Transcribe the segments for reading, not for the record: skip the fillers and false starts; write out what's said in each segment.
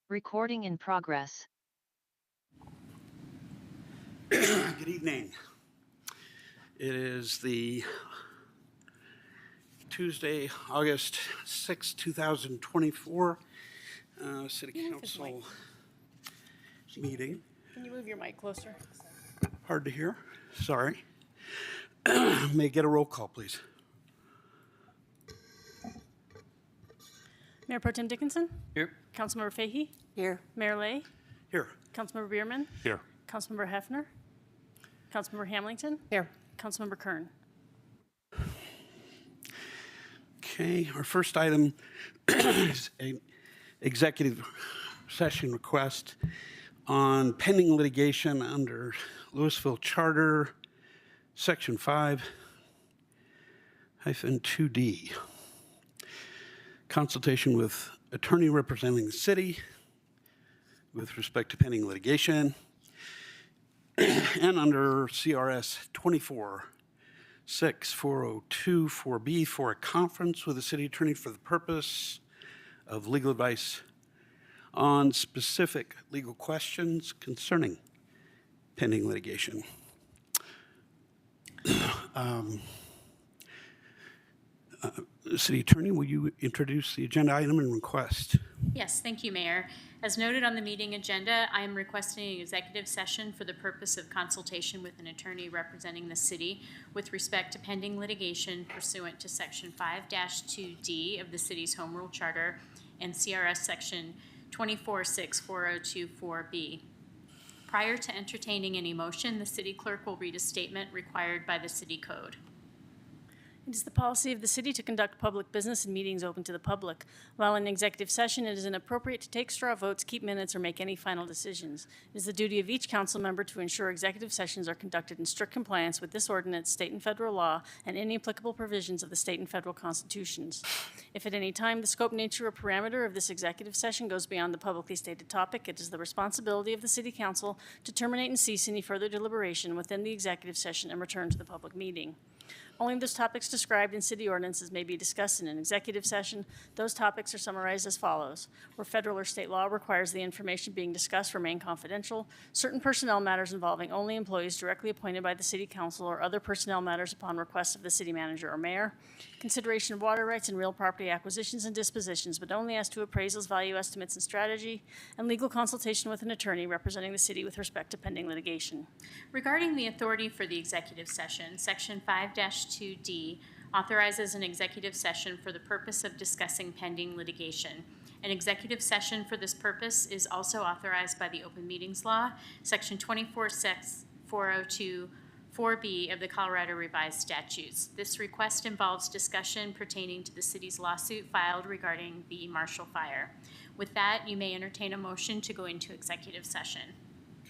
Recording in progress. Good evening. It is the Tuesday, August 6, 2024 City Council meeting. Can you move your mic closer? Hard to hear. Sorry. May I get a roll call, please? Mayor Pro Tem Dickinson? Here. Councilmember Fahey? Here. Mayor Lay? Here. Councilmember Bierman? Here. Councilmember Hefner? Councilmember Hamilton? Here. Councilmember Kern? Okay, our first item is an executive session request on pending litigation under Louisville Charter, Section 5-2D. Consultation with attorney representing the city with respect to pending litigation, and under CRS 24-6402-4B for a conference with the city attorney for the purpose of legal advice on specific legal questions concerning pending litigation. City Attorney, will you introduce the agenda item and request? Yes, thank you, Mayor. As noted on the meeting agenda, I am requesting an executive session for the purpose of consultation with an attorney representing the city with respect to pending litigation pursuant to Section 5-2D of the city's Home Rule Charter and CRS Section 24-6402-4B. Prior to entertaining any motion, the city clerk will read a statement required by the city code. It is the policy of the city to conduct public business in meetings open to the public. While in executive session, it is inappropriate to take straw votes, keep minutes, or make any final decisions. It is the duty of each council member to ensure executive sessions are conducted in strict compliance with this ordinance, state and federal law, and any applicable provisions of the state and federal constitutions. If at any time the scope, nature, or parameter of this executive session goes beyond the publicly stated topic, it is the responsibility of the city council to terminate and cease any further deliberation within the executive session and return to the public meeting. Only those topics described in city ordinances may be discussed in an executive session. Those topics are summarized as follows. Where federal or state law requires the information being discussed remain confidential, certain personnel matters involving only employees directly appointed by the city council or other personnel matters upon request of the city manager or mayor, consideration of water rights and real property acquisitions and dispositions, but only as to appraisals, value estimates, and strategy, and legal consultation with an attorney representing the city with respect to pending litigation. Regarding the authority for the executive session, Section 5-2D authorizes an executive session for the purpose of discussing pending litigation. An executive session for this purpose is also authorized by the Open Meetings Law, Section 24-6402-4B of the Colorado Revised Statutes. This request involves discussion pertaining to the city's lawsuit filed regarding the Marshall Fire. With that, you may entertain a motion to go into executive session.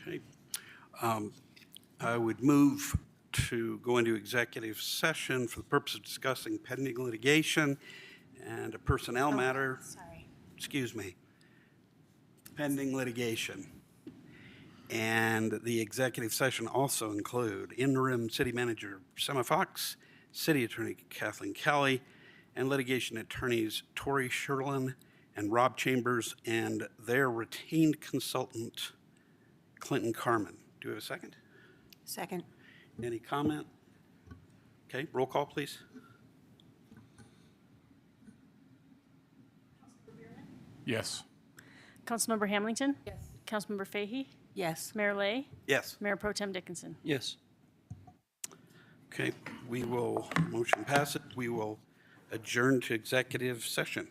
Okay. I would move to go into executive session for the purpose of discussing pending litigation and a personnel matter. Sorry. Excuse me. Pending litigation. And the executive session also include interim city manager Sema Fox, city attorney Kathleen Kelly, and litigation attorneys Tori Sherlin and Rob Chambers and their retained consultant Clinton Carmen. Do we have a second? Second. Any comment? Okay, roll call, please. Yes. Councilmember Hamilton? Yes. Councilmember Fahey? Yes. Mayor Lay? Yes. Mayor Pro Tem Dickinson? Yes. Okay, motion passes. We will adjourn to executive session.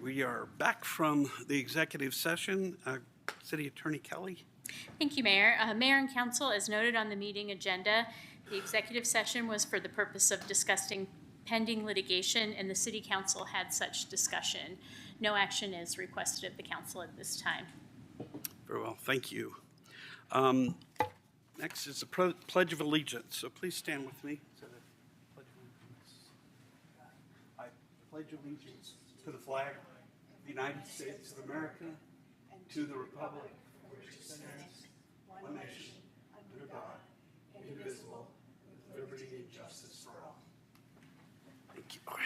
we are back from the executive session. City Attorney Kelly. Thank you, Mayor. Mayor and Council, as noted on the meeting agenda, the executive session was for the purpose of discussing pending litigation, and the City Council had such discussion. No action is requested of the Council at this time. Very well, thank you. Next is the Pledge of Allegiance. So please stand with me. I pledge allegiance to the flag of the United States of America, and to the republic which stands one nation, under God, indivisible, with liberty and justice for all. Thank you. All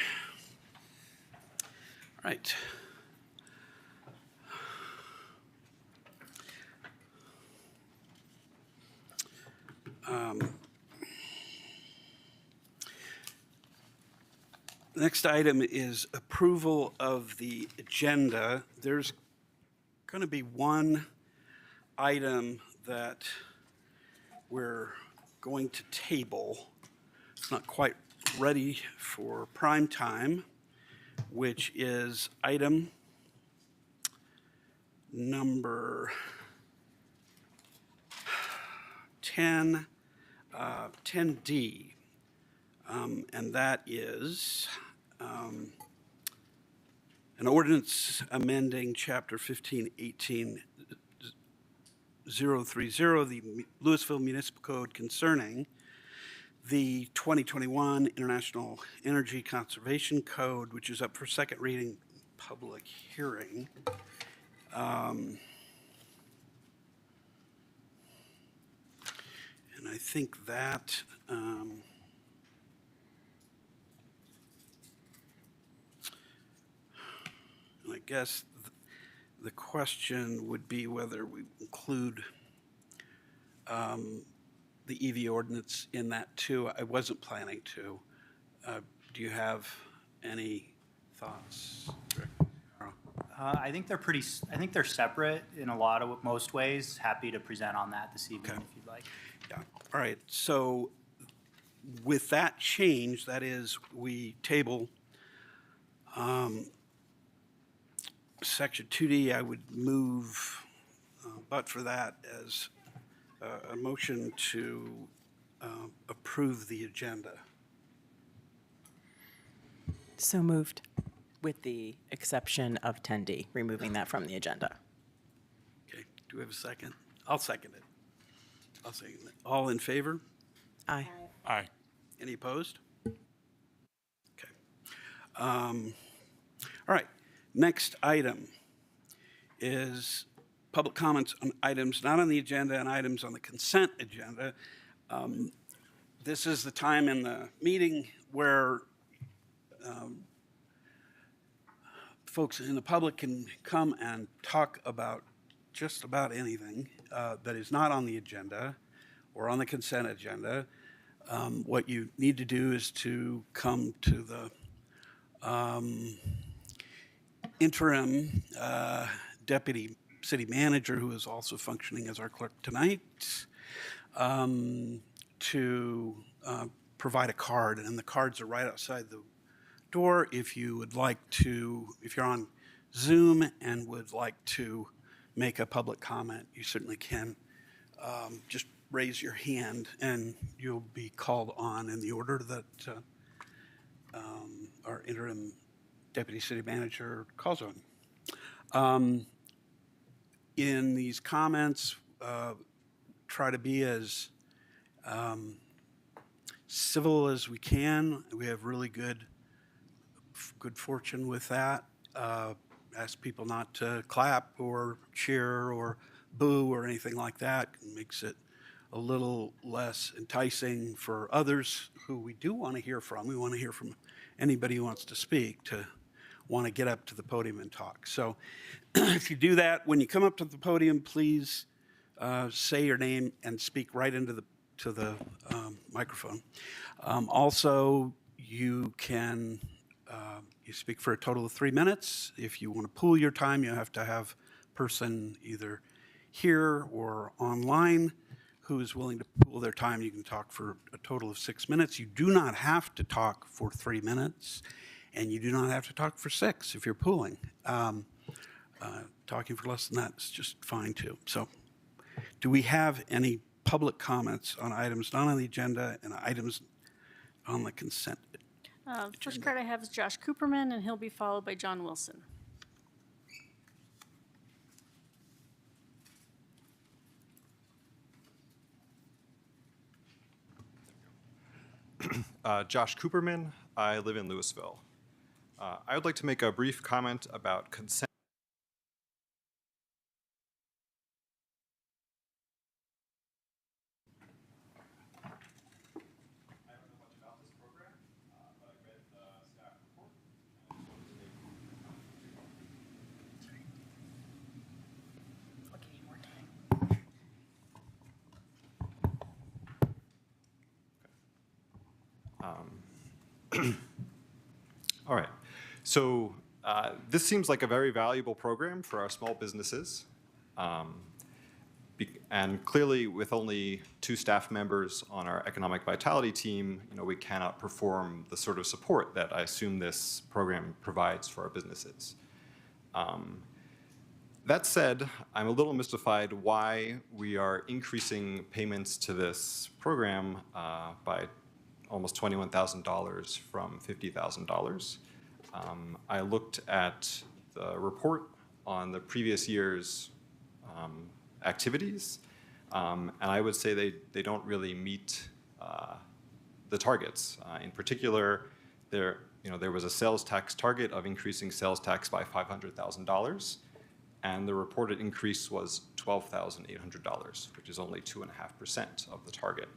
right. The next item is approval of the agenda. There's going to be one item that we're going to table. It's not quite ready for prime time, which is item number 10D. And that is an ordinance amending Chapter 1518 030, the Louisville Municipal Code concerning the 2021 International Energy Conservation Code, which is up for second reading, public hearing. And I think that I guess the question would be whether we include the EV ordinance in that too. I wasn't planning to. Do you have any thoughts? I think they're separate in most ways. Happy to present on that this evening if you'd like. Yeah, all right. So with that change, that is, we table Section 2D, I would move, but for that, as a motion to approve the agenda. So moved, with the exception of 10D, removing that from the agenda. Okay, do we have a second? I'll second it. I'll second it. All in favor? Aye. Aye. Any opposed? Okay. All right. Next item is public comments on items not on the agenda and items on the consent agenda. This is the time in the meeting where folks in the public can come and talk about just about anything that is not on the agenda or on the consent agenda. What you need to do is to come to the interim deputy city manager, who is also functioning as our clerk tonight, to provide a card. And the cards are right outside the door. If you would like to, if you're on Zoom and would like to make a public comment, you certainly can. Just raise your hand and you'll be called on in the order that our interim deputy city manager calls on. In these comments, try to be as civil as we can. We have really good fortune with that. Ask people not to clap or cheer or boo or anything like that. It makes it a little less enticing for others who we do want to hear from. We want to hear from anybody who wants to speak, to want to get up to the podium and talk. So if you do that, when you come up to the podium, please say your name and speak right into the microphone. Also, you can you speak for a total of 3 minutes. If you want to pool your time, you have to have a person either here or online who is willing to pool their time. You can talk for a total of 6 minutes. You do not have to talk for 3 minutes. And you do not have to talk for 6 if you're pooling. Talking for less than that is just fine too. So do we have any public comments on items not on the agenda and items on the consent? First card I have is Josh Cooperman, and he'll be followed by John Wilson. Josh Cooperman. I live in Louisville. I would like to make a brief comment about consent. I don't know much about this program, but I read the staff report. And I wanted to make All right. So this seems like a very valuable program for our small businesses. And clearly, with only 2 staff members on our economic vitality team, we cannot perform the sort of support that I assume this program provides for our businesses. That said, I'm a little mystified why we are increasing payments to this program by almost $21,000 from $50,000. I looked at the report on the previous year's activities, and I would say they don't really meet the targets. In particular, there was a sales tax target of increasing sales tax by $500,000, and the reported increase was $12,800, which is only 2.5% of the target.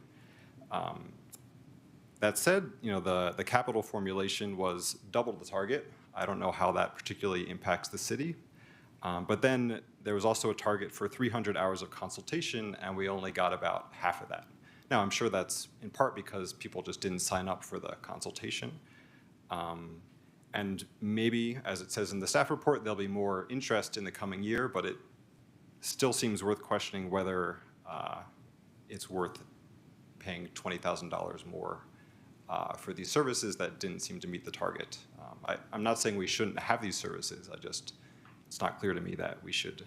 That said, the capital formulation was double the target. I don't know how that particularly impacts the city. But then there was also a target for 300 hours of consultation, and we only got about half of that. Now, I'm sure that's in part because people just didn't sign up for the consultation. And maybe, as it says in the staff report, there'll be more interest in the coming year, but it still seems worth questioning whether it's worth paying $20,000 more for these services that didn't seem to meet the target. I'm not saying we shouldn't have these services. It's not clear to me that we should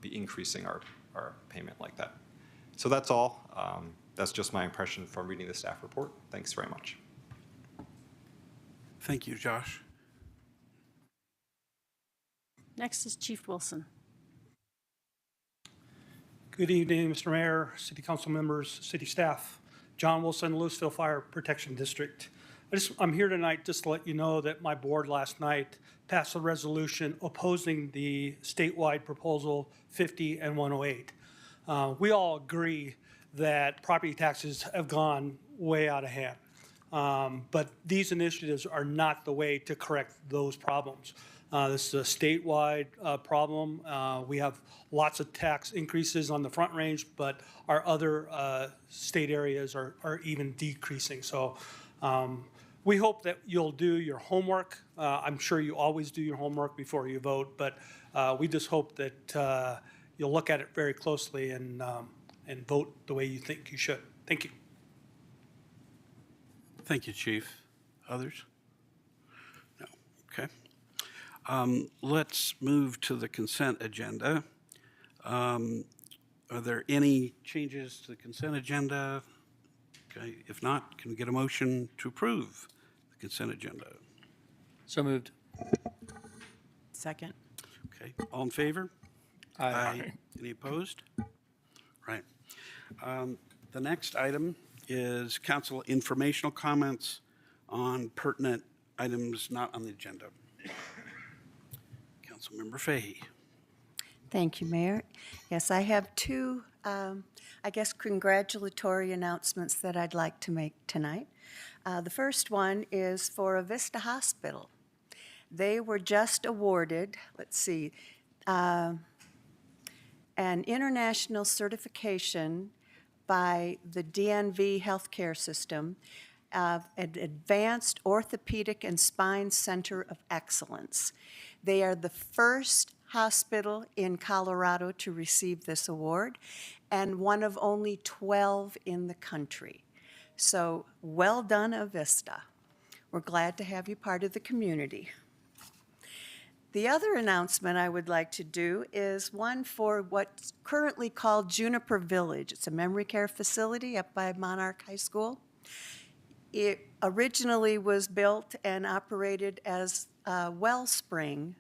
be increasing our payment like that. So that's all. That's just my impression from reading the staff report. Thanks very much. Thank you, Josh. Next is Chief Wilson. Good evening, Mr. Mayor, City Council members, city staff. John Wilson, Louisville Fire Protection District. I'm here tonight just to let you know that my board last night passed a resolution opposing the statewide proposal 50 and 108. We all agree that property taxes have gone way out of hand. But these initiatives are not the way to correct those problems. This is a statewide problem. We have lots of tax increases on the Front Range, but our other state areas are even decreasing. So we hope that you'll do your homework. I'm sure you always do your homework before you vote, but we just hope that you'll look at it very closely and vote the way you think you should. Thank you. Thank you, Chief. Others? No. Okay. Let's move to the consent agenda. Are there any changes to the consent agenda? Okay. If not, can we get a motion to approve the consent agenda? So moved. Second. Okay. All in favor? Aye. Any opposed? Right. The next item is council informational comments on pertinent items not on the agenda. Councilmember Fahey. Thank you, Mayor. Yes, I have 2, congratulatory announcements that I'd like to make tonight. The first one is for Avista Hospital. They were just awarded, an international certification by the DNV Healthcare System, an Advanced Orthopedic and Spine Center of Excellence. They are the first hospital in Colorado to receive this award and one of only 12 in the country. So well done, Avista. We're glad to have you part of the community. The other announcement I would like to do is one for what's currently called Juniper Village. It's a memory care facility up by Monarch High School. It originally was built and operated as Wellspring,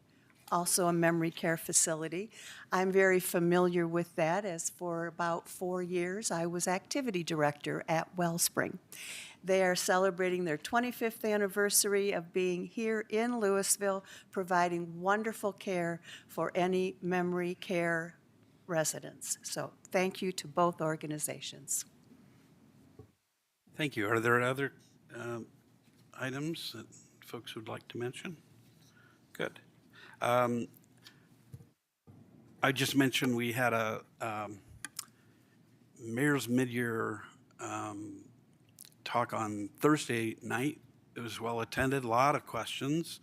also a memory care facility. I'm very familiar with that, as for about 4 years I was activity director at Wellspring. They are celebrating their 25th anniversary of being here in Louisville, providing wonderful care for any memory care residents. So thank you to both organizations. Thank you. Are there other items that folks would like to mention? Good. I just mentioned we had a mayor's mid-year talk on Thursday night. It was well attended, a lot of questions.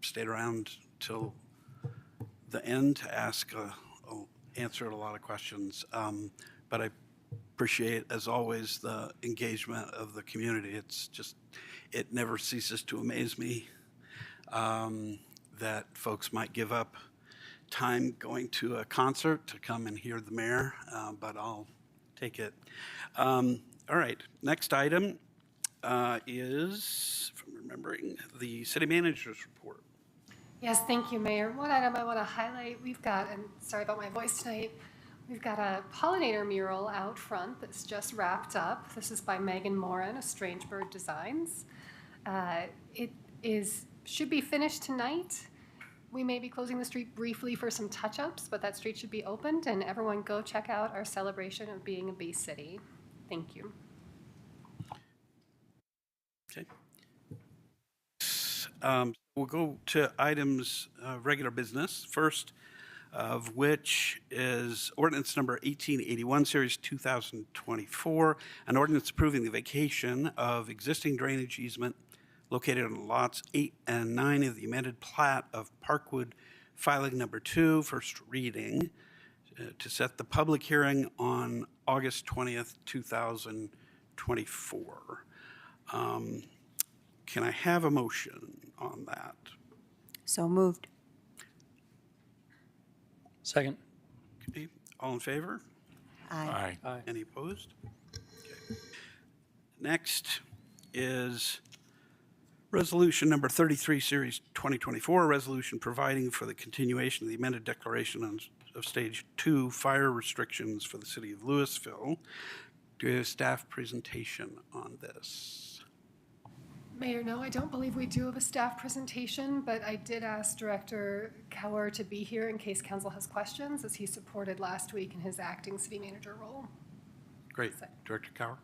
Stayed around till the end to answer a lot of questions. But I appreciate, as always, the engagement of the community. It's just, it never ceases to amaze me that folks might give up time going to a concert to come and hear the mayor, but I'll take it. All right, next item is, if I'm remembering, the city manager's report. Yes, thank you, Mayor. One item I want to highlight, we've got, and sorry about my voice tonight, we've got a pollinator mural out front that's just wrapped up. This is by Megan Moran of Strange Bird Designs. It should be finished tonight. We may be closing the street briefly for some touch-ups, but that street should be opened, and everyone go check out our celebration of being a bee city. Thank you. Okay. We'll go to items of regular business. First of which is ordinance number 1881, series 2024, an ordinance approving the vacation of existing drainage easement located on lots 8 and 9 of the amended plat of Parkwood, filing number 2, first reading, to set the public hearing on August 20th, 2024. Can I have a motion on that? So moved. Second. Okay. All in favor? Aye. Aye. Any opposed? Okay. Next is resolution number 33, series 2024, a resolution providing for the continuation of the amended declaration of stage 2 fire restrictions for the city of Louisville. Do we have a staff presentation on this? Mayor, no, I don't believe we do have a staff presentation, but I did ask Director Cower to be here in case council has questions, as he supported last week in his acting city manager role. Great. Director Cower?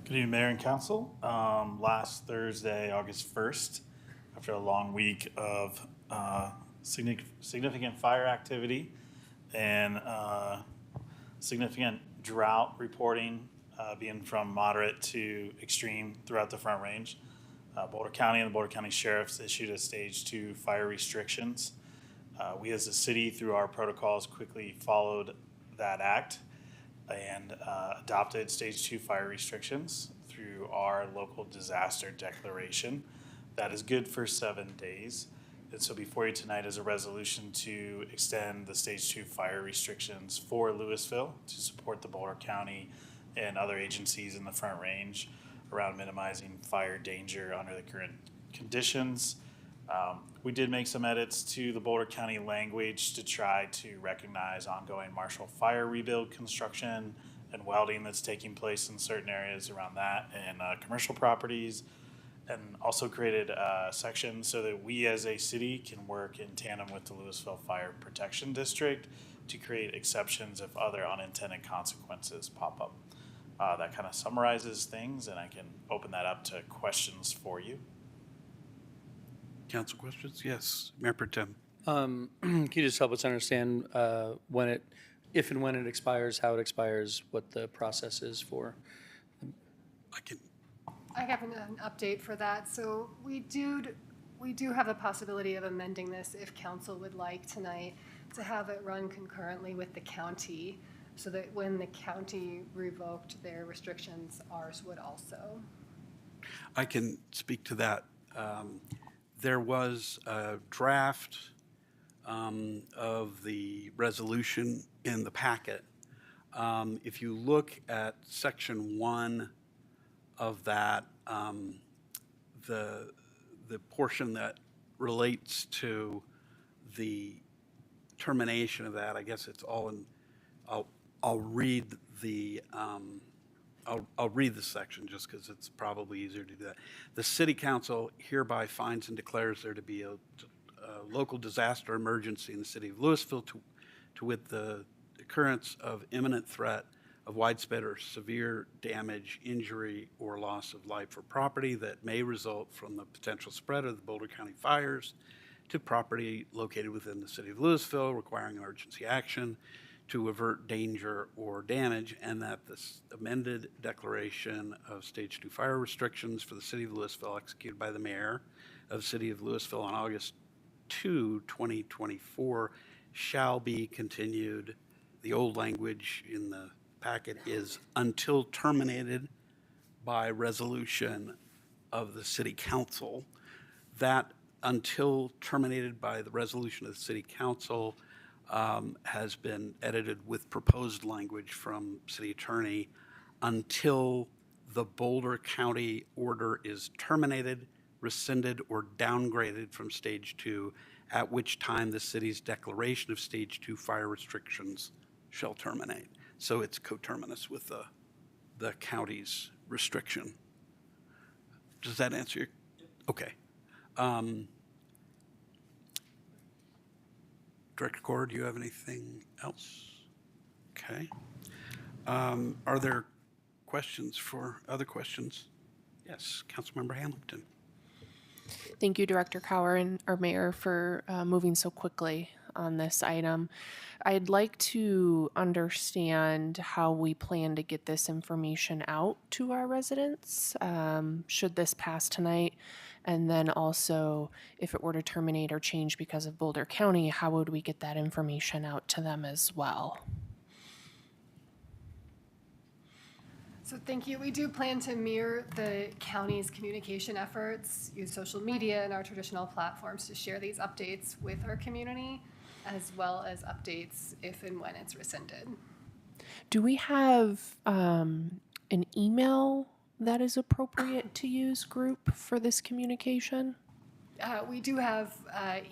Good evening, Mayor and Council. Last Thursday, August 1st, after a long week of significant fire activity and significant drought reporting being from moderate to extreme throughout the Front Range, Boulder County and the Boulder County Sheriff's issued a stage 2 fire restrictions. We as a city, through our protocols, quickly followed that act and adopted stage 2 fire restrictions through our local disaster declaration. That is good for 7 days. And so before you tonight is a resolution to extend the stage 2 fire restrictions for Louisville to support the Boulder County and other agencies in the Front Range around minimizing fire danger under the current conditions. We did make some edits to the Boulder County language to try to recognize ongoing Marshall Fire rebuild construction and welding that's taking place in certain areas around that and commercial properties, and also created a section so that we as a city can work in tandem with the Louisville Fire Protection District to create exceptions if other unintended consequences pop up. That kind of summarizes things, and I can open that up to questions for you. Council questions? Yes, Mayor Pro Tem. Can you just help us understand if and when it expires, how it expires, what the process is for? I can. I have an update for that. So we We do have the possibility of amending this if council would like tonight to have it run concurrently with the county so that when the county revoked their restrictions, ours would also. I can speak to that. There was a draft of the resolution in the packet. If you look at section 1 of that, the portion that relates to the termination of that, I guess it's all in, I'll read the I'll read the section just because it's probably easier to do that. The City Council hereby finds and declares there to be a local disaster emergency in the city of Louisville to wit the occurrence of imminent threat of widespread or severe damage, injury, or loss of life or property that may result from the potential spread of the Boulder County fires to property located within the city of Louisville, requiring emergency action to avert danger or damage, and that this amended declaration of Stage 2 fire restrictions for the city of Louisville executed by the mayor of the city of Louisville on August 2, 2024 shall be continued. The old language in the packet is until terminated by resolution of the city council. That until terminated by the resolution of the city council has been edited with proposed language from city attorney until the Boulder County order is terminated, rescinded, or downgraded from Stage 2, at which time the city's declaration of Stage 2 fire restrictions shall terminate. So it's coterminous with the county's restriction. Does that answer your? Okay. Director Corr, do you have anything else? Okay. Are there questions other questions? Yes, Councilmember Hamilton. Thank you, Director Cower and our mayor, for moving so quickly on this item. I'd like to understand how we plan to get this information out to our residents, should this pass tonight. And then also, if it were to terminate or change because of Boulder County, how would we get that information out to them as well? So thank you. We do plan to mirror the county's communication efforts, use social media and our traditional platforms to share these updates with our community, as well as updates if and when it's rescinded. Do we have an email that is appropriate to use group for this communication? We do have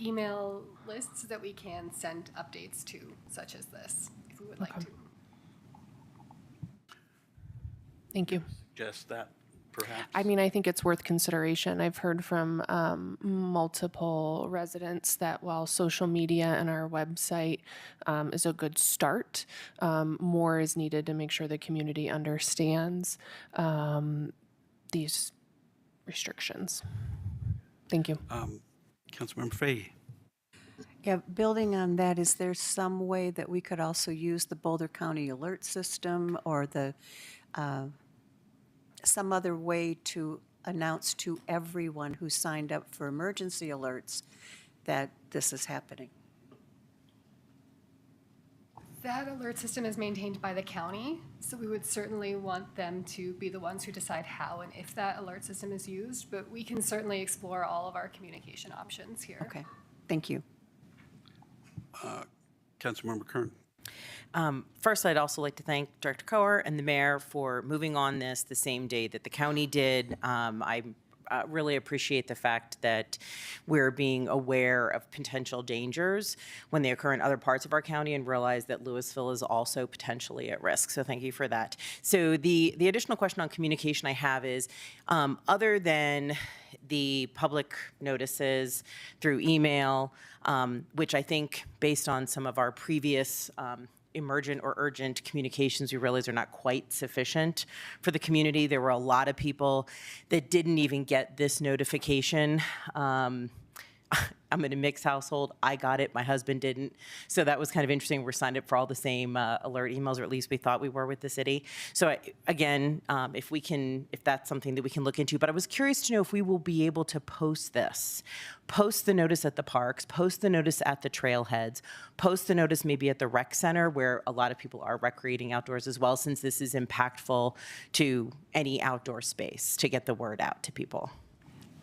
email lists that we can send updates to, such as this, if we would like to. Thank you. Suggest that, perhaps? I mean, I think it's worth consideration. I've heard from multiple residents that while social media and our website is a good start, more is needed to make sure the community understands these restrictions. Thank you. Councilmember Fahey. Yeah, building on that, is there some way that we could also use the Boulder County Alert System or the some other way to announce to everyone who signed up for emergency alerts that this is happening? That alert system is maintained by the county, so we would certainly want them to be the ones who decide how and if that alert system is used, but we can certainly explore all of our communication options here. Okay, thank you. Councilmember Kern. First, I'd also like to thank Director Coher and the mayor for moving on this the same day that the county did. I really appreciate the fact that we're being aware of potential dangers when they occur in other parts of our county and realize that Louisville is also potentially at risk. So thank you for that. So the additional question on communication I have is, other than the public notices through email, which I think based on some of our previous emergent or urgent communications we realize are not quite sufficient for the community. There were a lot of people that didn't even get this notification I'm in a mixed household. I got it. My husband didn't. So that was kind of interesting. We're signed up for all the same alert emails, or at least we thought we were with the city. So again, if that's something that we can look into. But I was curious to know if we will be able to post this, post the notice at the parks, post the notice at the trailheads, post the notice maybe at the rec center where a lot of people are recreating outdoors as well, since this is impactful to any outdoor space, to get the word out to people.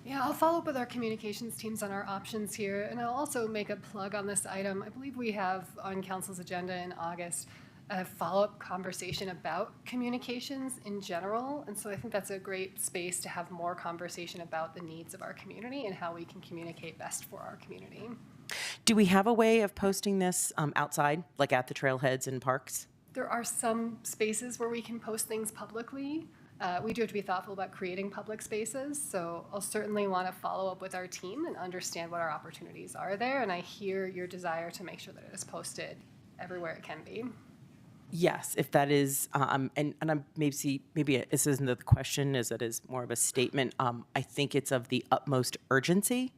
Yeah, I'll follow up with our communications teams on our options here, and I'll also make a plug on this item. I believe we have on council's agenda in August a follow-up conversation about communications in general, and so I think that's a great space to have more conversation about the needs of our community and how we can communicate best for our community. Do we have a way of posting this outside, like at the trailheads and parks? There are some spaces where we can post things publicly. We do have to be thoughtful about creating public spaces, so I'll certainly want to follow up with our team and understand what our opportunities are there, and I hear your desire to make sure that it is posted everywhere it can be. Yes, if that is, and I'm maybe this isn't the question, as it is more of a statement. I think it's of the utmost urgency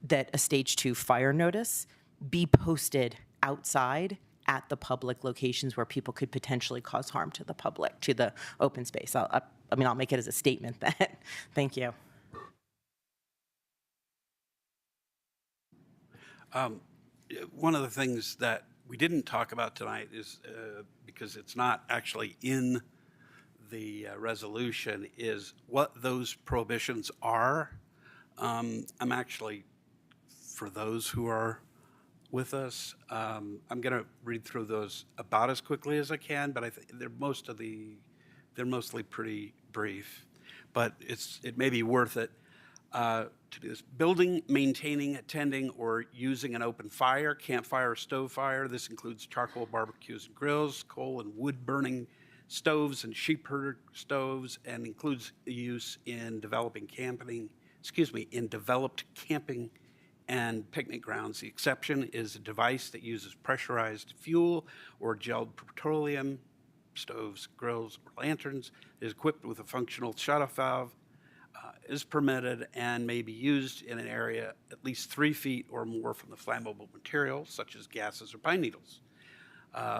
that a stage 2 fire notice be posted outside at the public locations where people could potentially cause harm to the public, to the open space. I'll make it as a statement that. Thank you. One of the things that we didn't talk about tonight is, because it's not actually in the resolution, is what those prohibitions are. I'm actually, for those who are with us, I'm going to read through those about as quickly as I can, but I think they're mostly pretty brief. But it may be worth it to do this. Building, maintaining, attending, or using an open fire, campfire, or stove fire. This includes charcoal barbecues and grills, coal and wood burning stoves and sheep herder stoves, and includes the use in developed camping and picnic grounds. The exception is a device that uses pressurized fuel or gelled petroleum, stoves, grills, or lanterns, is equipped with a functional shutoff valve, is permitted and may be used in an area at least 3 feet or more from the flammable material, such as gases or pine needles.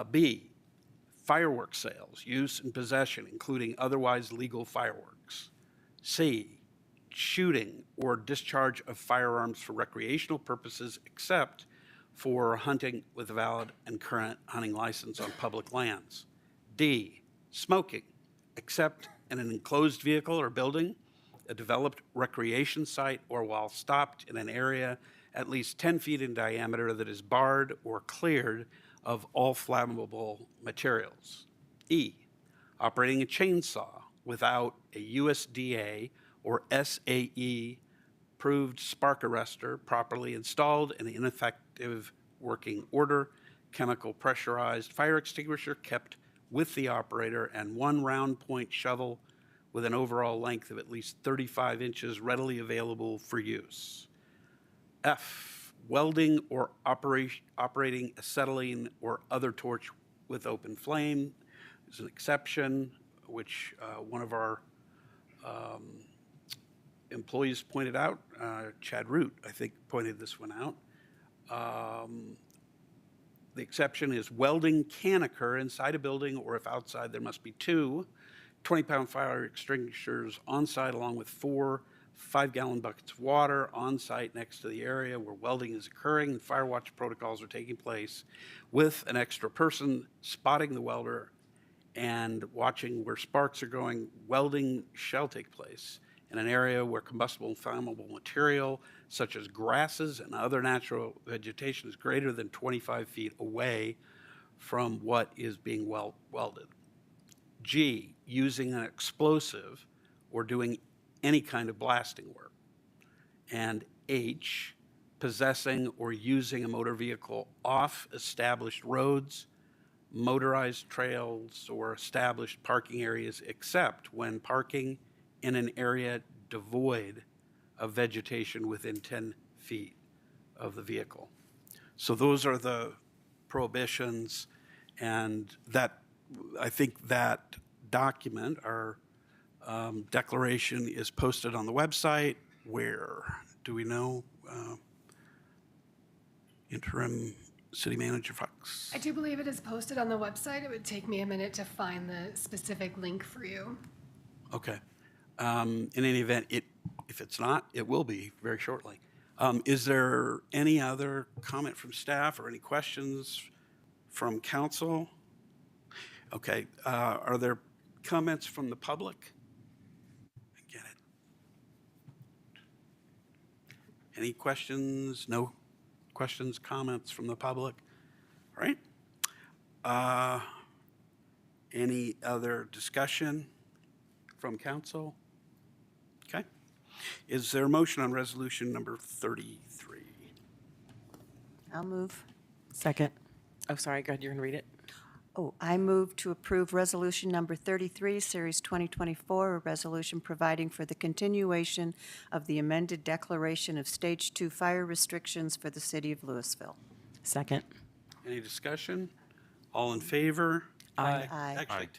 B, fireworks sales, use and possession, including otherwise legal fireworks. C, shooting or discharge of firearms for recreational purposes except for hunting with a valid and current hunting license on public lands. D, smoking, except in an enclosed vehicle or building, a developed recreation site, or while stopped in an area at least 10 feet in diameter that is barred or cleared of all flammable materials. E, operating a chainsaw without a USDA or SAE approved spark arrestor properly installed in ineffective working order, chemical pressurized fire extinguisher kept with the operator, and 1 round point shovel with an overall length of at least 35 inches readily available for use. F, welding or operating acetylene or other torch with open flame is an exception, which one of our employees pointed out. Chad Root, I think, pointed this one out. The exception is welding can occur inside a building, or if outside, there must be 2 20-pound fire extinguishers on site, along with 4 5-gallon buckets of water on site next to the area where welding is occurring and fire watch protocols are taking place, with an extra person spotting the welder and watching where sparks are going. Welding shall take place in an area where combustible and flammable material, such as grasses and other natural vegetation, is greater than 25 feet away from what is being welded. G, using an explosive or doing any kind of blasting work. And H, possessing or using a motor vehicle off established roads, motorized trails, or established parking areas, except when parking in an area devoid of vegetation within 10 feet of the vehicle. So those are the prohibitions, and that, I think that document, our declaration, is posted on the website. Where? Do we know? Interim City Manager Fox. I do believe it is posted on the website. It would take me a minute to find the specific link for you. Okay. In any event, if it's not, it will be very shortly. Is there any other comment from staff or any questions from council? Okay. Are there comments from the public? I get it. Any questions? No questions, comments from the public? All right. Any other discussion from council? Okay. Is there a motion on resolution number 33? I'll move. Second. Oh, sorry, go ahead, you're going to read it? Oh, I move to approve Resolution Number 33, Series 2024, a resolution providing for the continuation of the amended declaration of Stage 2 fire restrictions for the city of Louisville. Second. Any discussion? All in favor? Aye. Aye. Actually,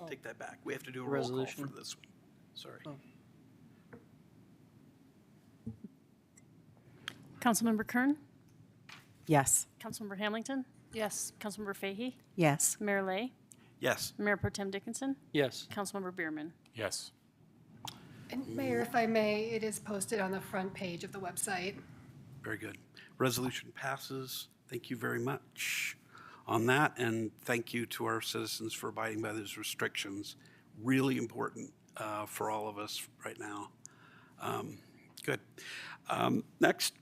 take that back. We have to do a roll call Resolution. for this one. Sorry. Councilmember Kern? Yes. Councilmember Hamilton? Yes. Councilmember Fahy? Yes. Mayor Lay? Yes. Mayor Pro Tem Dickinson? Yes. Councilmember Bierman? Yes. And Mayor, if I may, it is posted on the front page of the website. Very good. Resolution passes. Thank you very much on that, and thank you to our citizens for abiding by those restrictions. Really important for all of us right now. Good. Next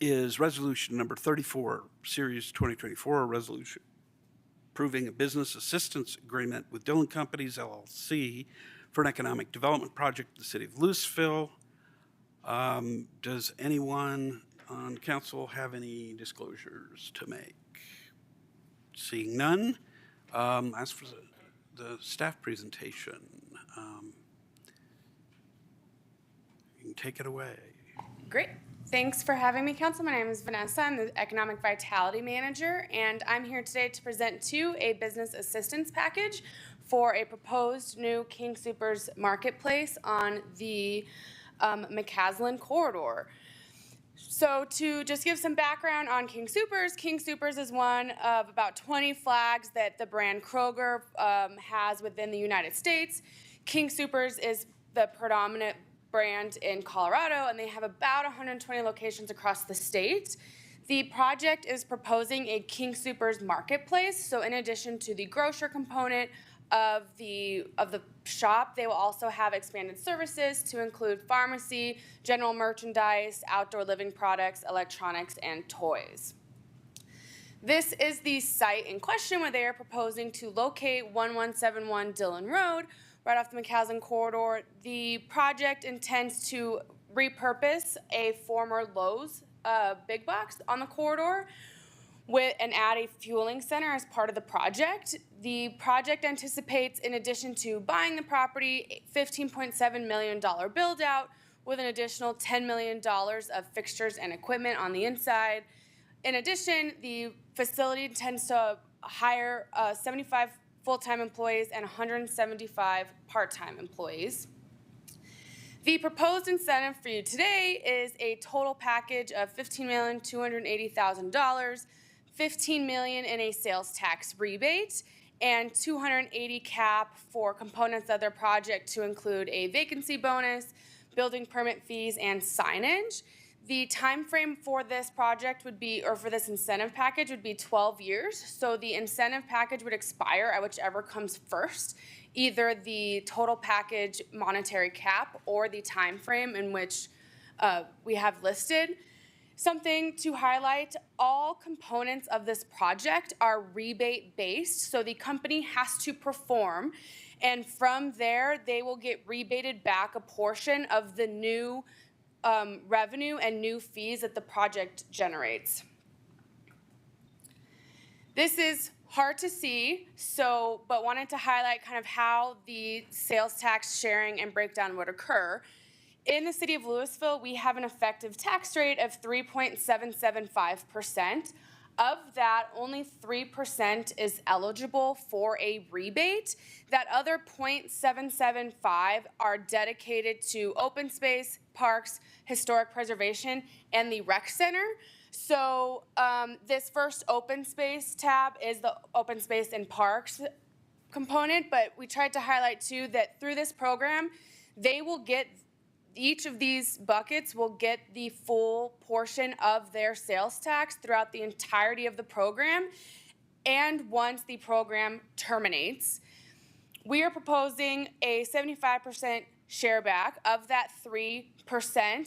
is resolution number 34, Series 2024, a resolution approving a business assistance agreement with Dillon Companies, LLC, for an economic development project in the city of Louisville. Does anyone on council have any disclosures to make? Seeing none, as for the staff presentation, you can take it away. Great. Thanks for having me, Council. My name is Vanessa. I'm the Economic Vitality Manager, and I'm here today to present to you a business assistance package for a proposed new King Soopers marketplace on the McCaslin corridor. So to just give some background on King Soopers is one of about 20 flags that the brand Kroger has within the United States. King Soopers is the predominant brand in Colorado, and they have about 120 locations across the state. The project is proposing a King Soopers marketplace. So in addition to the grocer component of the shop, they will also have expanded services to include pharmacy, general merchandise, outdoor living products, electronics, and toys. This is the site in question where they are proposing to locate 1171 Dillon Road, right off the McCaslin corridor. The project intends to repurpose a former Lowe's big box on the corridor and add a fueling center as part of the project. The project anticipates, in addition to buying the property, a $15.7 million build out with an additional $10 million of fixtures and equipment on the inside. In addition, the facility intends to hire 75 full-time employees and 175 part-time employees. The proposed incentive for you today is a total package of $15,280,000, $15 million in a sales tax rebate, and $280 cap for components of their project to include a vacancy bonus, building permit fees, and signage. The time frame for this project would be, or for this incentive package would be 12 years. So the incentive package would expire at whichever comes first, either the total package monetary cap or the time frame in which we have listed. Something to highlight, all components of this project are rebate based, so the company has to perform, and from there they will get rebated back a portion of the new revenue and new fees that the project generates. This is hard to see, but wanted to highlight kind of how the sales tax sharing and breakdown would occur. In the city of Louisville, we have an effective tax rate of 3.775%. Of that, only 3% is eligible for a rebate. That other 0.775 are dedicated to open space, parks, historic preservation, and the rec center. So this first open space tab is the open space and parks component, but we tried to highlight too that through this program, they will get, each of these buckets will get the full portion of their sales tax throughout the entirety of the program. And once the program terminates, we are proposing a 75% share back of that 3%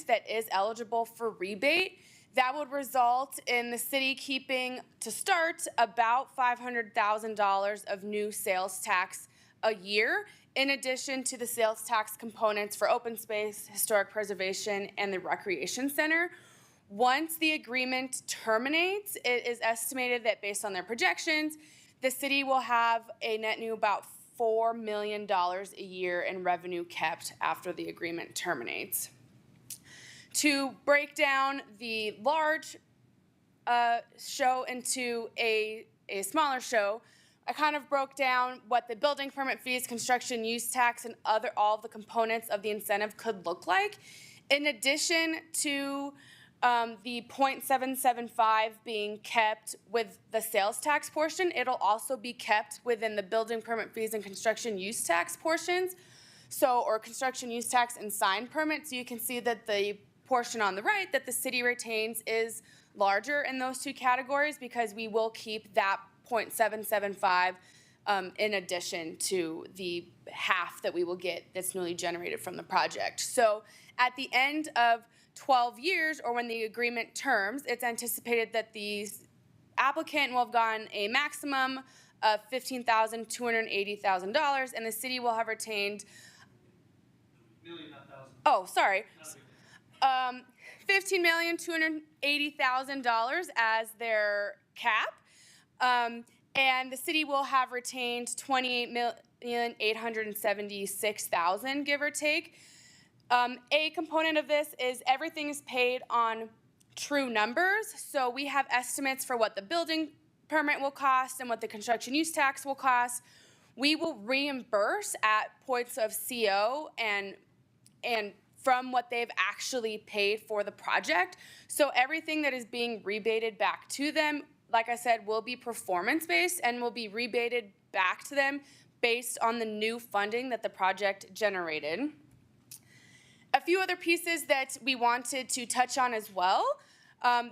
that is eligible for rebate. That would result in the city keeping, to start, about $500,000 of new sales tax a year, in addition to the sales tax components for open space, historic preservation, and the recreation center. Once the agreement terminates, it is estimated that based on their projections, the city will have a net new about $4 million a year in revenue kept after the agreement terminates. To break down the large show into a smaller show, I kind of broke down what the building permit fees, construction use tax, and all of the components of the incentive could look like. In addition to the 0.775 being kept with the sales tax portion, it'll also be kept within the building permit fees and construction use tax portions. So, or construction use tax and sign permits. So you can see that the portion on the right that the city retains is larger in those two categories because we will keep that 0.775 in addition to the half that we will get that's newly generated from the project. So at the end of 12 years, or when the agreement terms, it's anticipated that the applicant will have gotten a maximum of $15,280,000, and the city will have retained $15,280,000 as their cap, and the city will have retained $28,876,000, give or take. A component of this is everything is paid on true numbers, so we have estimates for what the building permit will cost and what the construction use tax will cost. We will reimburse at points of CO and from what they've actually paid for the project. So everything that is being rebated back to them, like I said, will be performance-based and will be rebated back to them based on the new funding that the project generated. A few other pieces that we wanted to touch on as well.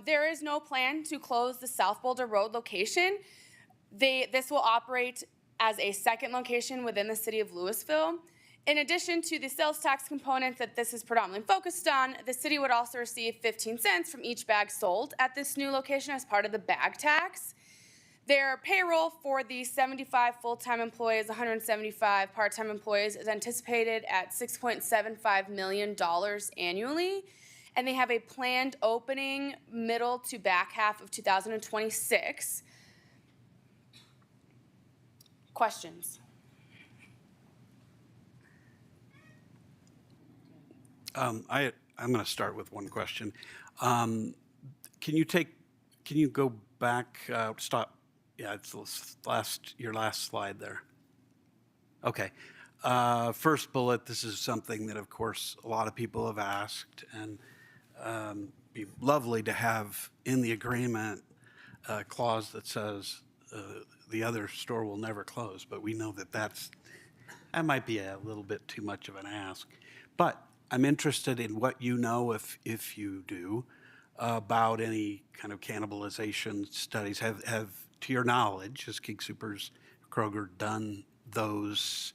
There is no plan to close the South Boulder Road location. This will operate as a second location within the city of Louisville. In addition to the sales tax components that this is predominantly focused on, the city would also receive 15 cents from each bag sold at this new location as part of the bag tax. Their payroll for the 75 full-time employees, 175 part-time employees is anticipated at $6.75 million annually, and they have a planned opening middle to back half of 2026. Questions? I'm going to start with one question. Can you go back, stop? Yeah, it's your last slide there. Okay. First bullet, this is something that, of course, a lot of people have asked, and be lovely to have in the agreement a clause that says the other store will never close, but we know that that might be a little bit too much of an ask. But I'm interested in what you know, if you do, about any kind of cannibalization studies. Have to your knowledge, has King Soopers Kroger done those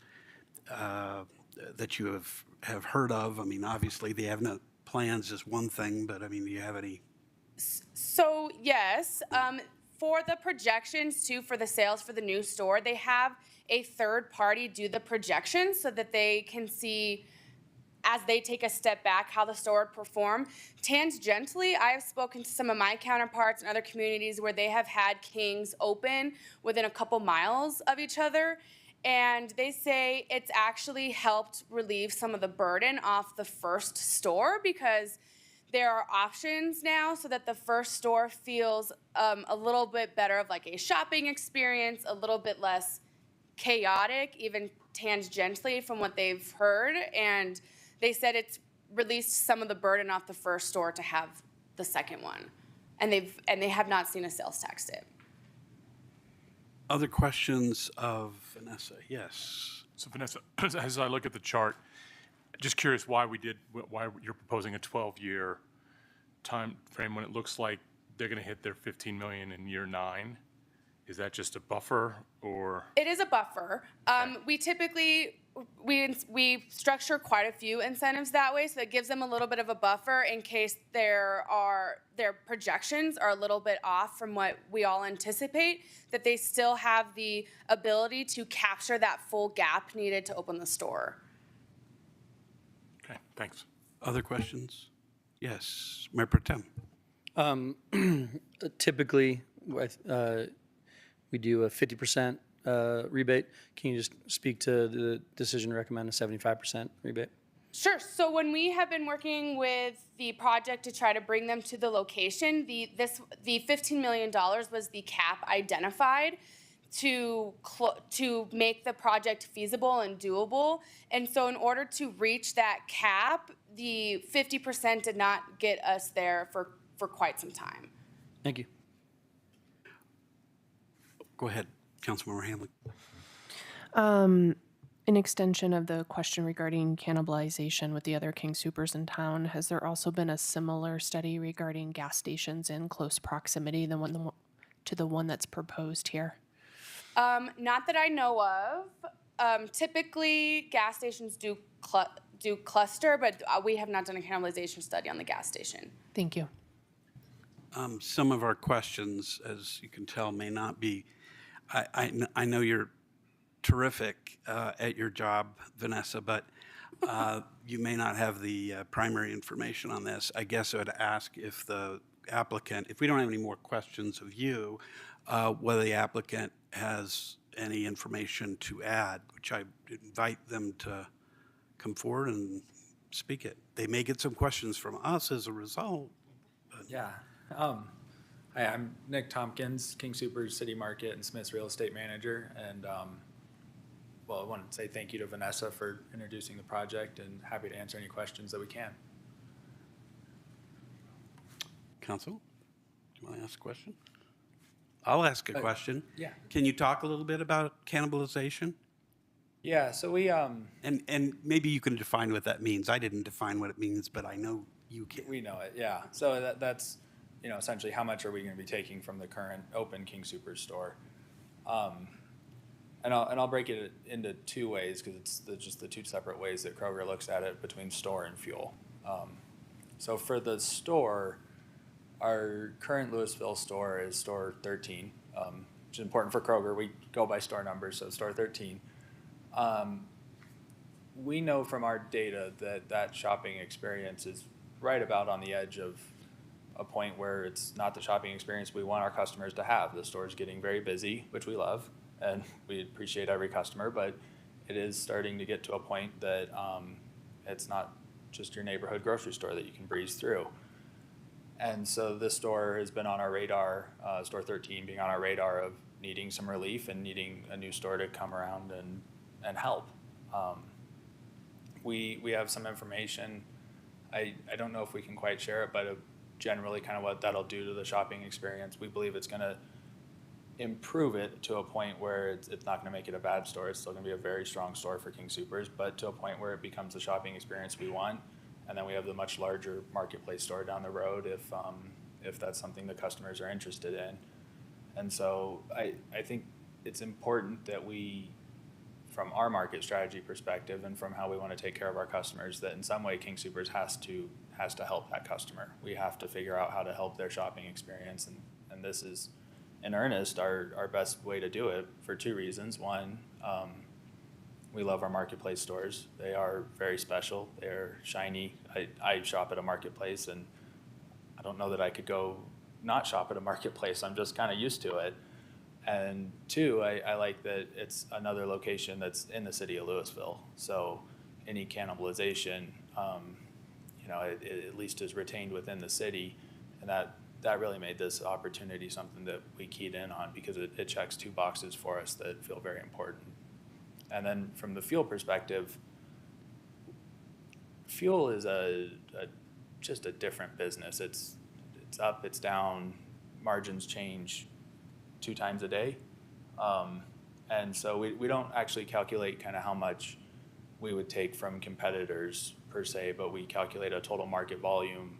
that you have heard of? I mean, obviously they have no plans is one thing, but I mean, do you have any? So yes, for the projections too, for the sales for the new store, they have a third party do the projections so that they can see, as they take a step back, how the store would perform. Tangentially, I have spoken to some of my counterparts in other communities where they have had Kings open within a couple miles of each other, and they say it's actually helped relieve some of the burden off the first store because there are options now so that the first store feels a little bit better of like a shopping experience, a little bit less chaotic, even tangentially from what they've heard, and they said it's released some of the burden off the first store to have the second one and they have not seen a sales tax dip. Other questions of Vanessa? Yes. So Vanessa, as I look at the chart, just curious why you're proposing a 12-year time frame when it looks like they're going to hit their 15 million in year 9. Is that just a buffer or? It is a buffer. We typically, we structure quite a few incentives that way, so it gives them a little bit of a buffer in case their projections are a little bit off from what we all anticipate, that they still have the ability to capture that full gap needed to open the store. Okay, thanks. Other questions? Yes, Mayor Pro Tem. Typically, we do a 50% rebate. Can you just speak to the decision to recommend a 75% rebate? Sure. So when we have been working with the project to try to bring them to the location, the $15 million was the cap identified to make the project feasible and doable. And so in order to reach that cap, the 50% did not get us there for quite some time. Thank you. Go ahead, Councilmember Hanley. An extension of the question regarding cannibalization with the other King Soopers in town, has there also been a similar study regarding gas stations in close proximity to the one that's proposed here? Not that I know of. Typically, gas stations do cluster, but we have not done a cannibalization study on the gas station. Thank you. Some of our questions, as you can tell, may not be. I know you're terrific at your job, Vanessa, but you may not have the primary information on this. I guess I would ask if the applicant, if we don't have any more questions of you, whether the applicant has any information to add, which I invite them to come forward and speak it. They may get some questions from us as a result. Yeah. Hi, I'm Nick Tompkins, King Soopers City Market and Smith's Real Estate Manager. And well, I want to say thank you to Vanessa for introducing the project and happy to answer any questions that we can. Council, do you want to ask a question? I'll ask a question. Yeah. Can you talk a little bit about cannibalization? Yeah, so we And maybe you can define what that means. I didn't define what it means, but I know you can. We know it, yeah. So that's, essentially how much are we going to be taking from the current open King Soopers store? And I'll break it into two ways because it's just the two separate ways that Kroger looks at it between store and fuel. So for the store, our current Louisville store is store 13, which is important for Kroger. We go by store numbers, so store 13. We know from our data that shopping experience is right about on the edge of a point where it's not the shopping experience we want our customers to have. The store's getting very busy, which we love, and we appreciate every customer, but it is starting to get to a point that it's not just your neighborhood grocery store that you can breeze through. And so this store has been on our radar, store 13 being on our radar of needing some relief and needing a new store to come around and help. We have some information. I don't know if we can quite share it, but generally kind of what that'll do to the shopping experience. We believe it's going to improve it to a point where it's not going to make it a bad store. It's still going to be a very strong store for King Soopers, but to a point where it becomes the shopping experience we want. And then we have the much larger marketplace store down the road if that's something the customers are interested in. And so I think it's important that we, from our market strategy perspective and from how we want to take care of our customers, that in some way King Soopers has to help that customer. We have to figure out how to help their shopping experience, and this is, in earnest, our best way to do it for two reasons. One, we love our marketplace stores. They are very special. They're shiny. I shop at a marketplace, and I don't know that I could go not shop at a marketplace. I'm just kind of used to it. And two, I like that it's another location that's in the city of Louisville. So any cannibalization, it at least is retained within the city, and that really made this opportunity something that we keyed in on because it checks two boxes for us that feel very important. And then from the fuel perspective, fuel is just a different business. it's up, it's down, margins change 2 times a day. And so we don't actually calculate kind of how much we would take from competitors per se, but we calculate a total market volume,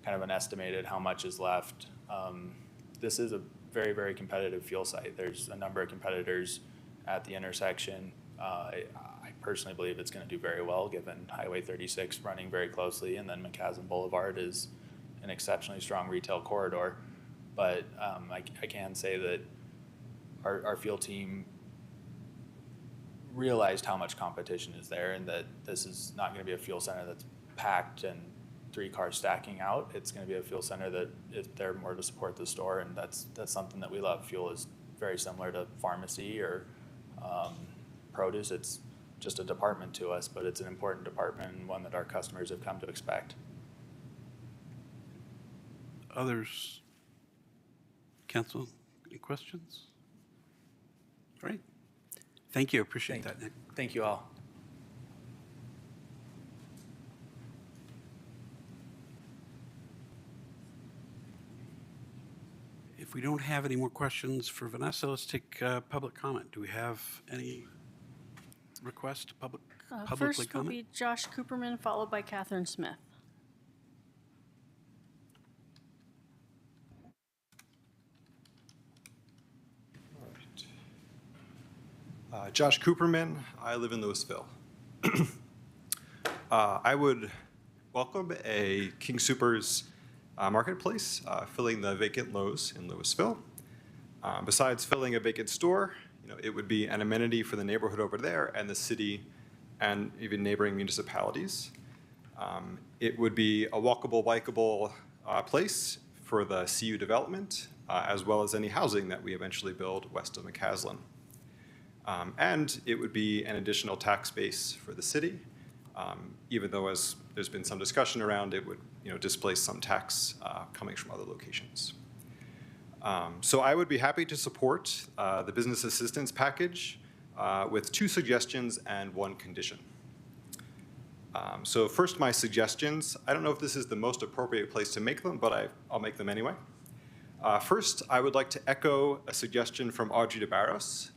kind of an estimated how much is left. This is a very, very competitive fuel site. There's a number of competitors at the intersection. I personally believe it's going to do very well given Highway 36 running very closely, and then McCaslin Boulevard is an exceptionally strong retail corridor. But I can say that our field team realized how much competition is there, and that this is not going to be a fuel center that's packed and 3 cars stacking out. It's going to be a fuel center that is there more to support the store, and that's something that we love. Fuel is very similar to pharmacy or produce. It's just a department to us, but it's an important department and one that our customers have come to expect. Others? Council, any questions? Great. Thank you. Appreciate that, Nick. Thank you all. If we don't have any more questions for Vanessa, let's take public comment. Do we have any request to publicly First will comment? be Josh Cooperman, followed by Catherine Smith. Josh Cooperman, I live in Louisville. I would welcome a King Soopers marketplace filling the vacant Lowe's in Louisville. Besides filling a vacant store, it would be an amenity for the neighborhood over there and the city and even neighboring municipalities. It would be a walkable, bikeable place for the CU development, as well as any housing that we eventually build west of McCaslin. And it would be an additional tax base for the city, even though, as there's been some discussion around, it would displace some tax coming from other locations. So I would be happy to support the business assistance package with 2 suggestions and 1 condition. So first, my suggestions. I don't know if this is the most appropriate place to make them, but I'll make them anyway. First, I would like to echo a suggestion from Audrey DeBarros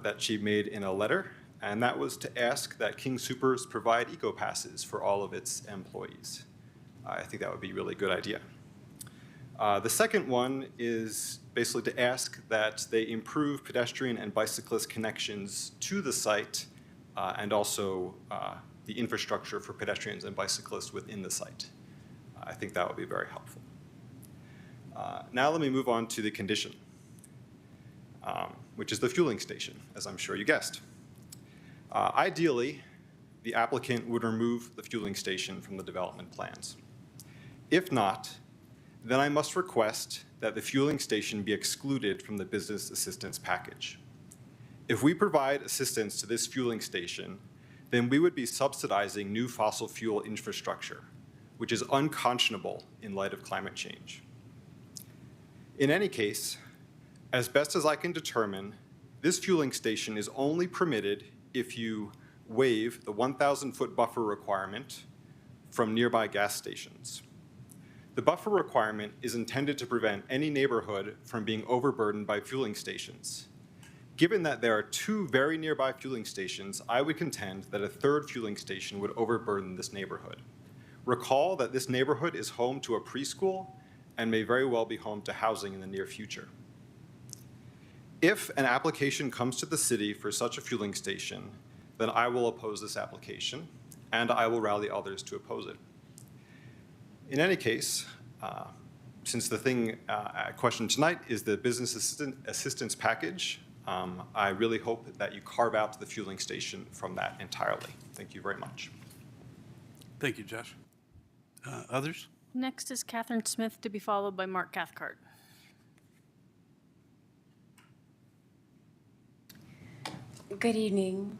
that she made in a letter, and that was to ask that King Soopers provide eco-passes for all of its employees. I think that would be a really good idea. The second one is basically to ask that they improve pedestrian and bicyclist connections to the site and also the infrastructure for pedestrians and bicyclists within the site. I think that would be very helpful. Now let me move on to the condition, which is the fueling station, as I'm sure you guessed. Ideally, the applicant would remove the fueling station from the development plans. If not, then I must request that the fueling station be excluded from the business assistance package. If we provide assistance to this fueling station, then we would be subsidizing new fossil fuel infrastructure, which is unconscionable in light of climate change. In any case, as best as I can determine, this fueling station is only permitted if you waive the 1,000-foot buffer requirement from nearby gas stations. The buffer requirement is intended to prevent any neighborhood from being overburdened by fueling stations. Given that there are 2 very nearby fueling stations, I would contend that a 3rd fueling station would overburden this neighborhood. Recall that this neighborhood is home to a preschool and may very well be home to housing in the near future. If an application comes to the city for such a fueling station, then I will oppose this application, and I will rally others to oppose it. In any case, since the thing at question tonight is the business assistance package, I really hope that you carve out the fueling station from that entirely. Thank you very much. Thank you, Josh. Others? Next is Catherine Smith, to be followed by Mark Cathcart. Good evening.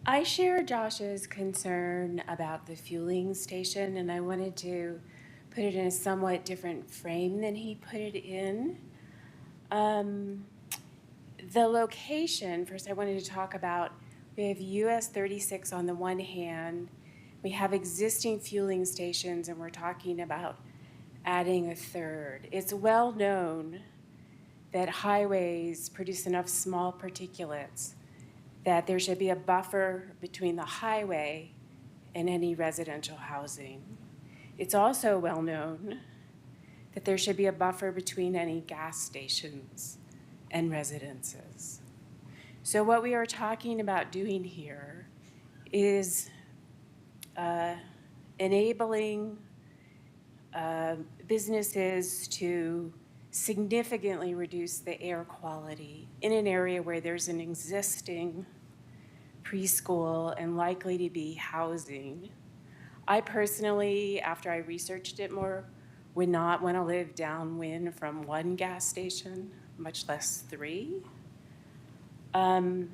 I share Josh's concern about the fueling station, and I wanted to put it in a somewhat different frame than he put it in. The location, first I wanted to talk about, we have US 36 on the one hand, we have existing fueling stations, and we're talking about adding a third. It's well known that highways produce enough small particulates that there should be a buffer between the highway and any residential housing. It's also well known that there should be a buffer between any gas stations and residences. So what we are talking about doing here is enabling businesses to significantly reduce the air quality in an area where there's an existing preschool and likely to be housing. I personally, after I researched it more, would not want to live downwind from one gas station, much less three. I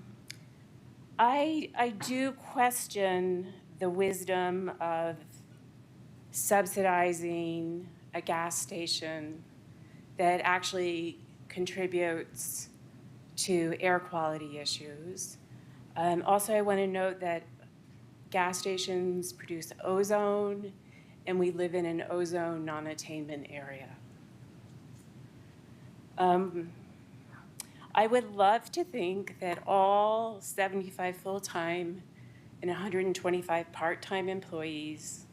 do question the wisdom of subsidizing a gas station that actually contributes to air quality issues. Also, I want to note that gas stations produce ozone, and we live in an ozone non-attainment area. I would love to think that all 75 full-time and 125 part-time employees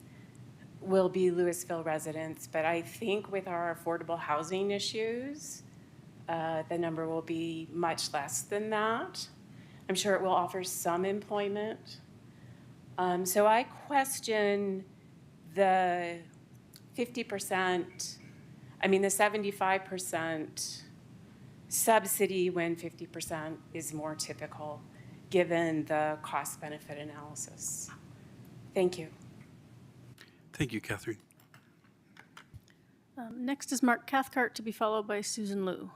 will be Louisville residents, but I think with our affordable housing issues, the number will be much less than that. I'm sure it will offer some employment. So I question the 50%, the 75% subsidy when 50% is more typical, given the cost-benefit analysis. Thank you. Thank you, Catherine. Next is Mark Cathcart, to be followed by Susan Liu.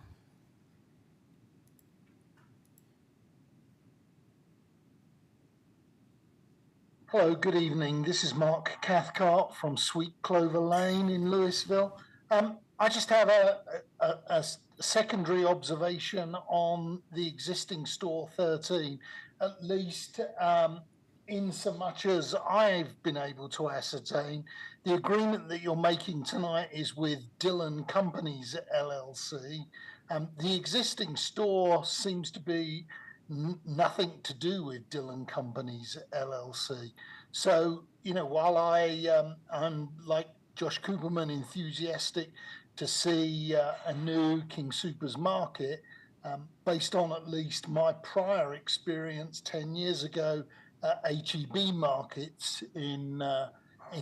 Hello, good evening. This is Mark Cathcart from Sweet Clover Lane in Louisville. I just have a secondary observation on the existing store 13, at least in so much as I've been able to ascertain. The agreement that you're making tonight is with Dillon Companies LLC. The existing store seems to be nothing to do with Dillon Companies LLC. So, while I'm like Josh Cooperman enthusiastic to see a new King Soopers market, based on at least my prior experience 10 years ago at H-E-B markets in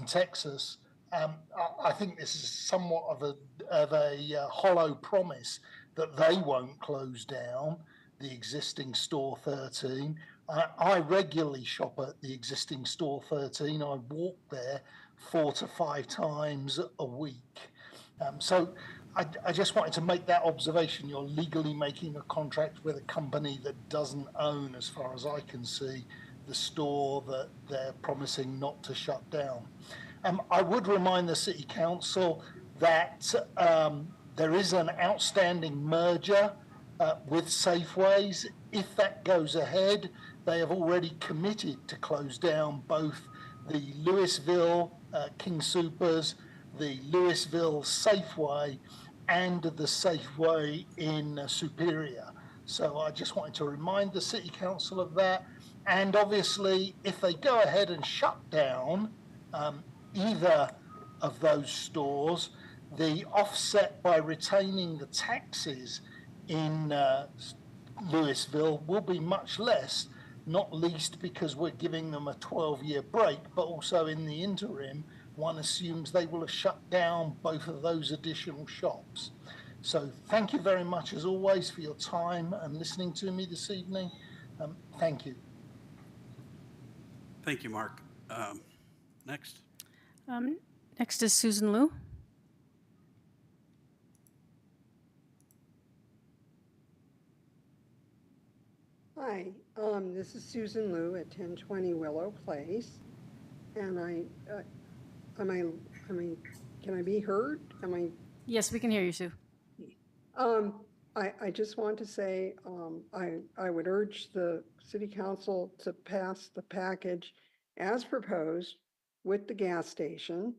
Texas, I think this is somewhat of a hollow promise that they won't close down the existing store 13. I regularly shop at the existing store 13. I walk there 4 to 5 times a week. So I just wanted to make that observation. You're legally making a contract with a company that doesn't own, as far as I can see, the store that they're promising not to shut down. I would remind the City Council that there is an outstanding merger with Safeways. If that goes ahead, they have already committed to close down both the Louisville King Soopers, the Louisville Safeway, and the Safeway in Superior. So I just wanted to remind the City Council of that. And obviously, if they go ahead and shut down either of those stores, the offset by retaining the taxes in Louisville will be much less, not least because we're giving them a 12-year break, but also in the interim, one assumes they will have shut down both of those additional shops. So thank you very much, as always, for your time and listening to me this evening. Thank you. Thank you, Mark. Next. Next is Susan Liu. Hi, this is Susan Liu at 1020 Willow Place, and can I be heard? Yes, we can hear you, Sue. I just want to say, I would urge the City Council to pass the package as proposed with the gas station.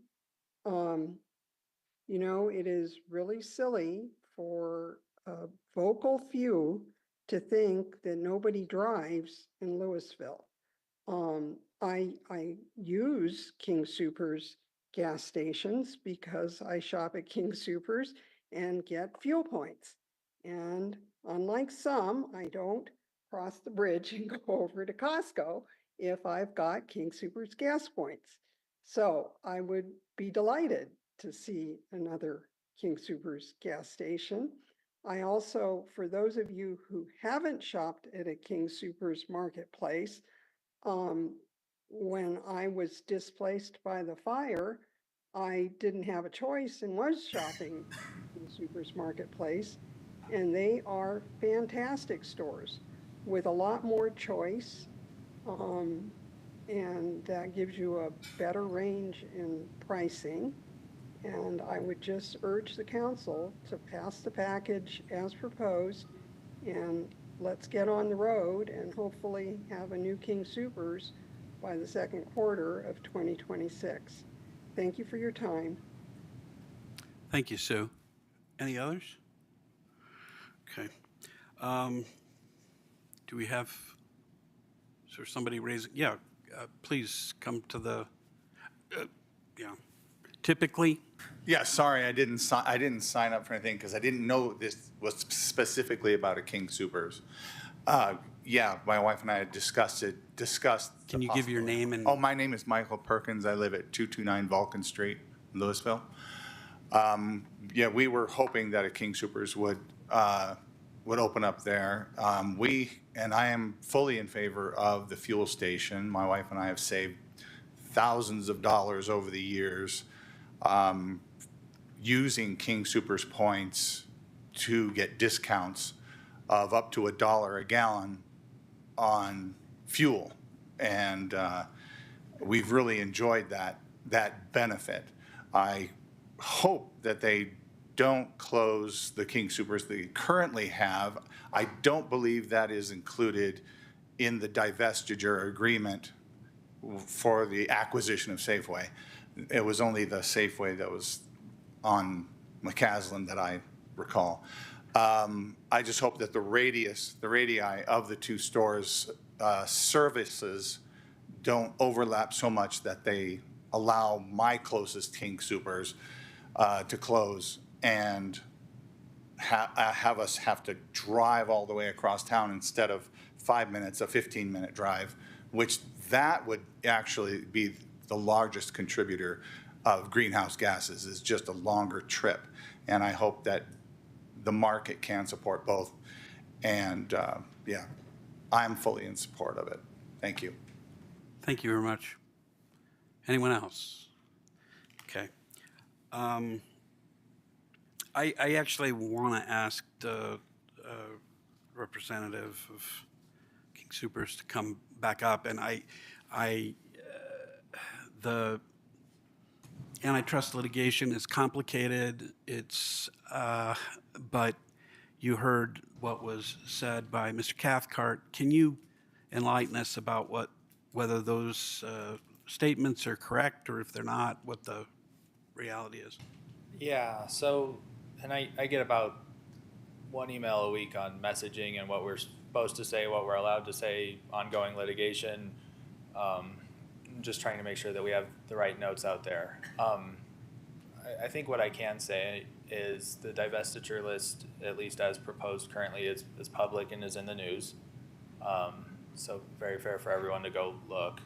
You know, it is really silly for a vocal few to think that nobody drives in Louisville. I use King Soopers gas stations because I shop at King Soopers and get fuel points. And unlike some, I don't cross the bridge and go over to Costco if I've got King Soopers gas points. So I would be delighted to see another King Soopers gas station. I also, for those of you who haven't shopped at a King Soopers marketplace, when I was displaced by the fire, I didn't have a choice and was shopping in the Supers Marketplace. And they are fantastic stores with a lot more choice. And that gives you a better range in pricing. And I would just urge the council to pass the package as proposed, and let's get on the road and hopefully have a new King Soopers by the second quarter of 2026. Thank you for your time. Thank you, Sue. Any others? Okay. Do we have, is there somebody raising? Yeah, please come to the, yeah. Typically, Yeah, sorry, I didn't sign up for anything because I didn't know this was specifically about a King Soopers. Yeah, my wife and I had discussed. Can you give your name and? Oh, my name is Michael Perkins. I live at 229 Vulcan Street, Louisville. Yeah, we were hoping that a King Soopers would open up there. I am fully in favor of the fuel station. My wife and I have saved thousands of dollars over the years using King Soopers points to get discounts of up to $1 a gallon on fuel. And we've really enjoyed that benefit. I hope that they don't close the King Soopers they currently have. I don't believe that is included in the divestiture agreement for the acquisition of Safeway. It was only the Safeway that was on McCaslin that I recall. I just hope that the radii of the two stores' services don't overlap so much that they allow my closest King Soopers to close and have us have to drive all the way across town instead of 5 minutes, a 15-minute drive, which that would actually be the largest contributor of greenhouse gases, is just a longer trip. And I hope that the market can support both. And yeah, I'm fully in support of it. Thank you. Thank you very much. Anyone else? Okay. I actually want to ask the representative of King Soopers to come back up, and the antitrust litigation is complicated. It's but you heard what was said by Mr. Cathcart. Can you enlighten us about whether those statements are correct, or if they're not, what the reality is? Yeah, so, and I get about one email a week on messaging and what we're supposed to say, what we're allowed to say, ongoing litigation. Just trying to make sure that we have the right notes out there. I think what I can say is the divestiture list, at least as proposed currently, is public and is in the news. So very fair for everyone to go look.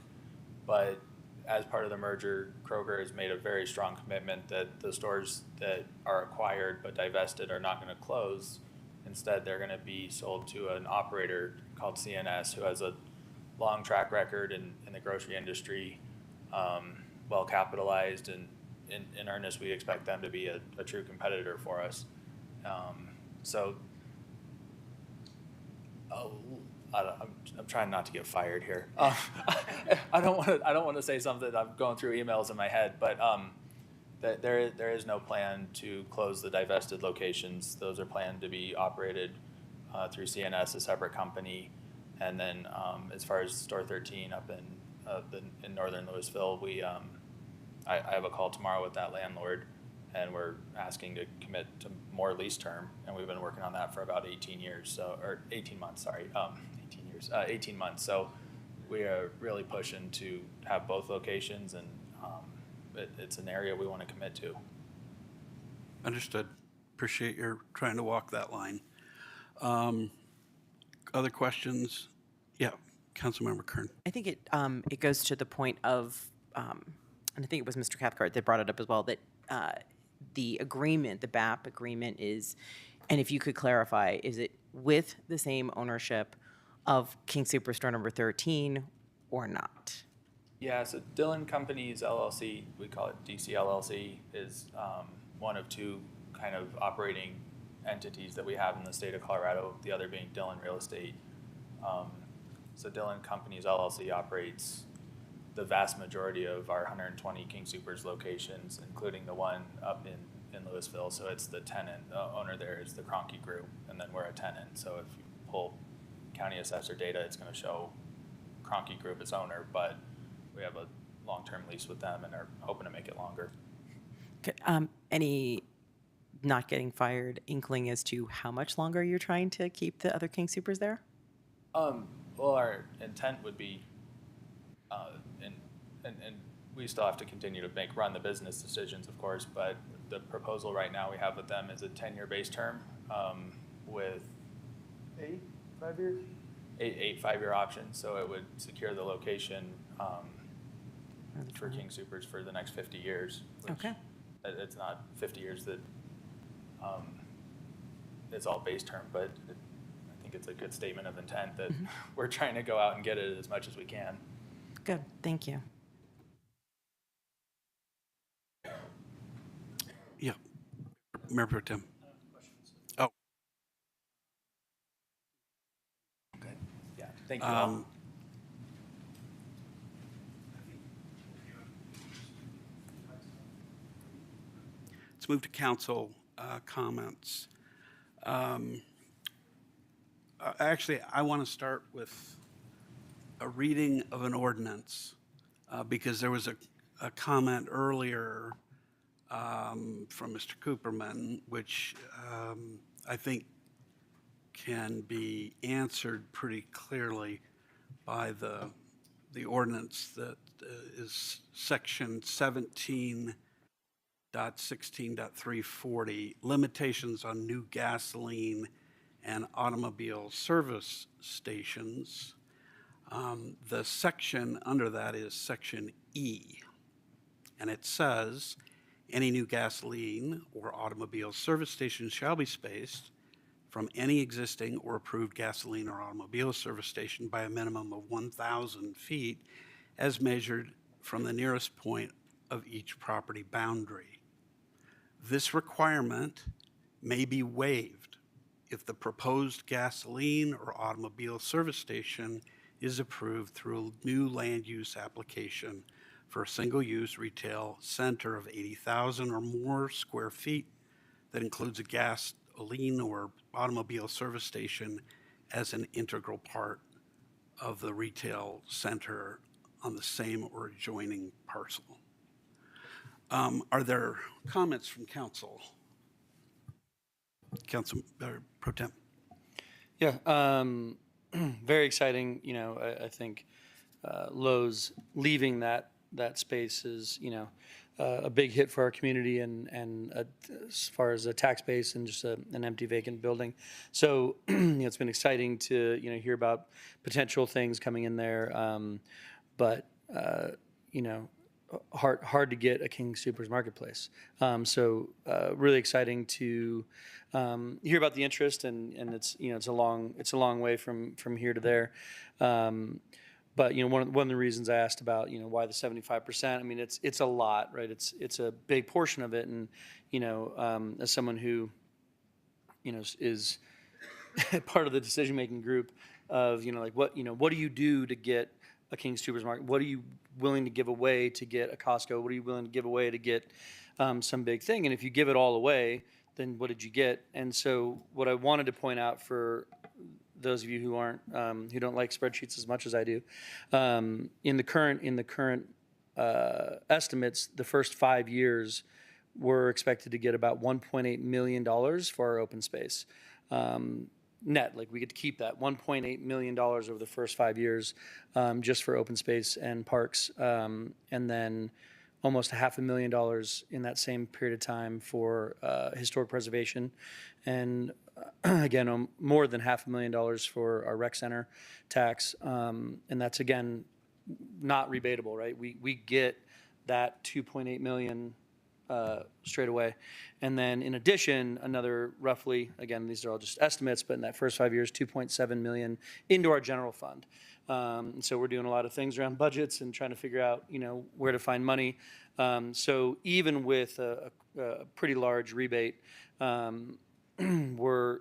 But as part of the merger, Kroger has made a very strong commitment that the stores that are acquired but divested are not going to close. Instead, they're going to be sold to an operator called CNS, who has a long track record in the grocery industry, well capitalized, and in earnest, we expect them to be a true competitor for us. So I'm trying not to get fired here. I don't want to say something. I'm going through emails in my head, but there is no plan to close the divested locations. Those are planned to be operated through CNS, a separate company. And then as far as Store 13 up in northern Louisville, I have a call tomorrow with that landlord, and we're asking to commit to more lease term, and we've been working on that for about 18 years, so, or 18 months, sorry, 18 months. So we are really pushing to have both locations, and it's an area we want to commit to. Understood. Appreciate your trying to walk that line. Other questions? Yeah, Councilmember Kern. I think it goes to the point of, and I think it was Mr. Cathcart that brought it up as well, that the agreement, the BAP agreement is, and if you could clarify, is it with the same ownership of King Superstore number 13 or not? Yeah, so Dillon Companies LLC, we call it DC LLC, is one of two kind of operating entities that we have in the state of Colorado, the other being Dillon Real Estate. So Dillon Companies LLC operates the vast majority of our 120 King Soopers locations, including the one up in Louisville. So it's the tenant, the owner there is the Kroenke Group, and then we're a tenant. So if you pull county assessor data, it's going to show Kroenke Group as owner, but we have a long-term lease with them and are hoping to make it longer. Any not getting fired inkling as to how much longer you're trying to keep the other King Soopers there? Well, our intent would be, and we still have to continue to run the business decisions, of course, but the proposal right now we have with them is a 10-year base term with 8 5-year options. So it would secure the location for King Soopers for the next 50 years. Okay. It's not 50 years that it's all base term, but I think it's a good statement of intent that we're trying to go out and get it as much as we can. Good, thank you. Yeah, Mayor Pro Tem. Oh. Okay. Yeah, thank you all. Let's move to council comments. Actually, I want to start with a reading of an ordinance because there was a comment earlier from Mr. Cooperman, which I think can be answered pretty clearly by the ordinance that is section 17.16.340, limitations on new gasoline and automobile service stations. The section under that is section E, and it says, any new gasoline or automobile service station shall be spaced from any existing or approved gasoline or automobile service station by a minimum of 1,000 feet as measured from the nearest point of each property boundary. This requirement may be waived if the proposed gasoline or automobile service station is approved through a new land use application for a single-use retail center of 80,000 or more square feet that includes a gasoline or automobile service station as an integral part of the retail center on the same or adjoining parcel. Are there comments from council? Council Pro Tem. Yeah, very exciting. You know, I think Lowe's leaving that space is, you know, a big hit for our community and as far as a tax base and just an empty vacant building. So you know, it's been exciting to, you know, hear about potential things coming in there, but you know, hard to get a King Soopers marketplace. So really exciting to hear about the interest, and it's, you know, it's a long way from here to there. But you know, one of the reasons I asked about, you know, why the 75%, I mean, it's a lot, right? It's a big portion of it, and you know, as someone who, you know, is part of the decision-making group of, you know, like what do you do to get a King Soopers market? What are you willing to give away to get a Costco? What are you willing to give away to get some big thing? And if you give it all away, then what did you get? And so what I wanted to point out for those of you who aren't who don't like spreadsheets as much as I do, in the current estimates, the first 5 years we're expected to get about $1.8 million for our open space. Net, like we get to keep that $1.8 million over the first 5 years just for open space and parks. And then almost $500,000 in that same period of time for historic preservation. And again, more than $500,000 for our rec center tax. And that's, again, not rebatable, right? We get that 2.8 million straight away. And then in addition, another roughly, again, these are all just estimates, but in that first 5 years, 2.7 million into our general fund. And so we're doing a lot of things around budgets and trying to figure out, where to find money. So even with a pretty large rebate, we're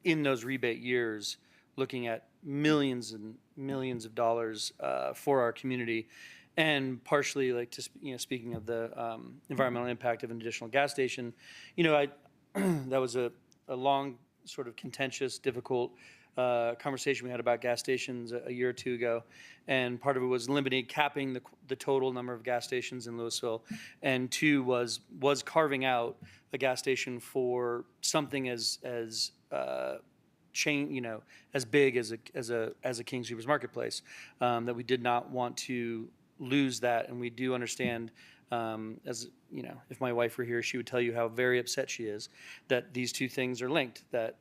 in those rebate years looking at millions and millions of dollars for our community. And partially, like, speaking of the environmental impact of an additional gas station, that was a long, sort of contentious, difficult conversation we had about gas stations a year or two ago. And part of it was capping the total number of gas stations in Louisville. And two was carving out a gas station for something as big as a King Soopers marketplace, that we did not want to lose that. And we do understand, if my wife were here, she would tell you how very upset she is that these two things are linked, that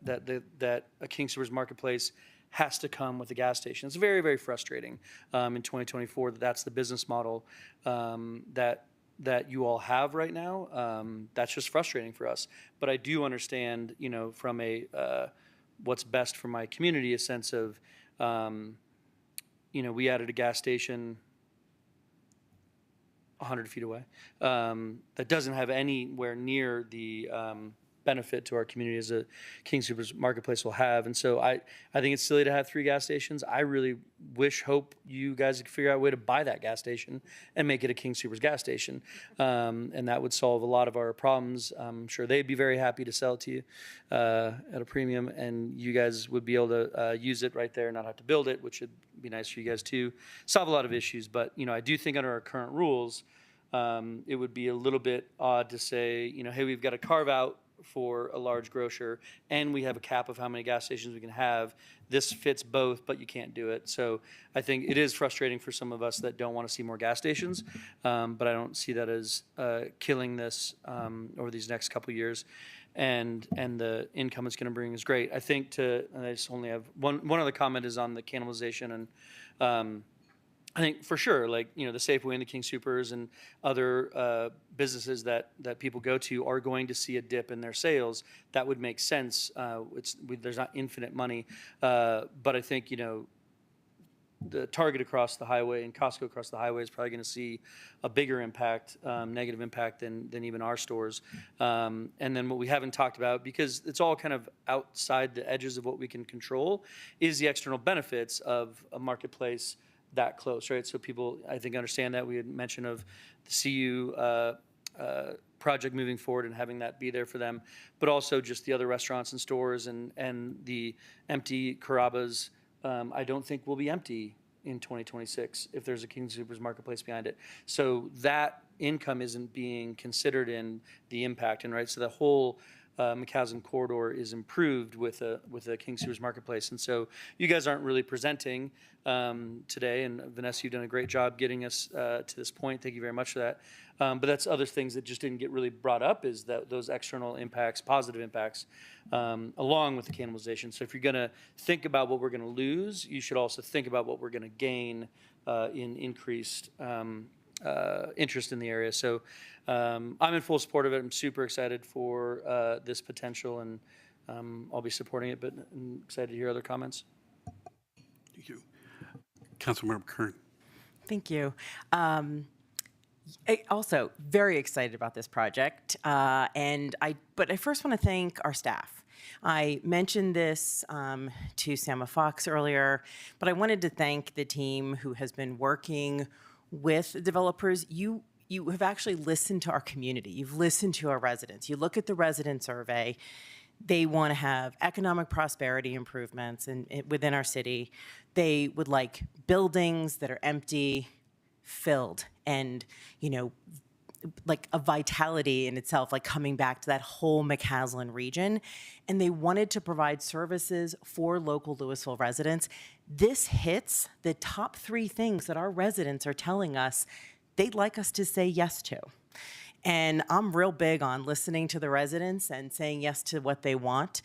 a King Soopers marketplace has to come with a gas station. It's very, very frustrating in 2024 that's the business model that you all have right now. That's just frustrating for us. But I do understand, from a what's best for my community, a sense of, we added a gas station 100 feet away that doesn't have anywhere near the benefit to our community as a King Soopers marketplace will have. And so I think it's silly to have 3 gas stations. I really hope you guys could figure out a way to buy that gas station and make it a King Soopers gas station. And that would solve a lot of our problems. I'm sure they'd be very happy to sell it to you at a premium, and you guys would be able to use it right there and not have to build it, which would be nice for you guys too. Solve a lot of issues. But, I do think under our current rules, it would be a little bit odd to say, hey, we've got to carve out for a large grocer, and we have a cap of how many gas stations we can have. This fits both, but you can't do it. So I think it is frustrating for some of us that don't want to see more gas stations, but I don't see that as killing this over these next couple of years. And the income it's going to bring is great. I think and I just only have one other comment is on the cannibalization, and I think for sure, like, the Safeway and the King Soopers and other businesses that people go to are going to see a dip in their sales. That would make sense. There's not infinite money. But I think, the Target across the highway and Costco across the highway is probably going to see a bigger impact, negative impact than even our stores. And then what we haven't talked about, because it's all kind of outside the edges of what we can control, is the external benefits of a marketplace that close, right? So people, I think, understand that. We had mention of the CU project moving forward and having that be there for them, but also just the other restaurants and stores and the empty Carrabba's. I don't think will be empty in 2026 if there's a King Soopers marketplace behind it. So that income isn't being considered in the impact, and right. So the whole McCaslin corridor is improved with a King Soopers marketplace, and so you guys aren't really presenting today. And Vanessa, you've done a great job getting us to this point. Thank you very much for that. But that's other things that just didn't get really brought up, is that those external impacts, positive impacts, along with the cannibalization. So if you're going to think about what we're going to lose, you should also think about what we're going to gain in increased interest in the area. So I'm in full support of it. I'm super excited for this potential, and I'll be supporting it, but I'm excited to hear other comments. Thank you. Councilmember Kern. Thank you. Also very excited about this project, but I first want to thank our staff. I mentioned this to Sama Fox earlier, but I wanted to thank the team who has been working with developers. You have actually listened to our community. You've listened to our residents. You look at the resident survey. They want to have economic prosperity improvements within our city. They would like buildings that are empty filled. And, like a vitality in itself, like coming back to that whole McCaslin region. And they wanted to provide services for local Louisville residents. This hits the top 3 things that our residents are telling us they'd like us to say yes to. And I'm real big on listening to the residents and saying yes to what they want.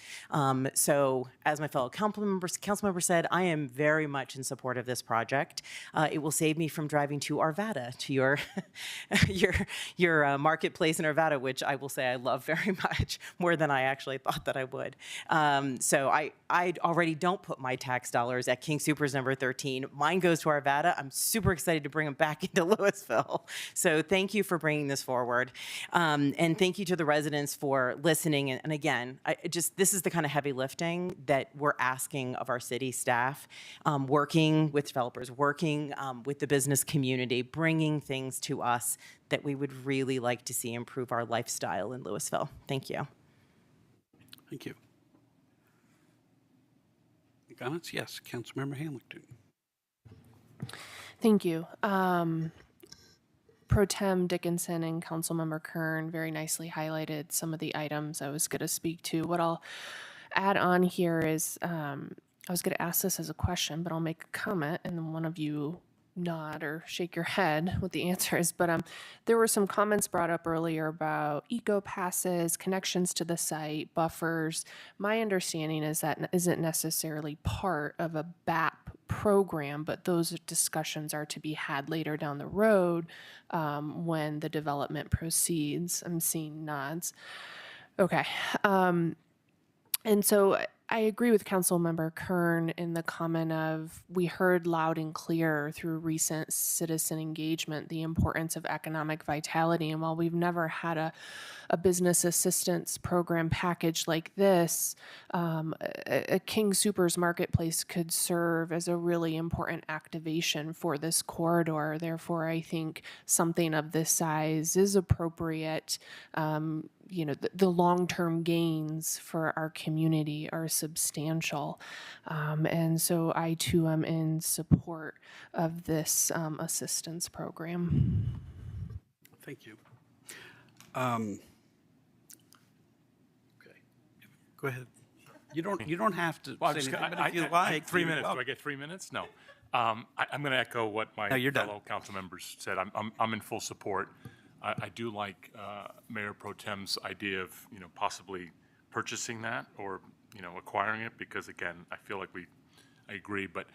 So as my fellow council member said, I am very much in support of this project. It will save me from driving to Arvada, to your your marketplace in Arvada, which I will say I love very much, more than I actually thought that I would. So I already don't put my tax dollars at King Soopers number 13. Mine goes to Arvada. I'm super excited to bring them back into Louisville. So thank you for bringing this forward. And thank you to the residents for listening. And again, this is the kind of heavy lifting that we're asking of our city staff, working with developers, working with the business community, bringing things to us that we would really like to see improve our lifestyle in Louisville. Thank you. Thank you. Any comments? Yes, Councilmember Hamilton. Thank you. Pro Tem Dickinson and Councilmember Kern very nicely highlighted some of the items I was going to speak to. What I'll add on here is I was going to ask this as a question, but I'll make a comment, and then one of you nod or shake your head what the answer is. But there were some comments brought up earlier about eco passes, connections to the site, buffers. My understanding is that isn't necessarily part of a BAP program, but those discussions are to be had later down the road when the development proceeds. I'm seeing nods. Okay. And so I agree with Councilmember Kern in the comment of we heard loud and clear through recent citizen engagement the importance of economic vitality. And while we've never had a business assistance program package like this, a King Soopers marketplace could serve as a really important activation for this corridor. Therefore, I think something of this size is appropriate. The long-term gains for our community are substantial. And so I too am in support of this assistance program. Thank you. Okay. Go ahead. You don't have to Well, say anything, but I, if you I- like. 3 you're minutes. Do I welcome. get 3 minutes? No. I'm going to echo what my No, you're done. fellow council members said. I'm in full support. I do like Mayor Pro Tem's idea of, possibly purchasing that or, acquiring it because, again, I feel like I agree. But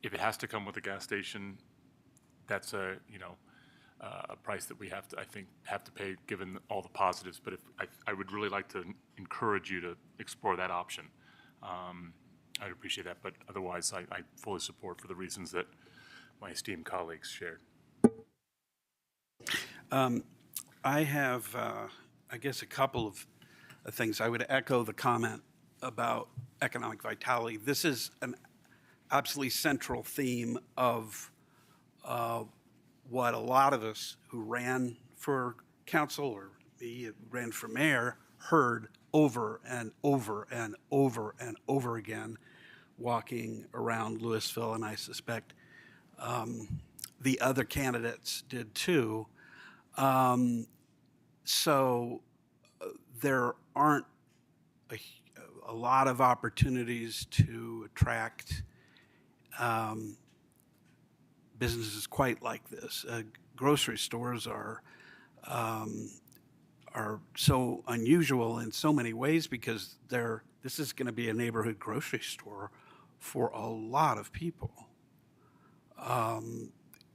if it has to come with a gas station, that's a price that we have to pay given all the positives. But if I would really like to encourage you to explore that option. I'd appreciate that. But otherwise, I fully support for the reasons that my esteemed colleagues shared. I have, I guess, a couple of things. I would echo the comment about economic vitality. This is an absolutely central theme of what a lot of us who ran for council or me ran for mayor heard over and over and over and over again walking around Louisville, and I suspect the other candidates did too. So there aren't a lot of opportunities to attract businesses quite like this. Grocery stores are so unusual in so many ways because this is going to be a neighborhood grocery store for a lot of people.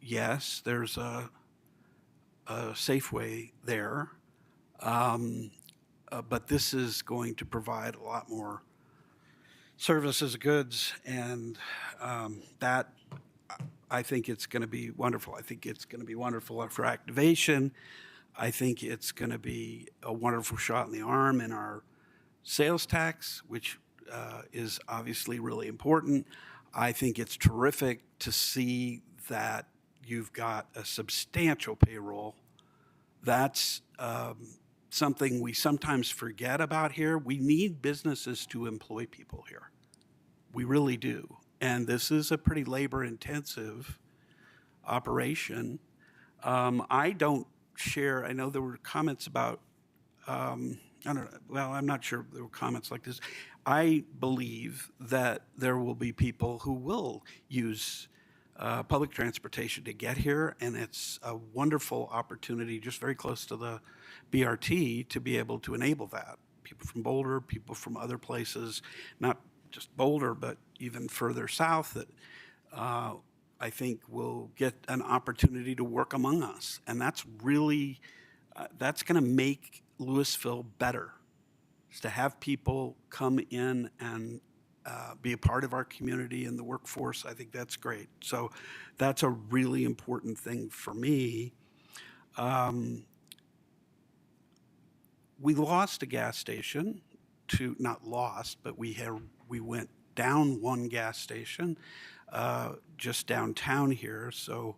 Yes, there's a Safeway there, but this is going to provide a lot more services, goods, and that I think it's going to be wonderful. I think it's going to be wonderful for activation. I think it's going to be a wonderful shot in the arm in our sales tax, which is obviously really important. I think it's terrific to see that you've got a substantial payroll. That's something we sometimes forget about here. We need businesses to employ people here. We really do. And this is a pretty labor-intensive operation. I don't share, I know there were comments about, I don't know, well, I'm not sure there were comments like this. I believe that there will be people who will use public transportation to get here, and it's a wonderful opportunity just very close to the BRT to be able to enable that. People from Boulder, people from other places, not just Boulder, but even further south that I think will get an opportunity to work among us. And that's really, that's going to make Louisville better, is to have people come in and be a part of our community and the workforce. I think that's great. So that's a really important thing for me. We lost a gas station to, not lost, but we went down one gas station just downtown here. So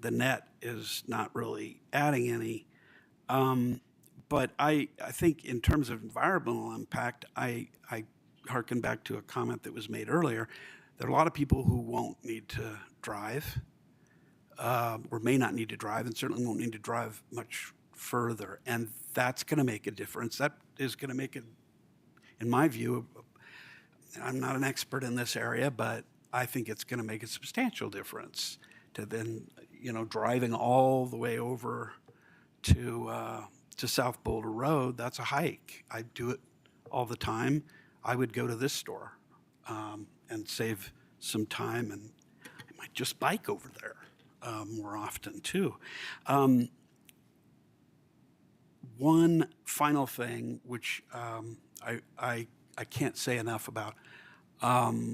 the net is not really adding any. But I think in terms of environmental impact, I harken back to a comment that was made earlier. There are a lot of people who won't need to drive or may not need to drive and certainly won't need to drive much further. And that's going to make a difference. That is going to make it, in my view, I'm not an expert in this area, but I think it's going to make a substantial difference to then, driving all the way over to South Boulder Road. That's a hike. I do it all the time. I would go to this store and save some time, and I might just bike over there more often too. One final thing, which I can't say enough about. I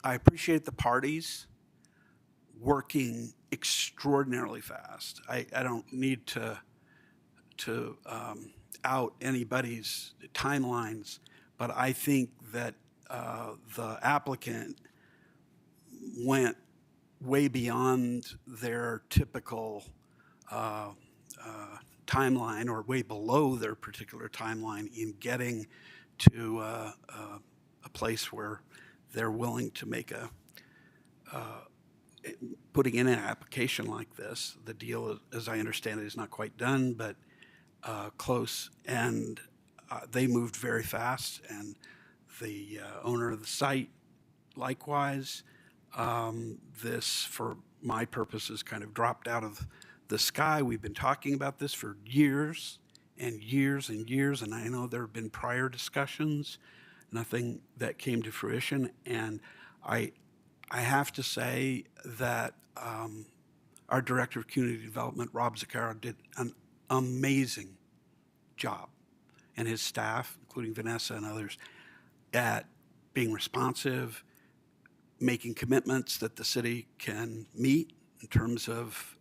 appreciate the parties working extraordinarily fast. I don't need to out anybody's timelines, but I think that the applicant went way beyond their typical timeline, or way below their particular timeline, in getting to a place where they're willing to make putting in an application like this. The deal, as I understand it, is not quite done, but close. And they moved very fast, and the owner of the site likewise. This, for my purposes, kind of dropped out of the sky. We've been talking about this for years and years and years, and I know there have been prior discussions, nothing that came to fruition. And I have to say that our Director of Community Development, Rob Zaccaro, did an amazing job, and his staff, including Vanessa and others, at being responsive, making commitments that the city can meet in terms of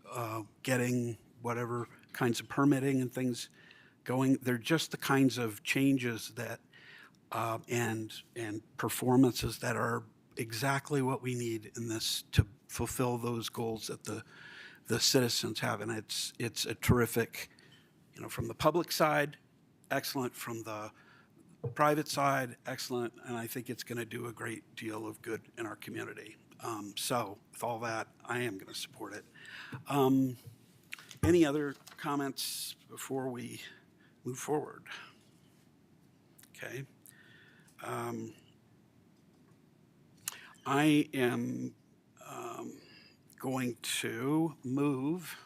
getting whatever kinds of permitting and things going. They're just the kinds of changes that and performances that are exactly what we need in this to fulfill those goals that the citizens have. And it's a terrific, from the public side, excellent, from the private side, excellent, and I think it's going to do a great deal of good in our community. So with all that, I am going to support it. Any other comments before we move forward? Okay. I am going to move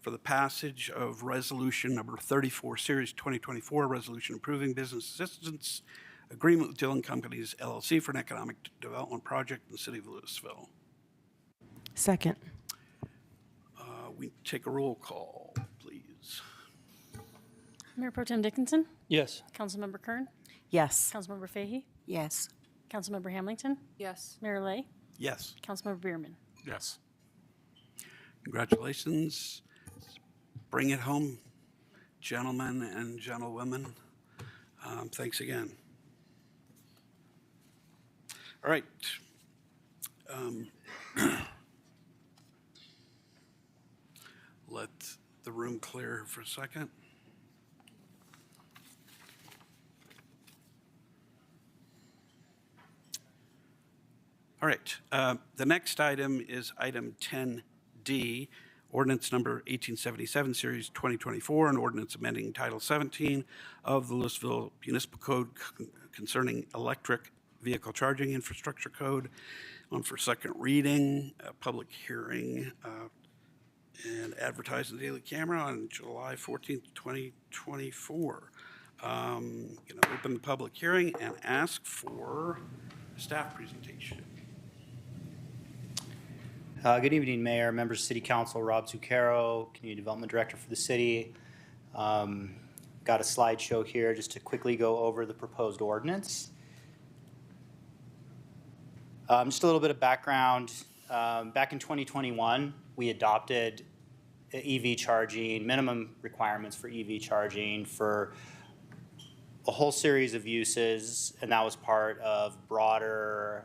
for the passage of resolution number 34, series 2024, resolution approving business assistance agreement with Dillon Companies LLC for an economic development project in the city of Louisville. Second. We take a roll call, please. Mayor Pro Tem Dickinson? Yes. Councilmember Kern? Yes. Councilmember Fahey? Yes. Councilmember Hamilton? Yes. Mayor Lay? Yes. Councilmember Bierman? Yes. Congratulations. Bring it home, gentlemen and gentlewomen. Thanks again. All right. Let the room clear for a second. All right. The next item is item 10D, Ordinance number 1877, Series 2024, an ordinance amending Title 17 of the Louisville Municipal Code concerning electric vehicle charging infrastructure code, on for second reading, a public hearing, and advertised in the Daily Camera on July 14th, 2024. Going to open the public hearing and ask for a staff presentation. Good evening, Mayor, members of City Council, Rob Zucchero, Community Development Director for the city. Got a slideshow here just to quickly go over the proposed ordinance. Just a little bit of background. Back in 2021, we adopted EV charging, minimum requirements for EV charging for a whole series of uses, and that was part of broader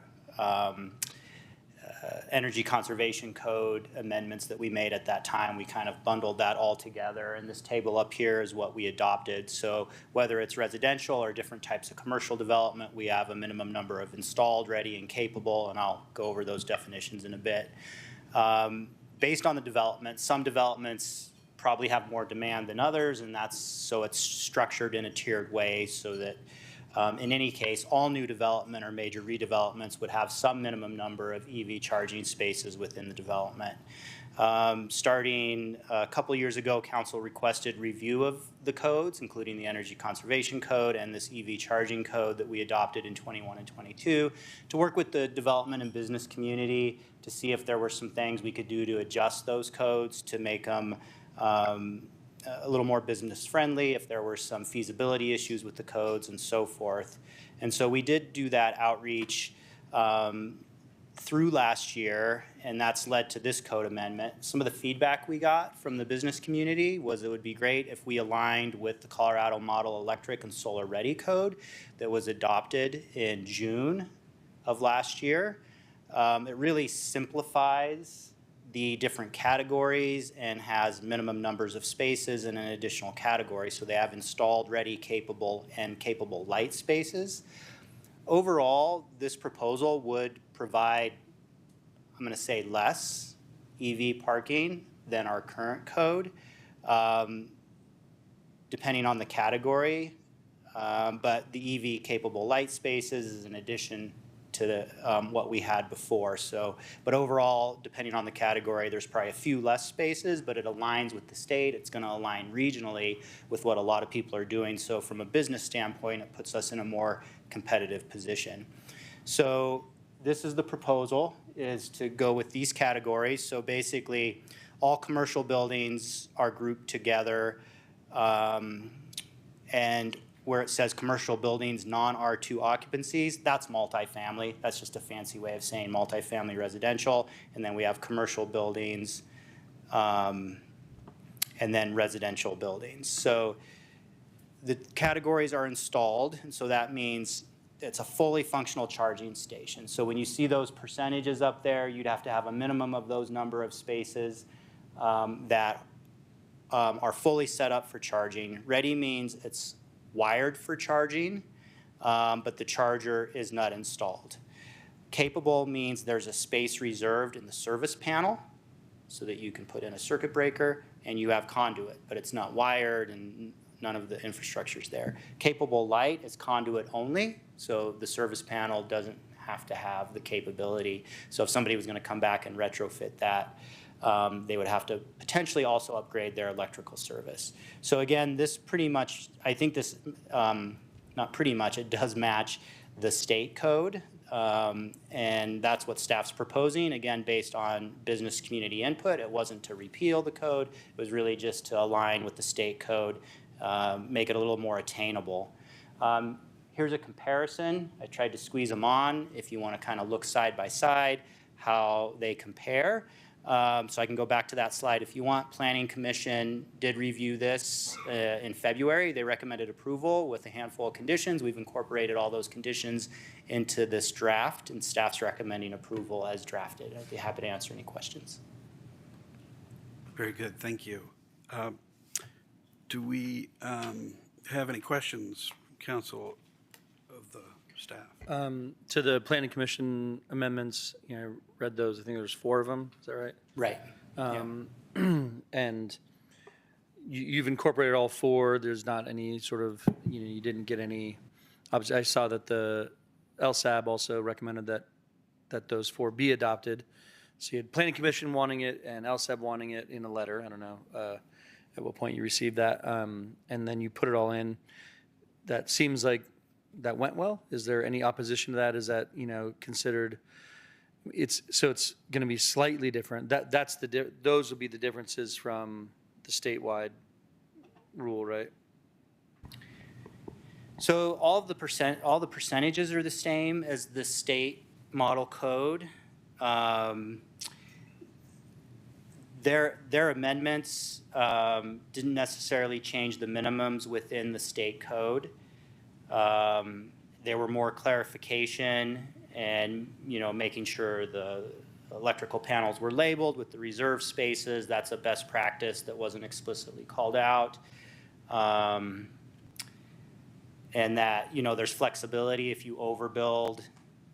energy conservation code amendments that we made at that time. We kind of bundled that all together, and this table up here is what we adopted. So whether it's residential or different types of commercial development, we have a minimum number of installed, ready, and capable, and I'll go over those definitions in a bit. Based on the development, some developments probably have more demand than others, and that's so it's structured in a tiered way so that in any case, all new development or major redevelopments would have some minimum number of EV charging spaces within the development. Starting a couple years ago, council requested review of the codes, including the Energy Conservation Code and this EV charging code that we adopted in 21 and 22, to work with the development and business community to see if there were some things we could do to adjust those codes to make them a little more business friendly, if there were some feasibility issues with the codes and so forth. And so we did do that outreach through last year, and that's led to this code amendment. Some of the feedback we got from the business community was it would be great if we aligned with the Colorado Model Electric and Solar Ready Code that was adopted in June of last year. It really simplifies the different categories and has minimum numbers of spaces in an additional category. So they have installed, ready, capable, and capable light spaces. Overall, this proposal would provide, I'm going to say, less EV parking than our current code, depending on the category. But the EV capable light spaces is an addition to the, what we had before. So, but overall, depending on the category, there's probably a few less spaces, but it aligns with the state. It's going to align regionally with what a lot of people are doing. So from a business standpoint, it puts us in a more competitive position. So this is the proposal, is to go with these categories. So basically, all commercial buildings are grouped together, and where it says commercial buildings, non-R2 occupancies, that's multifamily. That's just a fancy way of saying multifamily residential. And then we have commercial buildings, and then residential buildings. So the categories are installed, and so that means it's a fully functional charging station. So when you see those percentages up there, you'd have to have a minimum of those number of spaces that are fully set up for charging. Ready means it's wired for charging, but the charger is not installed. Capable means there's a space reserved in the service panel so that you can put in a circuit breaker, and you have conduit, but it's not wired and none of the infrastructure is there. Capable light is conduit only, so the service panel doesn't have to have the capability. So if somebody was going to come back and retrofit that, they would have to potentially also upgrade their electrical service. So again, this pretty much, I think this, not pretty much, it does match the state code, and that's what staff's proposing, again, based on business community input. It wasn't to repeal the code, it was really just to align with the state code, make it a little more attainable. Here's a comparison. I tried to squeeze them on if you want to kind of look side by side how they compare. So I can go back to that slide if you want. Planning Commission did review this in February. They recommended approval with a handful of conditions. We've incorporated all those conditions into this draft, and staff's recommending approval as drafted. I'd be happy to answer any questions. Very good, thank you. Do we have any questions, council, of the staff? To the Planning Commission amendments, I read those. I think there's 4 of them. Is that right? Right. and you've incorporated all four. There's not any sort of, you didn't get any, I saw that the LSAB also recommended that those four be adopted. So you had Planning Commission wanting it and LSAB wanting it in a letter. I don't know at what point you received that. And then you put it all in. That seems like that went well. Is there any opposition to that? Is that, considered, it's going to be slightly different. Those will be the differences from the statewide rule, right? So all the percentages are the same as the state model code. Their amendments didn't necessarily change the minimums within the state code. There were more clarification and, making sure the electrical panels were labeled with the reserve spaces. That's a best practice that wasn't explicitly called out. And that, there's flexibility if you overbuild,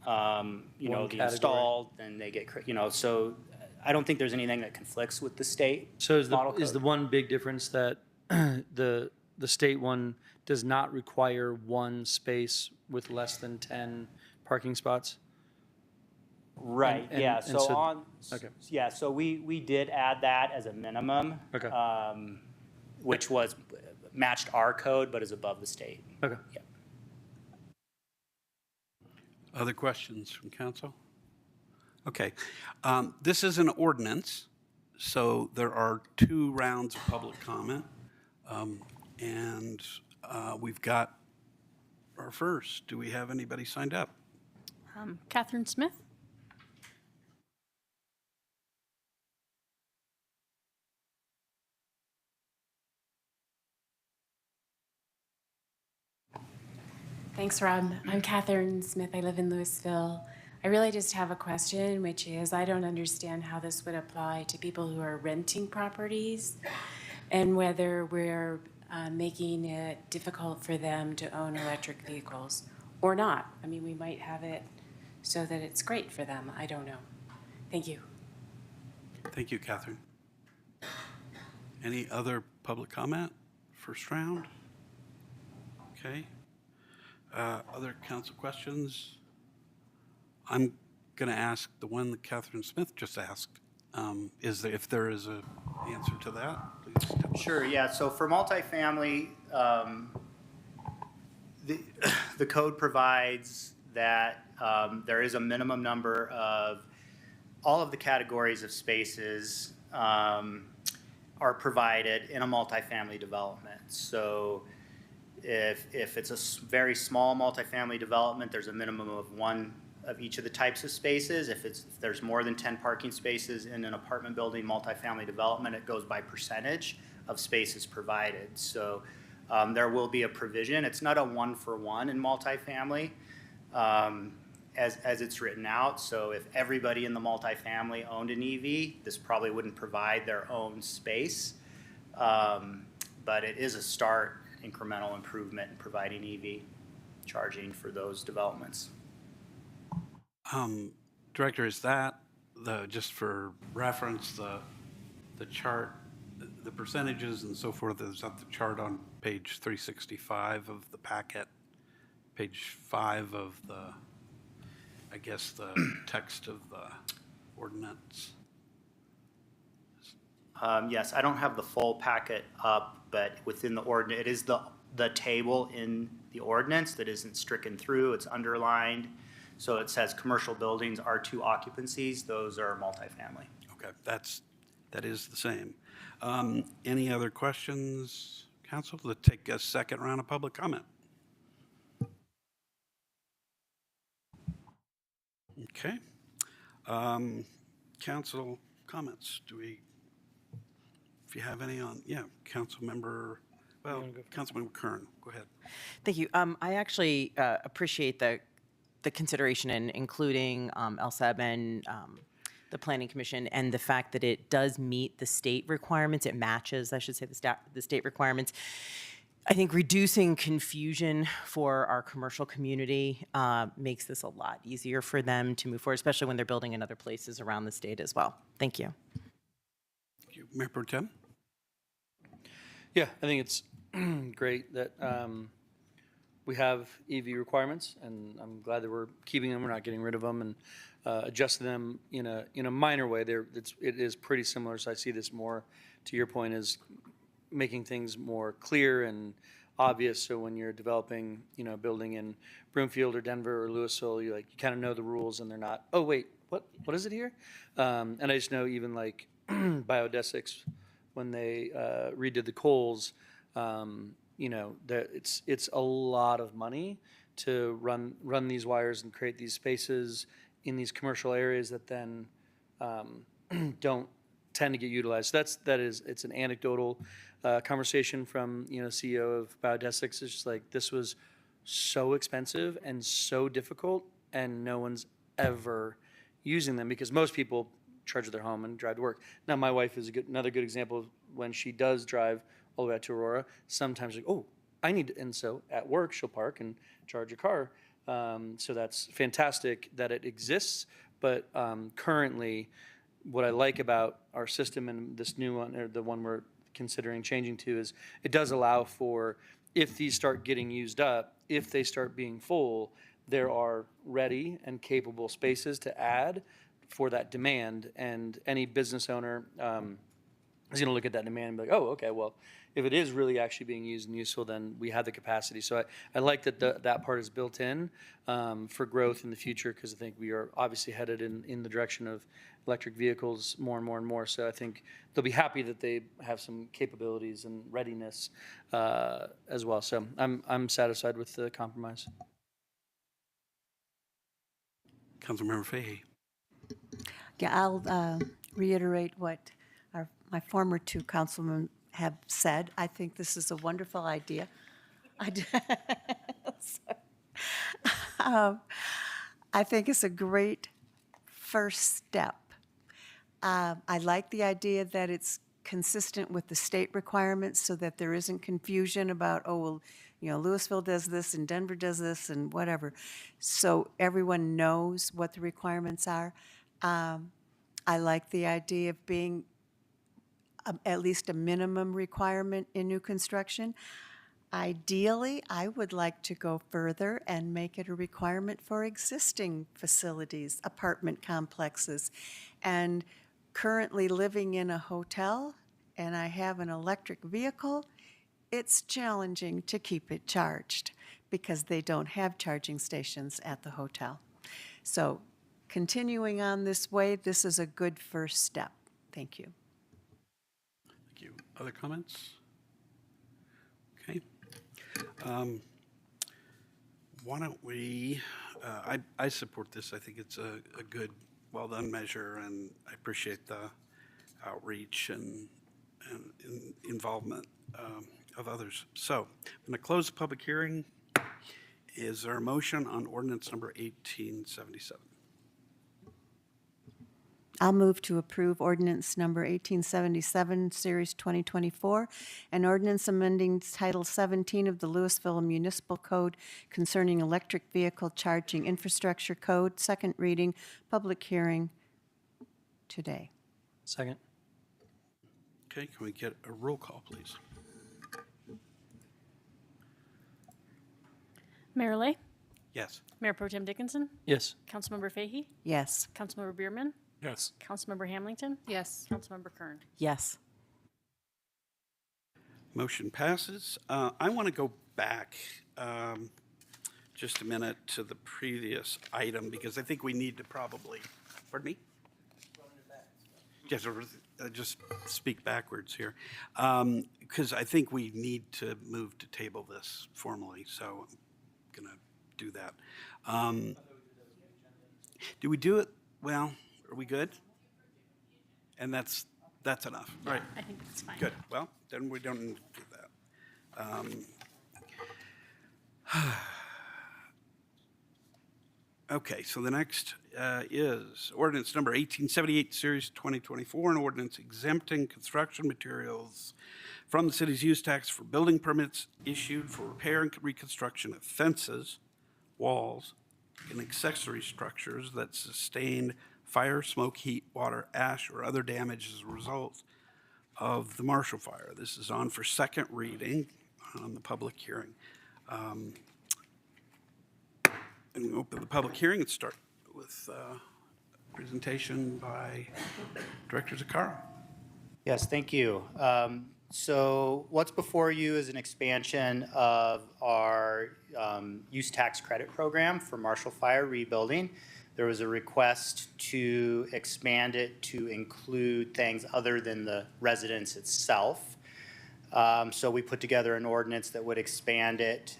the installed, then they get, so I don't think there's anything that conflicts with the state. So is the one big difference that the state one does not require one space with less than 10 parking spots? Right, so we did add that as a minimum. Okay. Which was matched our code, but is above the state. Okay. Yeah. Other questions from council? Okay. This is an ordinance, so there are 2 rounds of public comment. And we've got our first. Do we have anybody signed up? Catherine Smith? Thanks, Rob. I'm Catherine Smith. I live in Louisville. I really just have a question, which is I don't understand how this would apply to people who are renting properties and whether we're making it difficult for them to own electric vehicles or not. I mean, we might have it so that it's great for them. I don't know. Thank you. Thank you, Catherine. Any other public comment? First round? Okay. Other council questions? I'm going to ask the one that Catherine Smith just asked. If there is an answer to that, please step up. Sure, yeah. So for multifamily, the code provides that there is a minimum number of all of the categories of spaces are provided in a multifamily development. So if it's a very small multifamily development, there's a minimum of 1 of each of the types of spaces. If there's more than 10 parking spaces in an apartment building multifamily development, it goes by percentage of spaces provided. So there will be a provision. It's not a 1-for-1 in multifamily as it's written out. So if everybody in the multifamily owned an EV, this probably wouldn't provide their own space. But it is a start, incremental improvement in providing EV charging for those developments. Director, is that just for reference, the chart, the percentages and so forth, is that the chart on page 365 of the packet, page 5 of the text of the ordinance? Yes, I don't have the full packet up, but within the ordinance, it is the table in the ordinance that isn't stricken through, it's underlined. So it says commercial buildings, R2 occupancies, those are multifamily. Okay, that is the same. Any other questions, council? Let's take a second round of public comment. Okay. Council comments, if you have any Councilmember Kern, go ahead. Thank you. I actually appreciate the consideration in including LSAB and the Planning Commission and the fact that it does meet the state requirements. It matches, I should say, the state requirements. I think reducing confusion for our commercial community makes this a lot easier for them to move forward, especially when they're building in other places around the state as well. Thank you. Thank you. Mayor Pro Tem? Yeah, I think it's great that we have EV requirements, and I'm glad that we're keeping them. We're not getting rid of them and adjusting them in a minor way. It is pretty similar. So I see this more, to your point, is making things more clear and obvious. So when you're developing, a building in Broomfield or Denver or Louisville, you kind of know the rules, and they're not. Oh wait, what is it here? And I just know even like Biodesics, when they redid the Coles. That it's a lot of money to run these wires and create these spaces in these commercial areas that then don't tend to get utilized. So it's an anecdotal conversation from CEO of Biodesics. It's just like, this was so expensive and so difficult, and no one's ever using them because most people charge at their home and drive to work. Now my wife is another good example of when she does drive all the way out to Aurora, sometimes like, oh, I need to, and so at work she'll park and charge a car. So that's fantastic that it exists, but currently what I like about our system and this new one, or the one we're considering changing to, is it does allow for, if these start getting used up, if they start being full, there are ready and capable spaces to add for that demand, and any business owner is going to look at that demand and be like, oh, okay, well, if it is really actually being used and useful, then we have the capacity. So I like that that part is built in for growth in the future, because I think we are obviously headed in the direction of electric vehicles more and more and more. So I think they'll be happy that they have some capabilities and readiness as well. So I'm satisfied with the compromise. Councilmember Fahey. Yeah, I'll reiterate what my former two councilmen have said. I think this is a wonderful idea. I think it's a great first step. I like the idea that it's consistent with the state requirements so that there isn't confusion about, oh, well, Louisville does this and Denver does this and whatever. So everyone knows what the requirements are. I like the idea of being at least a minimum requirement in new construction. Ideally, I would like to go further and make it a requirement for existing facilities, apartment complexes. And currently living in a hotel and I have an electric vehicle, it's challenging to keep it charged because they don't have charging stations at the hotel. So continuing on this way, this is a good first step. Thank you. Thank you. Other comments? Okay. Why don't we, I support this. I think it's a good, well-done measure, and I appreciate the outreach and involvement of others. So I'm going to close the public hearing. Is there a motion on ordinance number 1877? I'll move to approve ordinance number 1877, Series 2024, an ordinance amending Title 17 of the Louisville Municipal Code concerning electric vehicle charging infrastructure code, second reading, public hearing today. Second. Okay, can we get a roll call, please? Mayor Lay? Yes. Mayor Pro Tem Dickinson? Yes. Councilmember Fahey? Yes. Councilmember Bierman? Yes. Councilmember Hamilton? Yes. Councilmember Kern? Yes. Motion passes. I want to go back just a minute to the previous item because I think we need to probably, pardon me? Yes, just speak backwards here. Because I think we need to move to table this formally, so I'm going to do that. Do we do it? Well, are we good? And that's enough, right? I think that's fine. Good. Well, then we don't need to do that. Okay, so the next is ordinance number 1878, Series 2024, an ordinance exempting construction materials from the city's use tax for building permits issued for repair and reconstruction of fences, walls, and accessory structures that sustained fire, smoke, heat, water, ash, or other damage as a result of the Marshall Fire. This is on for second reading on the public hearing. And we open the public hearing and start with a presentation by Director Zaccaro. Yes, thank you. So what's before you is an expansion of our use tax credit program for Marshall Fire rebuilding. There was a request to expand it to include things other than the residence itself. So we put together an ordinance that would expand it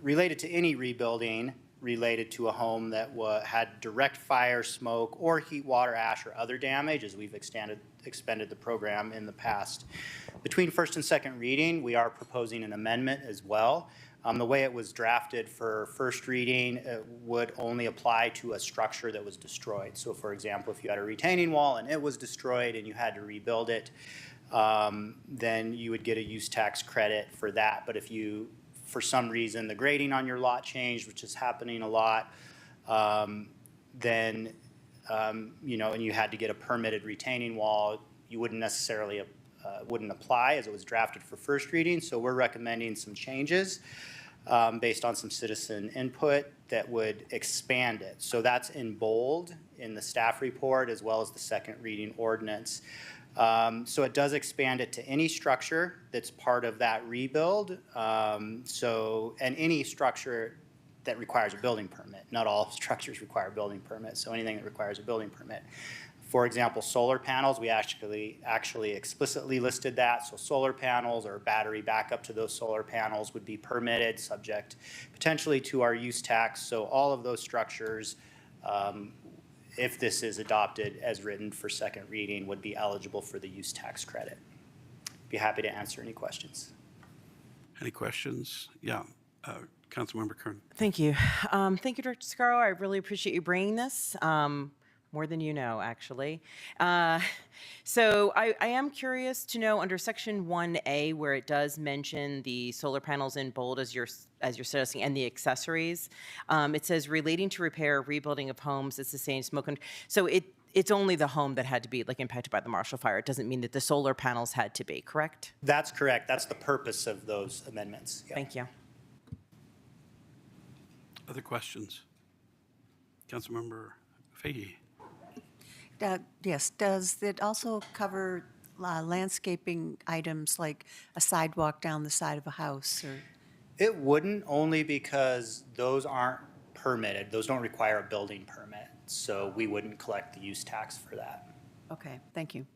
related to any rebuilding related to a home that had direct fire, smoke, or heat, water, ash, or other damage, as we've expanded the program in the past. Between first and second reading, we are proposing an amendment as well. The way it was drafted for first reading, it would only apply to a structure that was destroyed. So for example, if you had a retaining wall and it was destroyed and you had to rebuild it, then you would get a use tax credit for that. But if you, for some reason, the grading on your lot changed, which is happening a lot, then, and you had to get a permitted retaining wall, you wouldn't necessarily wouldn't apply as it was drafted for first reading. So we're recommending some changes based on some citizen input that would expand it. So that's in bold in the staff report as well as the second reading ordinance. So it does expand it to any structure that's part of that rebuild. And any structure that requires a building permit. Not all structures require a building permit, so anything that requires a building permit. For example, solar panels, we actually explicitly listed that. So solar panels or battery backup to those solar panels would be permitted, subject potentially to our use tax. So all of those structures, if this is adopted as written for second reading, would be eligible for the use tax credit. Be happy to answer any questions. Any questions? Yeah, Councilmember Kern. Thank you. Thank you, Director Zaccaro. I really appreciate you bringing this. More than you know, actually. So I am curious to know under Section 1A, where it does mention the solar panels in bold as you're suggesting, and the accessories, it says relating to repair, rebuilding of homes, it's the same smoke. So it's only the home that had to be impacted by the Marshall Fire. It doesn't mean that the solar panels had to be, correct? That's correct. That's the purpose of those amendments. Yeah. Thank you. Other questions? Councilmember Fahey. Yes, does it also cover landscaping items like a sidewalk down the side of a house? Or? It wouldn't, only because those aren't permitted. Those don't require a building permit, so we wouldn't collect the use tax for that. Okay, thank you.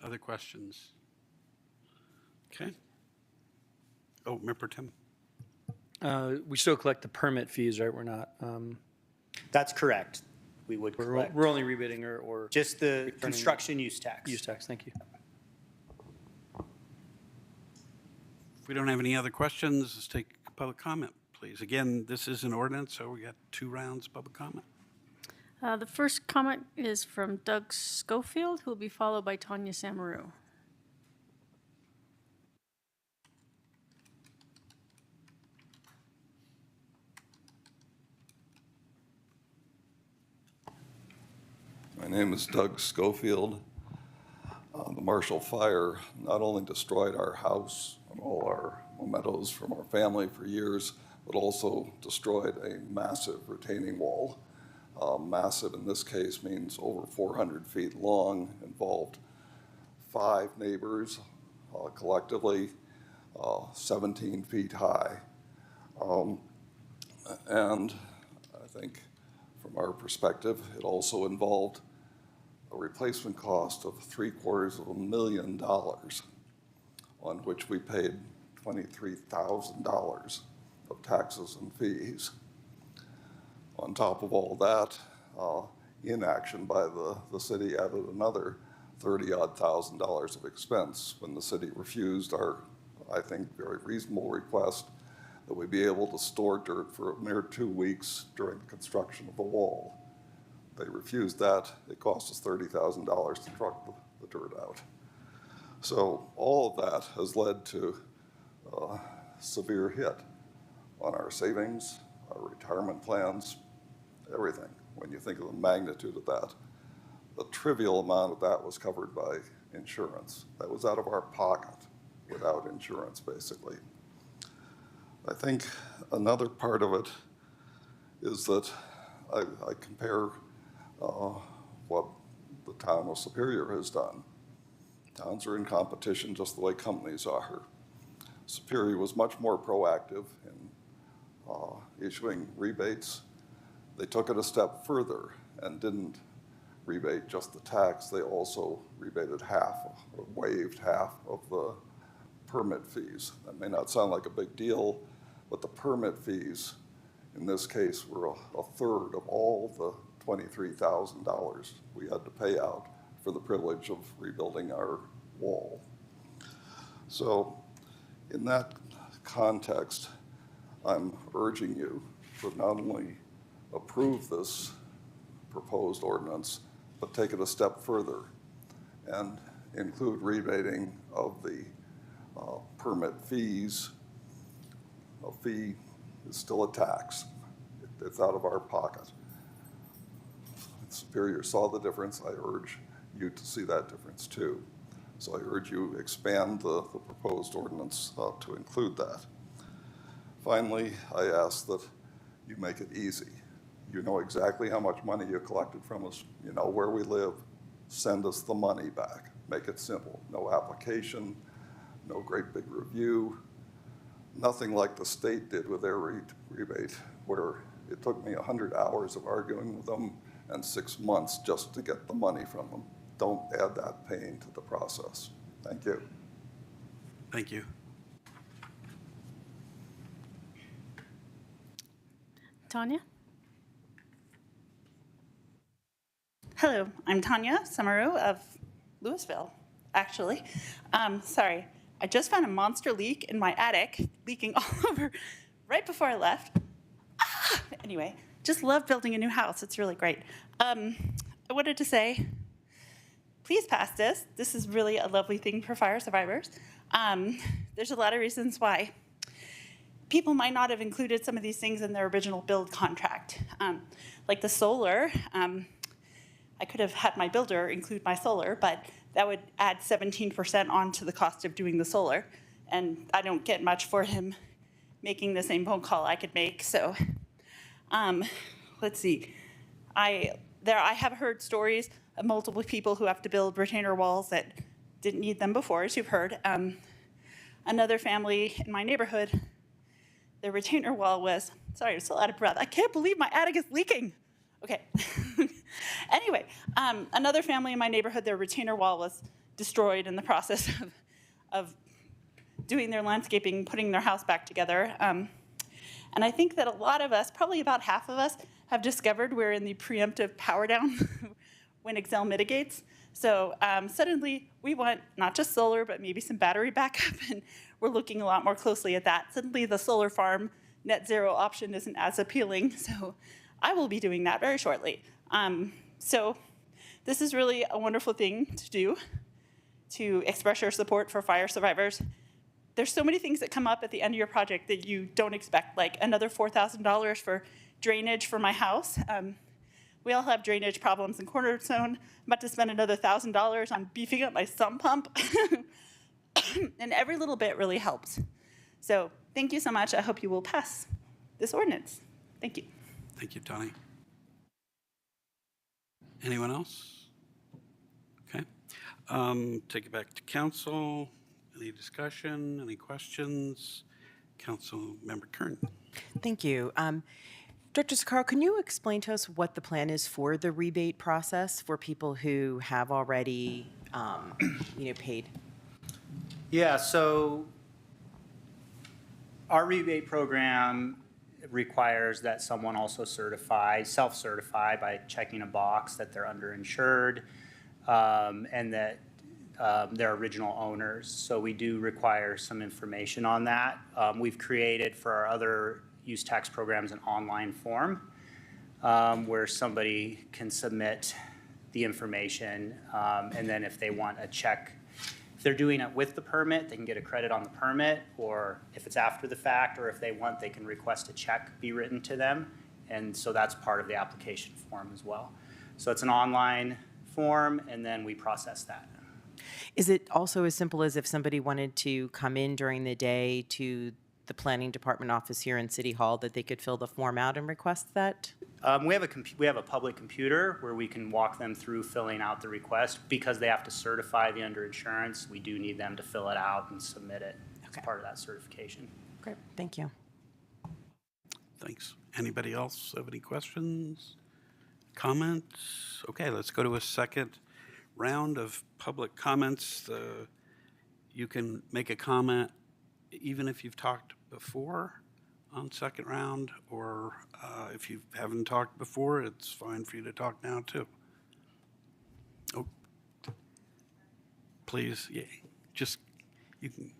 Other questions? Okay. Oh, Member Tim. We still collect the permit fees, right? We're not. That's correct. We would collect. We're only rebidding or just the construction use tax. Use tax, thank you. If we don't have any other questions, let's take public comment, please. Again, this is an ordinance, so we got 2 rounds of public comment. The first comment is from Doug Schofield, who will be followed by Tanya Samaru. My name is Doug Schofield. The Marshall Fire not only destroyed our house and all our mementos from our family for years, but also destroyed a massive retaining wall. Massive in this case means over 400 feet long, involved 5 neighbors, collectively 17 feet high. And I think from our perspective, it also involved a replacement cost of $750,000, on which we paid $23,000 of taxes and fees. On top of all that, inaction by the city added another $30-odd thousand of expense when the city refused our, I think, very reasonable request that we be able to store dirt for a mere 2 weeks during the construction of the wall. They refused that. It cost us $30,000 to truck the dirt out. So all of that has led to a severe hit on our savings, our retirement plans, everything, when you think of the magnitude of that. a trivial amount of that was covered by insurance. That was out of our pocket without insurance, basically. I think another part of it is that I compare what the town of Superior has done. Towns are in competition just the way companies are. Superior was much more proactive in issuing rebates. They took it a step further and didn't rebate just the tax. They also rebated half, or waived half of the permit fees. That may not sound like a big deal, but the permit fees in this case were a third of all the $23,000 we had to pay out for the privilege of rebuilding our wall. So in that context, I'm urging you to not only approve this proposed ordinance, but take it a step further and include rebating of the permit fees. A fee is still a tax. It's out of our pocket. Superior saw the difference. I urge you to see that difference too. So I urge you expand the proposed ordinance to include that. Finally, I ask that you make it easy. You know exactly how much money you collected from us. You know where we live. Send us the money back. Make it simple. No application, no great big review. Nothing like the state did with their rebate, where it took me 100 hours of arguing with them and 6 months just to get the money from them. Don't add that pain to the process. Thank you. Thank you. Tanya? Hello, I'm Tanya Samaru of Louisville, actually. Sorry, I just found a monster leak in my attic, leaking all over right before I left. Anyway, just love building a new house. It's really great. I wanted to say, please pass this. This is really a lovely thing for fire survivors. There's a lot of reasons why people might not have included some of these things in their original build contract. Like the solar, I could have had my builder include my solar, but that would add 17% onto the cost of doing the solar. And I don't get much for him making the same phone call I could make. So let's see. I have heard stories of multiple people who have to build retainer walls that didn't need them before, as you've heard. Another family in my neighborhood, their retainer wall was, sorry, I'm still out of breath. I can't believe my attic is leaking. Okay. Anyway, another family in my neighborhood, their retainer wall was destroyed in the process of doing their landscaping, putting their house back together. And I think that a lot of us, probably about half of us, have discovered we're in the preemptive power down when Excel mitigates. So suddenly we want not just solar, but maybe some battery backup, and we're looking a lot more closely at that. Suddenly the solar farm net zero option isn't as appealing, so I will be doing that very shortly. So this is really a wonderful thing to do, to express your support for fire survivors. There's so many things that come up at the end of your project that you don't expect, like another $4,000 for drainage for my house. We all have drainage problems in Cornerstone. I'm about to spend another $1,000 on beefing up my sump pump. And every little bit really helps. So thank you so much. I hope you will pass this ordinance. Thank you. Thank you, Tony. Anyone else? Okay. Take it back to council. Any discussion? Any questions? Council Member Kern. Thank you. Director Sakaro, can you explain to us what the plan is for the rebate process for people who have already, paid? Yeah, so our rebate program requires that someone also self-certify by checking a box that they're underinsured and that they're original owners. So we do require some information on that. We've created for our other use tax programs an online form where somebody can submit the information, and then if they want a check, if they're doing it with the permit, they can get a credit on the permit, or if it's after the fact, or if they want, they can request a check be written to them, and so that's part of the application form as well. So it's an online form, and then we process that. Is it also as simple as if somebody wanted to come in during the day to the planning department office here in City Hall, that they could fill the form out and request that? We have a public computer where we can walk them through filling out the request. Because they have to certify the underinsurance, we do need them to fill it out and submit it as part of that certification. Great, thank you. Thanks. Anybody else have any questions, comments? Okay, let's go to a second round of public comments. You can make a comment even if you've talked before on second round, or if you haven't talked before, it's fine for you to talk now too. Oh, please, yeah, just, you can.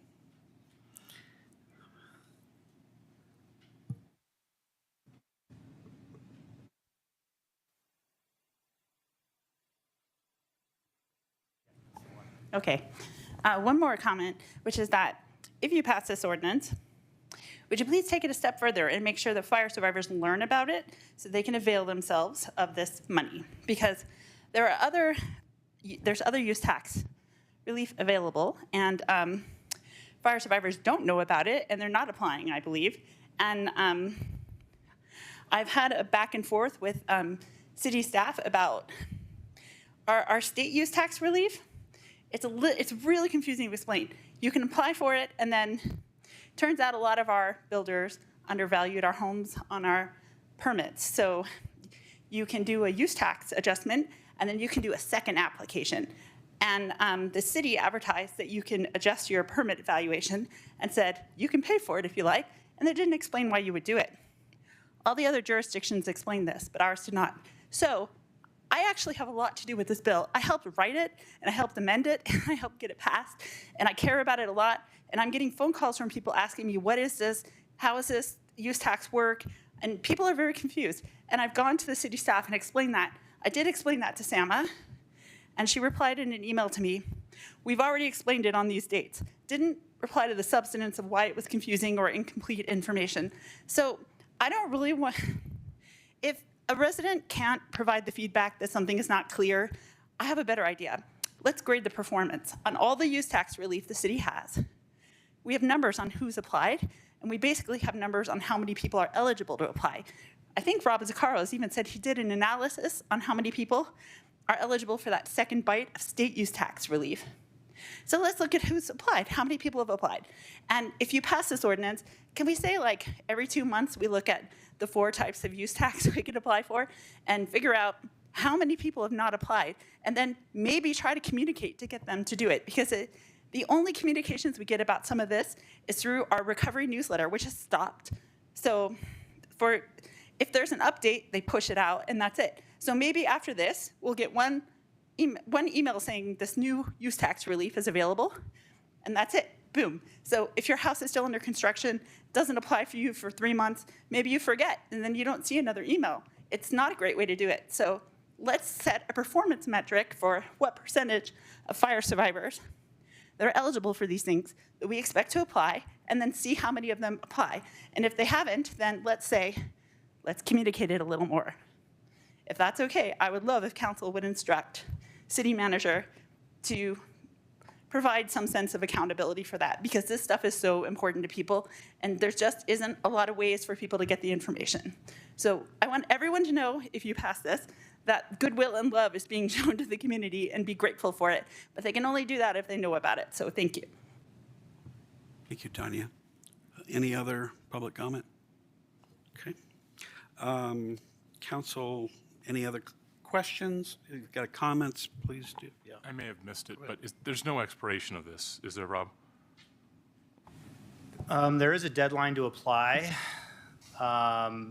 Okay. One more comment, which is that if you pass this ordinance, would you please take it a step further and make sure that fire survivors learn about it so they can avail themselves of this money? Because there's other use tax relief available, and fire survivors don't know about it, and they're not applying, I believe. And I've had a back and forth with city staff about our state use tax relief. It's really confusing to explain. You can apply for it, and then turns out a lot of our builders undervalued our homes on our permits. So you can do a use tax adjustment, and then you can do a second application. And the city advertised that you can adjust your permit valuation and said, you can pay for it if you like, and they didn't explain why you would do it. All the other jurisdictions explained this, but ours did not. So I actually have a lot to do with this bill. I helped write it, and I helped amend it, and I helped get it passed, and I care about it a lot. And I'm getting phone calls from people asking me, what is this? How does this use tax work? And people are very confused. And I've gone to the city staff and explained that. I did explain that to Sama, and she replied in an email to me, we've already explained it on these dates. Didn't reply to the substance of why it was confusing or incomplete information. So I don't really want, if a resident can't provide the feedback that something is not clear, I have a better idea. Let's grade the performance on all the use tax relief the city has. We have numbers on who's applied, and we basically have numbers on how many people are eligible to apply. I think Rob Zaccaros even said he did an analysis on how many people are eligible for that second bite of state use tax relief. So let's look at who's applied, how many people have applied. And if you pass this ordinance, can we say like every 2 months we look at the 4 types of use tax we could apply for and figure out how many people have not applied, and then maybe try to communicate to get them to do it? Because the only communications we get about some of this is through our recovery newsletter, which has stopped. So if there's an update, they push it out, and that's it. So maybe after this, we'll get one email saying this new use tax relief is available, and that's it. Boom. So if your house is still under construction, doesn't apply for you for 3 months, maybe you forget, and then you don't see another email. It's not a great way to do it. So let's set a performance metric for what percentage of fire survivors that are eligible for these things that we expect to apply, and then see how many of them apply. And if they haven't, then let's communicate it a little more. If that's okay, I would love if council would instruct city manager to provide some sense of accountability for that, because this stuff is so important to people, and there just isn't a lot of ways for people to get the information. So I want everyone to know, if you pass this, that goodwill and love is being shown to the community, and be grateful for it. But they can only do that if they know about it. So thank you. Thank you, Tanya. Any other public comment? Okay. Council, any other questions? If you've got comments, please do. Yeah. I may have missed it, but there's no expiration of this, is there, Rob? There is a deadline to apply.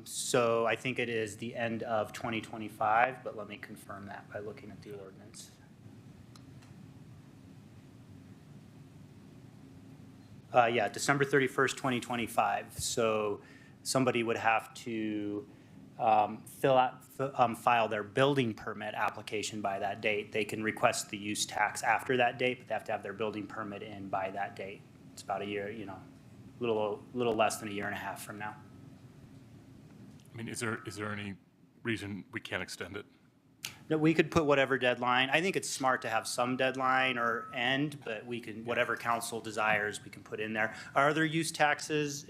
So I think it is the end of 2025, but let me confirm that by looking at the ordinance. Yeah, December 31st, 2025. So somebody would have to file their building permit application by that date. They can request the use tax after that date, but they have to have their building permit in by that date. It's about a year, little less than a year and a half from now. I mean, is there any reason we can't extend it? No, we could put whatever deadline. I think it's smart to have some deadline or end, but we can, whatever council desires, we can put in there. Our other use taxes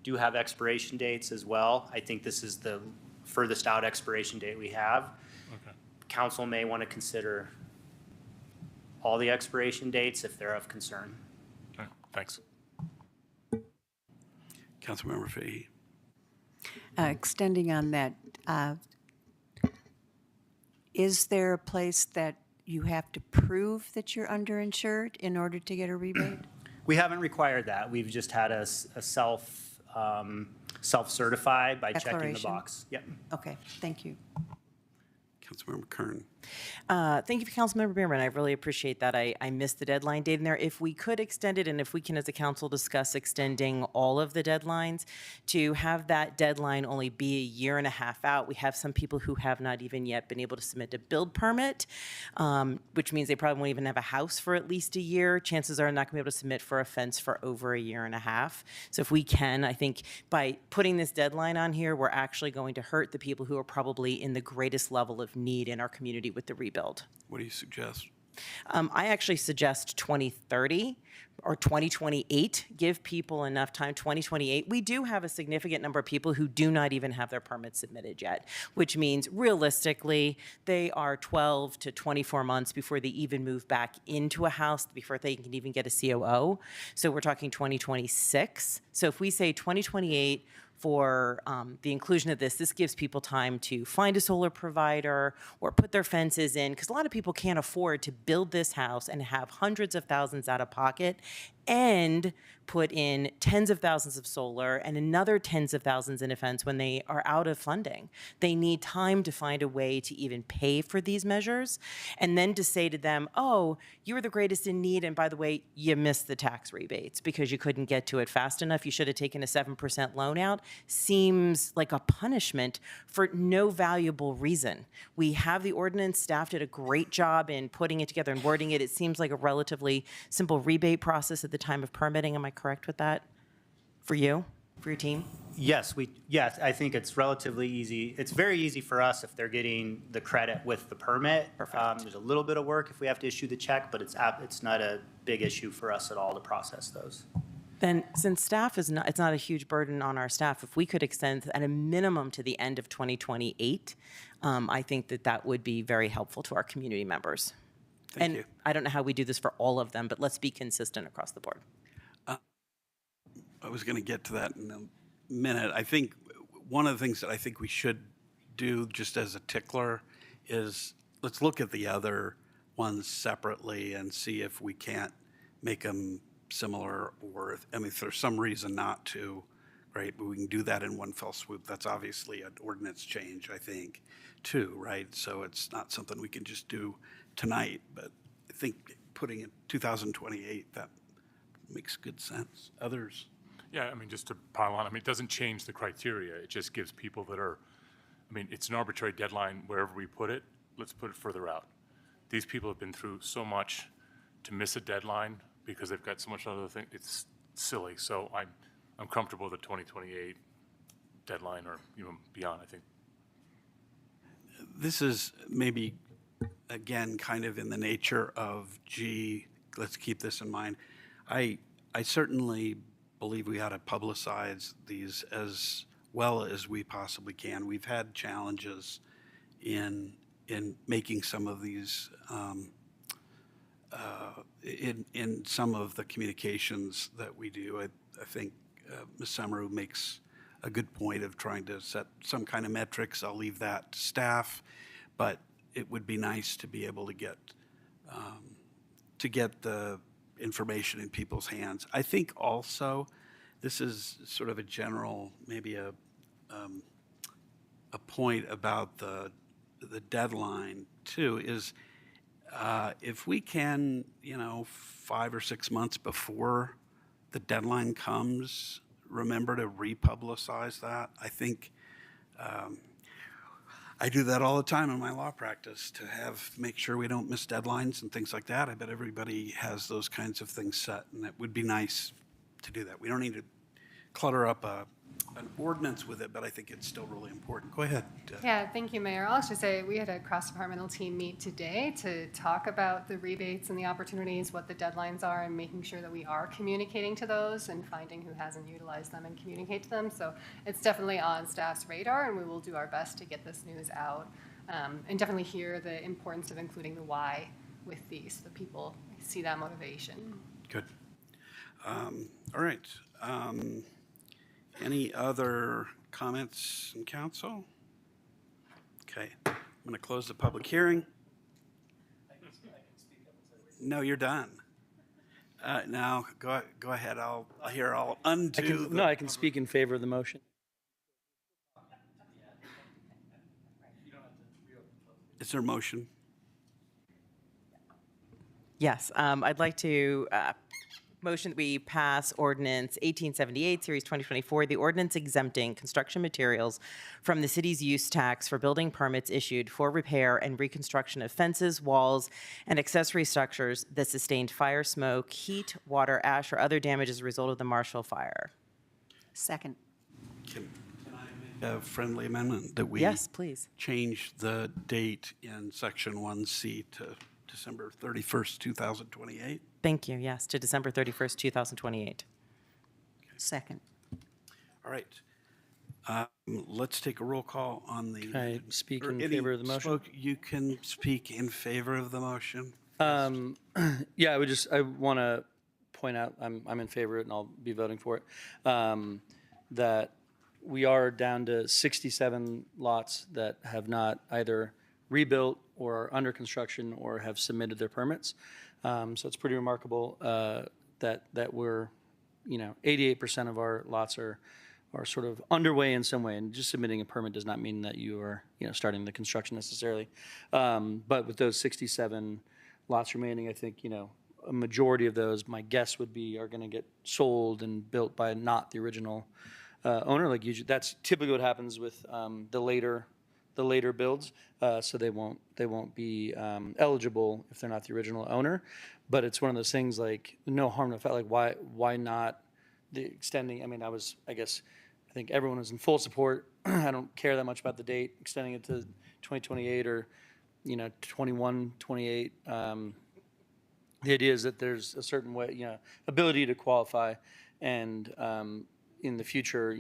do have expiration dates as well. I think this is the furthest out expiration date we have. Okay. Council may want to consider all the expiration dates if they're of concern. Okay, thanks. Councilmember Fahey. Extending on that, is there a place that you have to prove that you're underinsured in order to get a rebate? We haven't required that. We've just had a self-certify by checking the Declaration. box. Yep. Okay, thank you. Councilmember Kern. Thank you, Councilmember Bierman. I really appreciate that. I missed the deadline date in there. If we could extend it, and if we can, as a council, discuss extending all of the deadlines to have that deadline only be a year and a half out. We have some people who have not even yet been able to submit a build permit, which means they probably won't even have a house for at least a year. Chances are they're not going to be able to submit for a fence for over a year and a half. So if we can, I think by putting this deadline on here, we're actually going to hurt the people who are probably in the greatest level of need in our community with the rebuild. What do you suggest? I actually suggest 2030 or 2028. Give people enough time. 2028. We do have a significant number of people who do not even have their permits submitted yet, which means realistically they are 12 to 24 months before they even move back into a house, before they can even get a COO. So we're talking 2026. So if we say 2028 for the inclusion of this gives people time to find a solar provider or put their fences in, because a lot of people can't afford to build this house and have hundreds of thousands out of pocket and put in tens of thousands of solar and another tens of thousands in a fence when they are out of funding. They need time to find a way to even pay for these measures, and then to say to them, oh, you were the greatest in need, and by the way, you missed the tax rebates because you couldn't get to it fast enough. You should have taken a 7% loan out, seems like a punishment for no valuable reason. We have the ordinance. Staff did a great job in putting it together and wording it. It seems like a relatively simple rebate process at the time of permitting. Am I correct with that? For you, for your team? Yes, I think it's relatively easy. It's very easy for us if they're getting the credit with the permit. Perfect. There's a little bit of work if we have to issue the check, but it's not a big issue for us at all to process those. Then, since staff is not, it's not a huge burden on our staff, if we could extend at a minimum to the end of 2028, I think that would be very helpful to our community members. Thank you. I don't know how we do this for all of them, but let's be consistent across the board. I was going to get to that in a minute. I think one of the things that I think we should do just as a tickler is let's look at the other ones separately and see if we can't make them similar, or if there's some reason not to, right? But we can do that in one fell swoop. That's obviously an ordinance change, I think, too, right? So it's not something we can just do tonight, but I think putting it 2028, that makes good sense. Others? Yeah, I mean, just to pile on, I mean, it doesn't change the criteria. It just gives people that are, I mean, it's an arbitrary deadline wherever we put it. Let's put it further out. These people have been through so much to miss a deadline because they've got so much other thing. It's silly. So I'm comfortable with the 2028 deadline or even beyond, I think. This is maybe, again, kind of in the nature of, gee, let's keep this in mind. I certainly believe we ought to publicize these as well as we possibly can. We've had challenges in making some of these, in some of the communications that we do. I think Ms. Summerow makes a good point of trying to set some kind of metrics. I'll leave that to staff, but it would be nice to be able to get the information in people's hands. I think also this is sort of a general, maybe a point about the deadline too, is if we can, 5 or 6 months before the deadline comes, remember to republicize that. I think I do that all the time in my law practice to make sure we don't miss deadlines and things like that. I bet everybody has those kinds of things set, and it would be nice to do that. We don't need to clutter up a an ordinance with it, but I think it's still really important. Go ahead. Yeah, thank you, Mayor. I'll actually say we had a cross-departmental team meet today to talk about the rebates and the opportunities, what the deadlines are, and making sure that we are communicating to those and finding who hasn't utilized them and communicate to them. So it's definitely on staff's radar, and we will do our best to get this news out. And definitely hear the importance of including the why with these, so that people see that motivation. Good. All right. Any other comments in council? Okay, I'm going to close the public hearing. No, you're done. Now, go ahead. I'll undo. No, I can speak in favor of the motion. Is there a motion? Yes, I'd like to motion that we pass ordinance 1878, series 2024, the ordinance exempting construction materials from the city's use tax for building permits issued for repair and reconstruction of fences, walls, and accessory structures that sustained fire, smoke, heat, water, ash, or other damage as a result of the Marshall Fire. Second. Can I make a friendly amendment that we Yes, please. change the date in section 1C to December 31st, 2028? Thank you, yes, to December 31st, 2028. Second. All right. Let's take a roll call on the. Can I speak or in any favor of the motion? You can speak in favor of the motion. Yeah, I want to point out, I'm in favor of it and I'll be voting for it, that we are down to 67 lots that have not either rebuilt or are under construction or have submitted their permits. So it's pretty remarkable that we're, 88% of our lots are sort of underway in some way, and just submitting a permit does not mean that you are, starting the construction necessarily. But with those 67 lots remaining, I think, a majority of those, my guess would be, are going to get sold and built by not the original owner. Like usually, that's typically what happens with the later builds. So they won't be eligible if they're not the original owner. But it's one of those things like no harm, no foul. Like why not the extending? I mean, I think everyone is in full support. I don't care that much about the date, extending it to 2028 or 21, 28. The idea is that there's a certain way, ability to qualify, and in the future,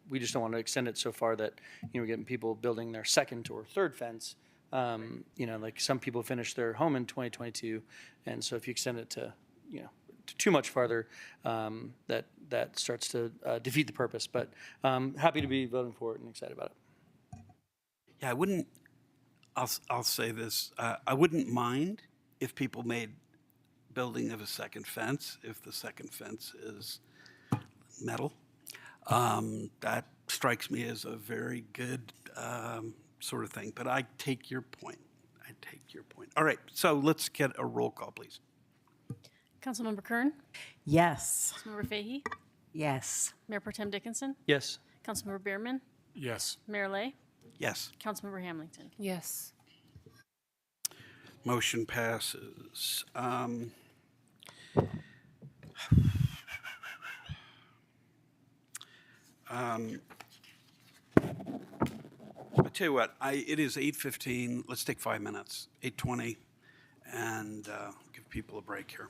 we just don't want to extend it so far that we're getting people building their second or third fence. Like some people finish their home in 2022, and so if you extend it to too much farther, that starts to defeat the purpose. But happy to be voting for it and excited about it. Yeah, I'll say this. I wouldn't mind if people made building of a second fence, if the second fence is metal. That strikes me as a very good sort of thing. But I take your point. All right, so let's get a roll call, please. Councilmember Kern? Yes. Councilmember Fahey? Yes. Mayor Pro Tem Dickinson? Yes. Councilmember Bierman? Yes. Mayor Lay? Yes. Councilmember Hamilton? Yes. Motion passes. I tell you what, it is 8:15. Let's take 5 minutes, 8:20, and give people a break here.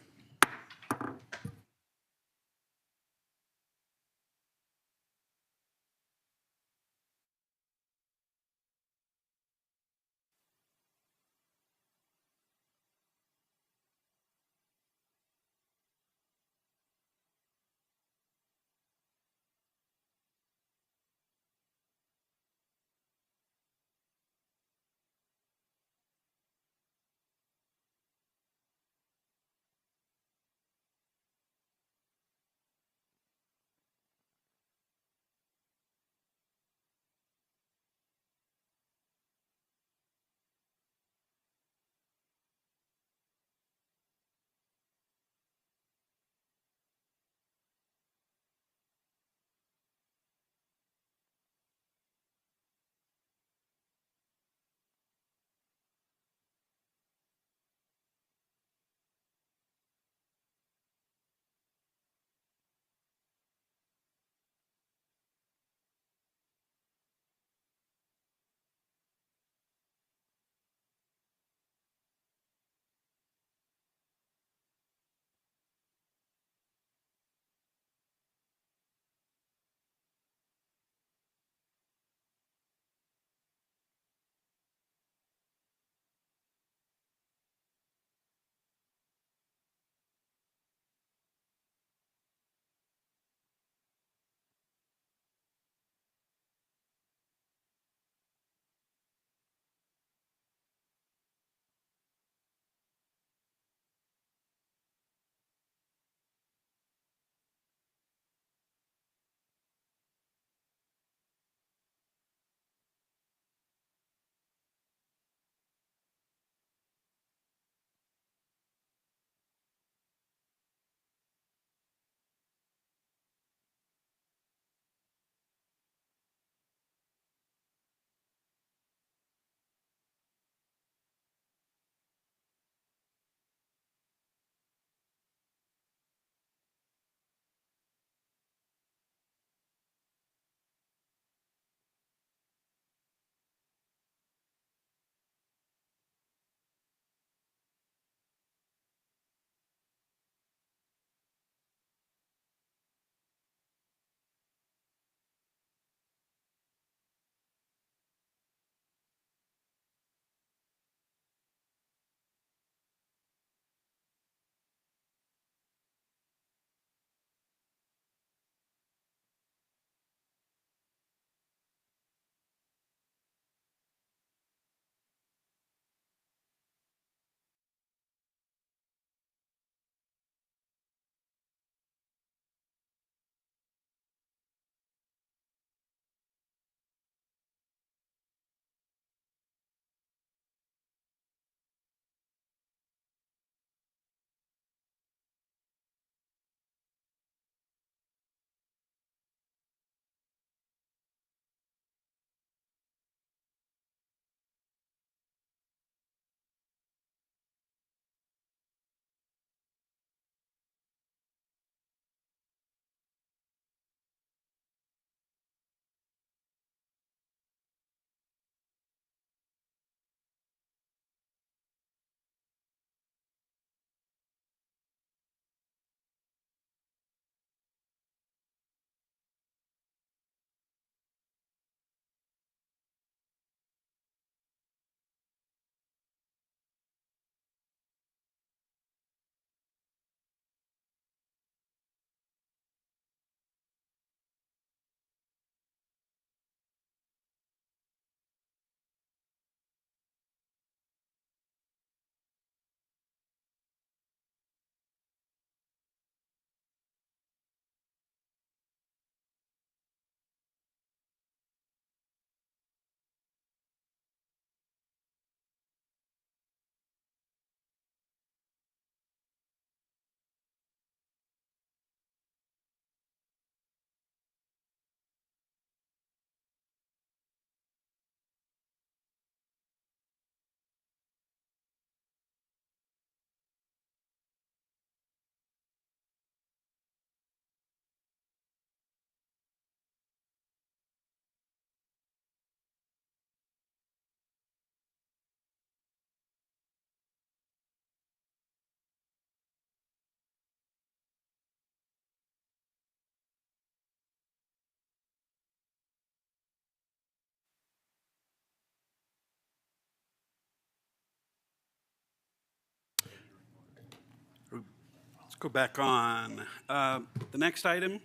Go back on. The next item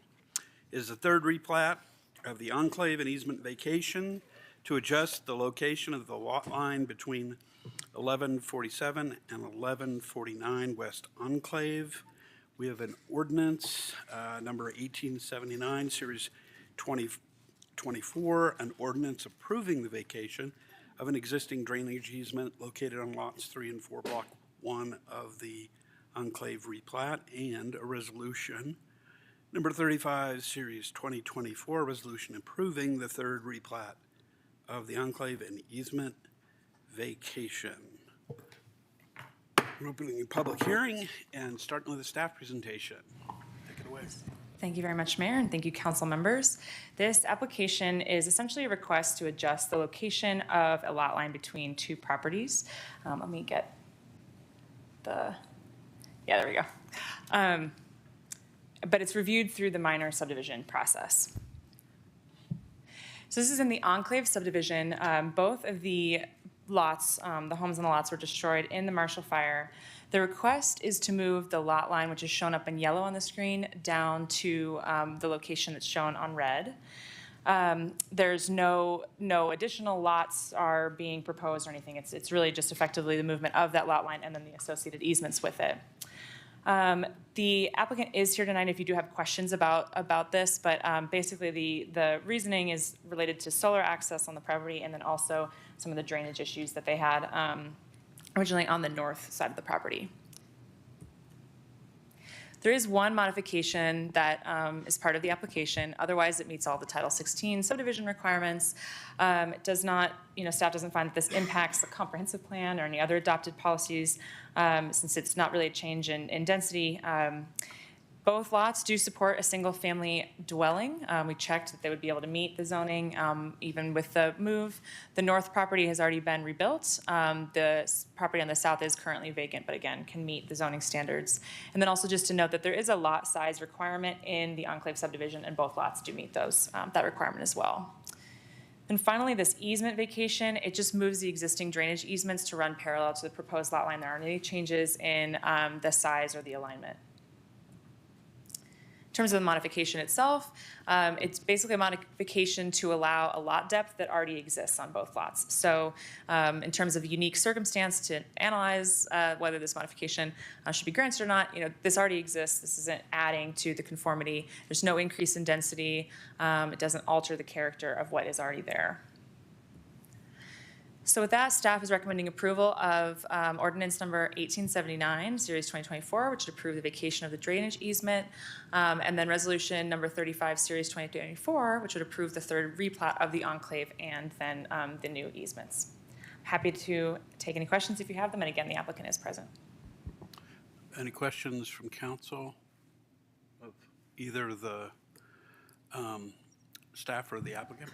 is the third replat of the enclave and easement vacation to adjust the location of the lot line between 1147 and 1149 West Enclave. We have an ordinance, number 1879, Series 2024, an ordinance approving the vacation of an existing drainage easement located on lots 3 and 4, Block 1 of the Enclave replat, and a resolution, number 35, Series 2024, resolution approving the third replat of the Enclave and easement vacation. We're opening a public hearing and starting with a staff presentation. Take it away. Thank you very much, Mayor, and thank you, council members. This application is essentially a request to adjust the location of a lot line between two properties. Let me get the, yeah, there we go. But it's reviewed through the minor subdivision process. So this is in the Enclave subdivision. Both of the lots, the homes and the lots were destroyed in the Marshall Fire. The request is to move the lot line, which is shown up in yellow on the screen, down to the location that's shown on red. There's no additional lots are being proposed or anything. It's really just effectively the movement of that lot line and then the associated easements with it. The applicant is here tonight if you do have questions about this, but basically the reasoning is related to solar access on the property and then also some of the drainage issues that they had originally on the north side of the property. There is one modification that is part of the application. Otherwise, it meets all the Title 16 subdivision requirements. It does not, staff doesn't find that this impacts the comprehensive plan or any other adopted policies since it's not really a change in density. Both lots do support a single-family dwelling. We checked that they would be able to meet the zoning even with the move. The north property has already been rebuilt. The property on the south is currently vacant, but again, can meet the zoning standards. And then also just to note that there is a lot size requirement in the Enclave subdivision, and both lots do meet that requirement as well. And finally, this easement vacation, it just moves the existing drainage easements to run parallel to the proposed lot line. There aren't any changes in the size or the alignment. In terms of the modification itself, it's basically a modification to allow a lot depth that already exists on both lots. So in terms of unique circumstance to analyze whether this modification should be granted or not, this already exists. This isn't adding to the conformity. There's no increase in density. It doesn't alter the character of what is already there. So with that, staff is recommending approval of ordinance number 1879, series 2024, which would approve the vacation of the drainage easement, and then resolution number 35, series 2024, which would approve the third replat of the enclave and then the new easements. Happy to take any questions if you have them, and again, the applicant is present. Any questions from council of either the staff or the applicant?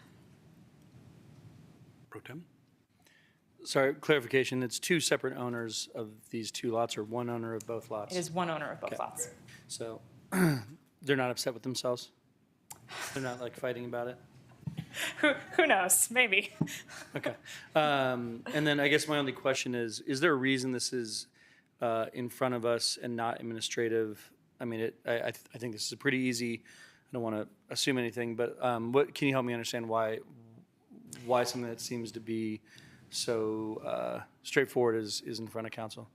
Pro Tem? Sorry, clarification, it's two separate owners of these two lots or one owner of both lots? It is one owner of both Okay. lots. So they're not upset with themselves? They're not like fighting about it? Who knows? Maybe. Okay. And then I guess my only question is there a reason this is in front of us and not administrative? I mean, I think this is pretty easy. I don't want to assume anything, but what can you help me understand why something that seems to be so straightforward is in front of council?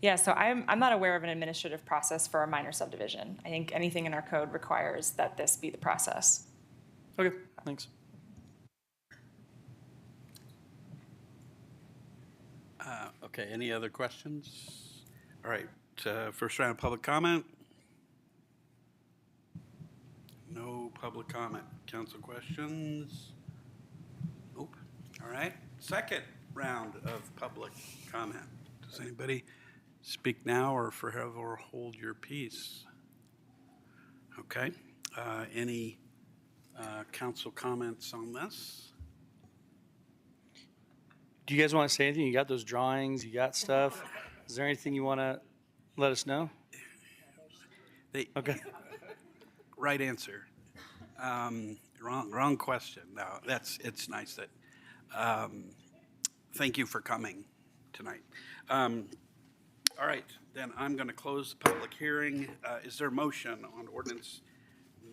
Yeah, so I'm not aware of an administrative process for a minor subdivision. I think anything in our code requires that this be the process. Okay, thanks. Okay, any other questions? All right, first round of public comment. No public comment. Council questions? Nope. All right, second round of public comment. Does anybody speak now or forever hold your peace? Okay, any council comments on this? Do you guys want to say anything? You got those drawings, you got stuff. Is there anything you want to let us know? Okay. Right answer. Wrong question. No, it's nice that, thank you for coming tonight. All right, then I'm going to close the public hearing. Is there a motion on ordinance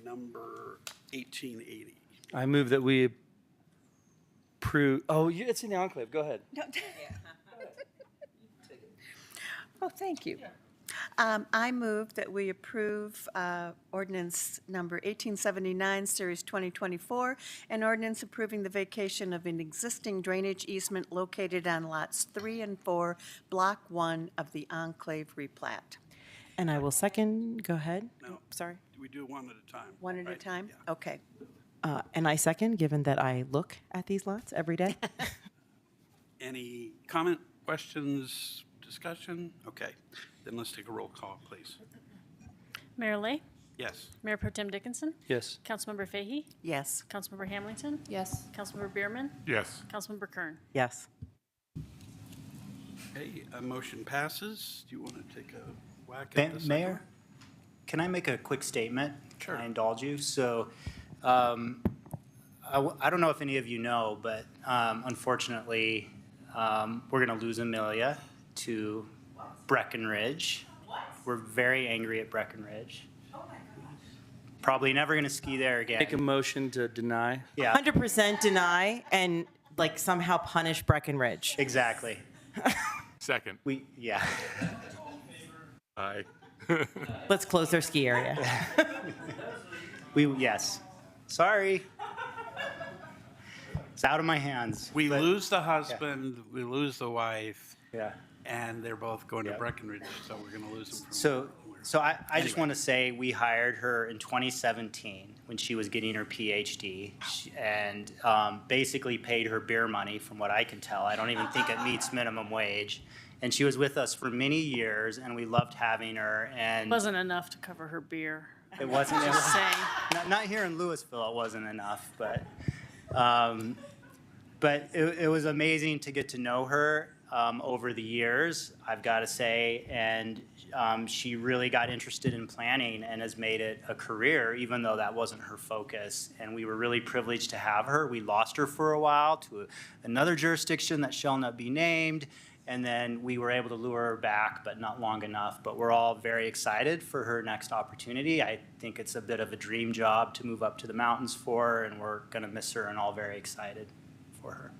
number 1880? I move that we approve, it's in the enclave, go ahead. No. Oh, thank you. I move that we approve ordinance number 1879, Series 2024, an ordinance approving the vacation of an existing drainage easement located on lots 3 and 4, Block 1 of the Enclave replat. And I will second, go ahead. No. Sorry. We do one at a time. One at a right? time? Yeah. Okay. And I second, given that I look at these lots every day. Any comment, questions, discussion? Okay, then let's take a roll call, please. Mayor Lay, Yes. Mayor Pro Tem Dickinson, Yes. Councilmember Fahey, Yes. Councilmember Hamilton, Yes. Councilmember Bierman, Yes. Councilmember Kern. Yes. Okay, a motion passes. Do you want to take a whack at this? Mayor, can I make a quick statement? Sure. Can I indulge you? So, I don't know if any of you know, but unfortunately, we're going to lose Amelia to Breckenridge. We're very angry at Breckenridge. Probably never going to ski there again. Make a motion to deny. Yeah, 100% deny and like somehow punish Breckenridge. exactly. Second. Yeah. Aye. Let's close their ski area. Yes. Sorry. It's out of my hands. We lose the husband, we lose the wife, Yeah. and they're both going to Yeah. Breckenridge, so we're going to lose them from. So I just Anyway. want to say we hired her in 2017 when she was getting her PhD and basically paid her beer money from what I can tell. I don't even think it meets minimum wage. And she was with us for many years and we loved having her and Wasn't enough to cover her beer. it wasn't, Just saying. not here in Louisville, it wasn't enough, but it was amazing to get to know her over the years, I've got to say, and she really got interested in planning and has made it a career, even though that wasn't her focus. And we were really privileged to have her. We lost her for a while to another jurisdiction that shall not be named, and then we were able to lure her back, but not long enough. But we're all very excited for her next opportunity. I think it's a bit of a dream job to move up to the mountains for her, and we're going to miss her and all very excited for her.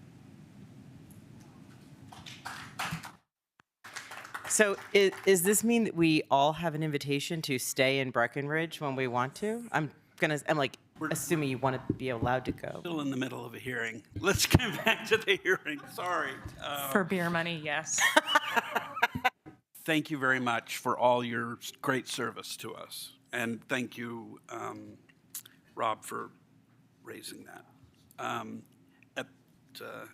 So is this mean that we all have an invitation to stay in Breckenridge when we want to? I'm like assuming you want to be allowed to go. Still in the middle of a hearing. Let's get back to the hearing, sorry. For beer money, yes. Thank you very much for all your great service to us. And thank you, Rob, for raising that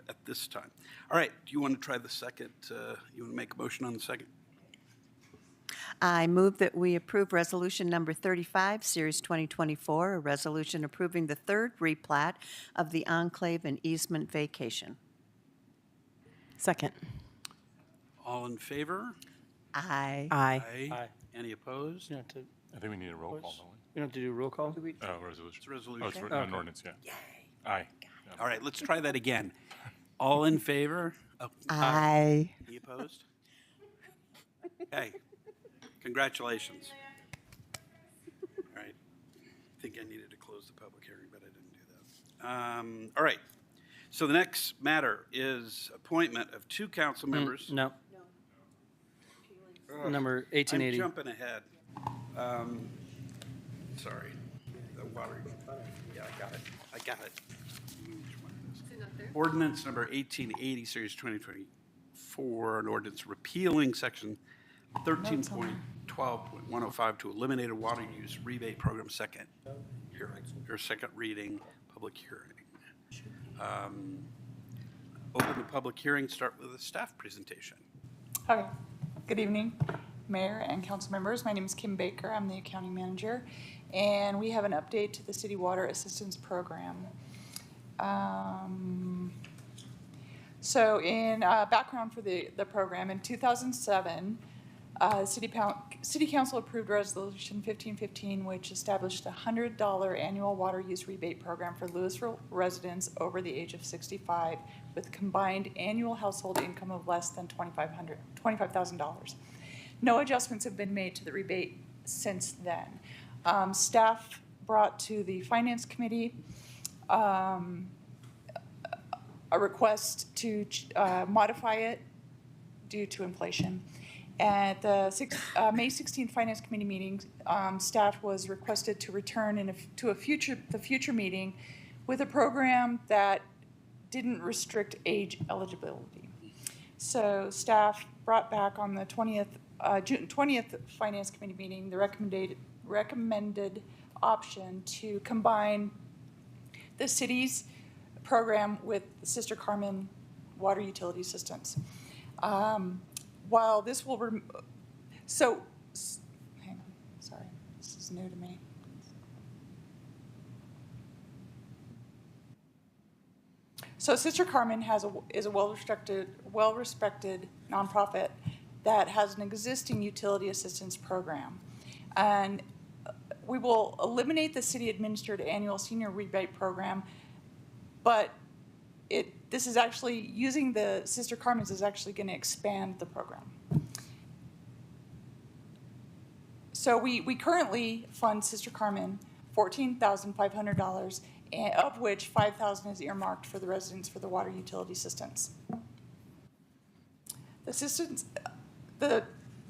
at this time. All right, do you want to try the second? You want to make a motion on the second? I move that we approve Resolution Number 35, Series 2024, a resolution approving the third replat of the Enclave and easement vacation. Second. All in favor? Aye. Aye. Aye. Any opposed? You don't have to, I think we need a roll call, don't we? you don't have to do roll call? Resolution. It's a resolution. Oh, it's Okay. an ordinance, yeah. Aye. All right, let's try that again. All in favor? Oh, Aye. Any opposed? Okay, congratulations. All right, I think I needed to close the public hearing, but I didn't do that. All right, so the next matter is appointment of two council members. No. Number I'm 1880. jumping ahead. Sorry, the water, yeah, I got it. Ordinance number 1880, Series 2024, an ordinance repealing section 13.12.105 to eliminate a water use rebate program, second hearing, or second reading, public hearing. Open the public hearing, start with a staff presentation. Okay. Good evening, Mayor and council members. My name is Kim Baker. I'm the accounting manager, and we have an update to the City Water Assistance Program. So in background for the program, in 2007, City Council approved Resolution 1515, which established a $100 annual water use rebate program for Louisville residents over the age of 65 with combined annual household income of less than $25,000. No adjustments have been made to the rebate since then. Staff brought to the Finance Committee a request to modify it due to inflation. At the May 16th Finance Committee meeting, staff was requested to return to the future meeting with a program that didn't restrict age eligibility. So staff brought back on the June 20th Finance Committee meeting the recommended option to combine the city's program with Sister Carmen Water Utility Assistance. While this will, hang on, sorry, this is new to me. So Sister Carmen is a well-respected nonprofit that has an existing utility assistance program. And we will eliminate the city-administered annual senior rebate program, but this is actually, using the Sister Carmen's is actually going to expand the program. So we currently fund Sister Carmen $14,500, of which $5,000 is earmarked for the residents for the water utility assistance.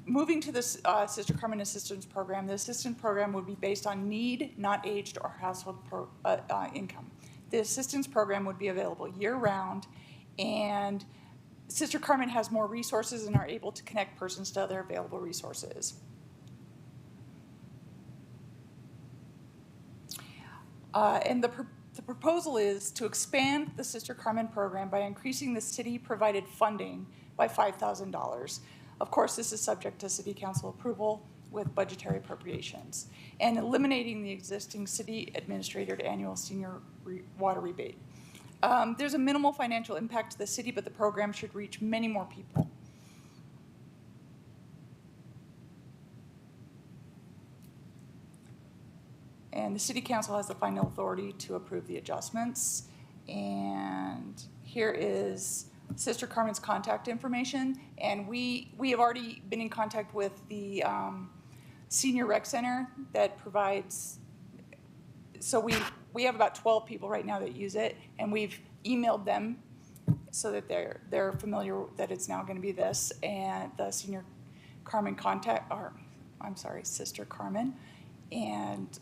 Moving to the Sister Carmen Assistance Program, the assistance program would be based on need, not aged or household income. The assistance program would be available year-round, and Sister Carmen has more resources and are able to connect persons to other available resources. And the proposal is to expand the Sister Carmen program by increasing the city-provided funding by $5,000. Of course, this is subject to City Council approval with budgetary appropriations, and eliminating the existing city-administered annual senior water rebate. There's a minimal financial impact to the city, but the program should reach many more people. And the City Council has the final authority to approve the adjustments. And here is Sister Carmen's contact information. And we have already been in contact with the Senior Rec Center that provides, so we have about 12 people right now that use it, and we've emailed them so that they're familiar that it's now going to be this, and the Senior Carmen Sister Carmen. And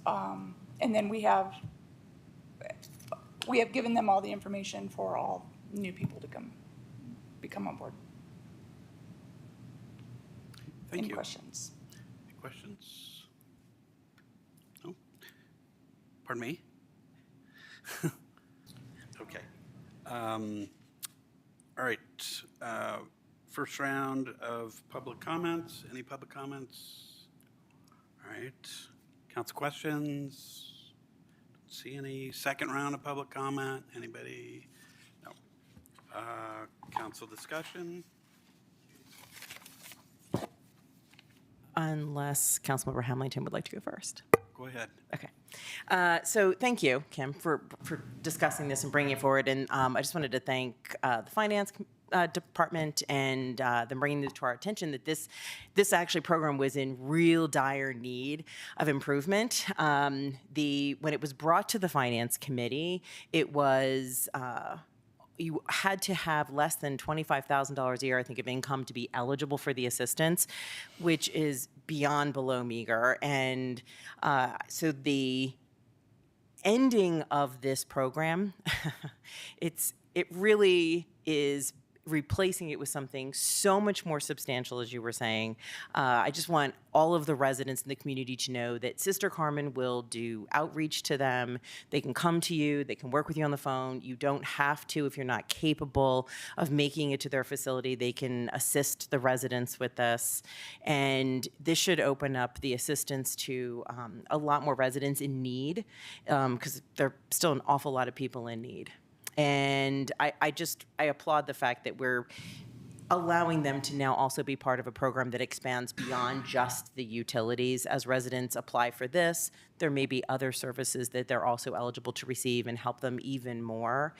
then we have given them all the information for all new people to become on board. Thank Any you. questions? Any questions? No? Pardon me? Okay. All right. First round of public comments. Any public comments? All right. Council questions? Don't see any. Second round of public comment. Anybody? No. Council discussion? Unless Councilmember Hamilton would like to go first. Go ahead. Okay. So thank you, Kim, for discussing this and bringing it forward. And I just wanted to thank the Finance Department and them bringing it to our attention that this actually program was in real dire need of improvement. When it was brought to the Finance Committee, it was you had to have less than $25,000 a year, I think, of income to be eligible for the assistance, which is beyond below meager. And so the ending of this program, it really is replacing it with something so much more substantial, as you were saying. I just want all of the residents in the community to know that Sister Carmen will do outreach to them. They can come to you. They can work with you on the phone. You don't have to, if you're not capable of making it to their facility, they can assist the residents with this. And this should open up the assistance to a lot more residents in need, because there are still an awful lot of people in need. And I applaud the fact that we're allowing them to now also be part of a program that expands beyond just the utilities. As residents apply for this, there may be other services that they're also eligible to receive and help them even more.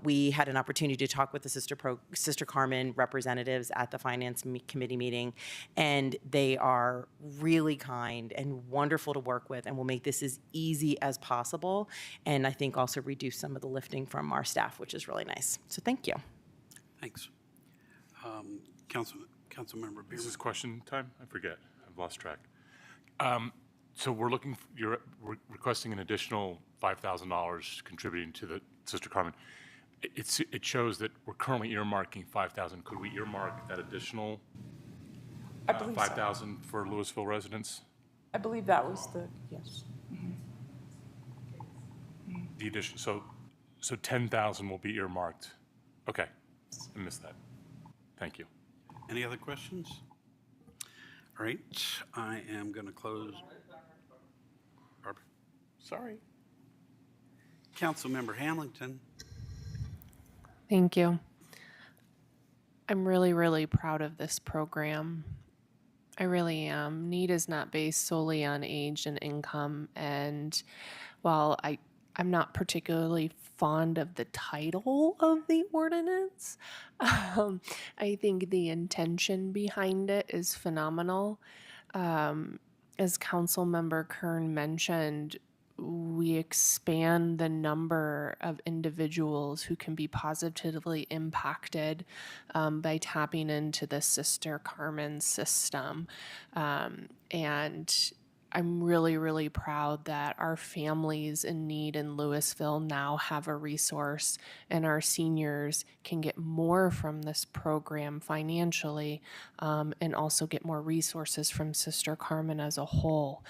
We had an opportunity to talk with the Sister Carmen representatives at the Finance Committee meeting, and they are really kind and wonderful to work with, and will make this as easy as possible, and I think also reduce some of the lifting from our staff, which is really nice. So thank you. Thanks. Councilmember Beer. This is question time? I forget. I've lost track. So we're looking, you're requesting an additional $5,000 contributing to the Sister Carmen. It shows that we're currently earmarking 5,000. Could we earmark that additional I believe so. 5,000 for Louisville residents? I believe that was the, yes. The addition, so 10,000 will be earmarked. Okay, I missed that. Thank you. Any other questions? All right, I am going to close. Barbara? Sorry. Councilmember Hamilton. Thank you. I'm really, really proud of this program. I really am. Need is not based solely on age and income. And while I'm not particularly fond of the title of the ordinance, I think the intention behind it is phenomenal. As Councilmember Kern mentioned, we expand the number of individuals who can be positively impacted by tapping into the Sister Carmen system. And I'm really, really proud that our families in need in Louisville now have a resource, and our seniors can get more from this program financially, and also get more resources from Sister Carmen as a whole.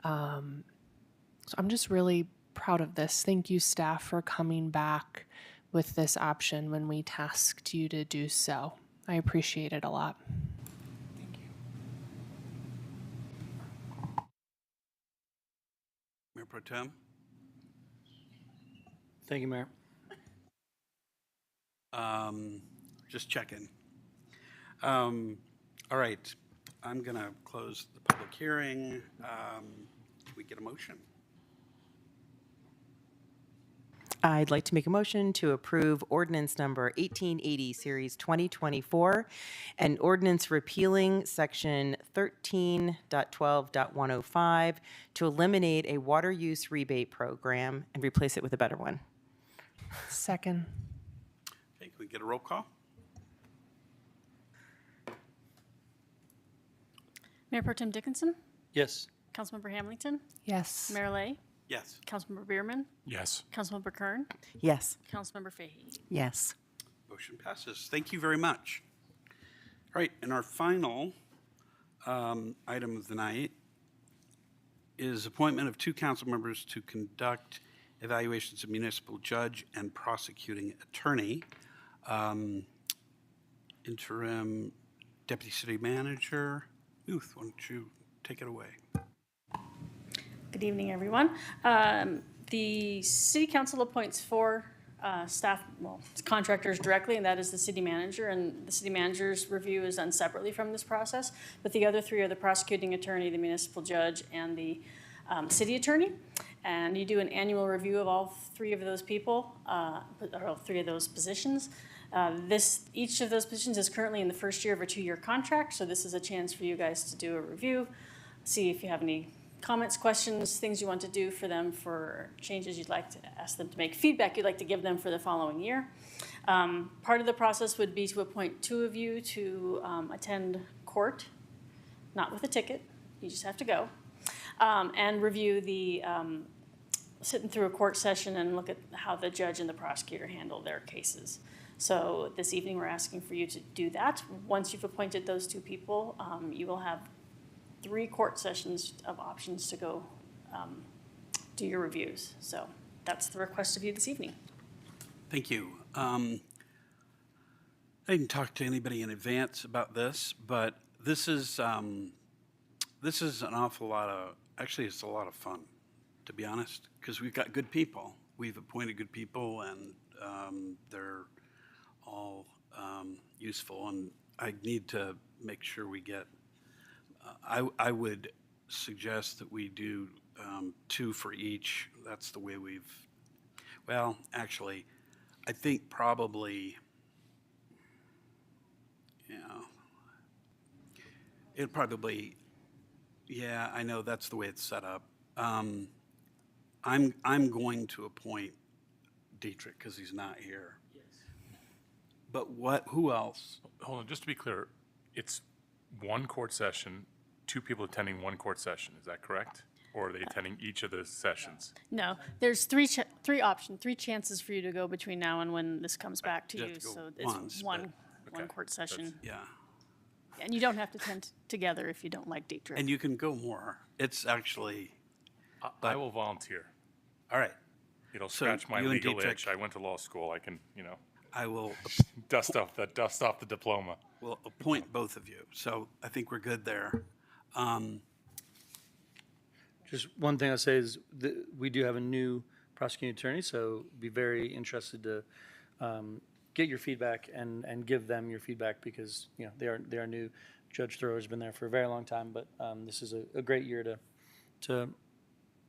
So I'm just really proud of this. Thank you, staff, for coming back with this option when we tasked you to do so. I appreciate it a lot. Mayor Pro Tem. Thank you, Mayor. Just checking. All right, I'm going to close the public hearing. Can we get a motion? I'd like to make a motion to approve ordinance number 1880, series 2024, and ordinance repealing section 13.12.105 to eliminate a water use rebate program and replace it with a better one. Second. Okay, can we get a roll call? Mayor Pro Tem Dickinson? Yes. Councilmember Hamilton? Yes. Mayor Lay? Yes. Councilmember Bierman? Yes. Councilmember Kern? Yes. Councilmember Fahey? Yes. Motion passes. Thank you very much. All right, and our final item of the night is appointment of 2 council members to conduct evaluations of municipal judge and prosecuting attorney. Interim Deputy City Manager, Muth, why don't you take it away? Good evening, everyone. The City Council appoints 4 staff, well, contractors directly, and that is the city manager, and the city manager's review is done separately from this process, but the other 3 are the prosecuting attorney, the municipal judge, and the city attorney. And you do an annual review of all 3 of those people, or all 3 of those positions. Each of those positions is currently in the first year of a 2-year contract, so this is a chance for you guys to do a review, see if you have any comments, questions, things you want to do for them, for changes you'd like to ask them to make, feedback you'd like to give them for the following year. Part of the process would be to appoint 2 of you to attend court, not with a ticket, you just have to go, and review the, sitting through a court session and look at how the judge and the prosecutor handle their cases. So this evening we're asking for you to do that. Once you've appointed those 2 people, you will have 3 court sessions of options to go do your reviews. So that's the request of you this evening. Thank you. I didn't talk to anybody in advance about this, but this is an awful lot of, actually it's a lot of fun, to be honest, because we've got good people. We've appointed good people, and they're all useful, and I need to make sure we get, I would suggest that we do 2 for each. That's the way we've, well, actually, I think probably, it probably, yeah, I know that's the way it's set up. I'm going to appoint Dietrich because he's not here. But who else? Hold on, just to be clear, it's one court session, 2 people attending one court session, is that correct? Or are they attending each of the sessions? No, there's three chances for you to go between now and when this comes back to You you. have to go So once, it's but- one court session. Yeah. And you don't have to attend together if you don't like Dietrich. And you can go more. It's actually, I will volunteer. all right. It'll So scratch my you and legal Dietrich- itch. I went to law school. I can, I will dust off the diploma. will appoint both of you. So I think we're good there. Just one thing I'll say is that we do have a new prosecuting attorney, so be very interested to get your feedback and give them your feedback because, they are new. Judge Thrower's been there for a very long time, but this is a great year to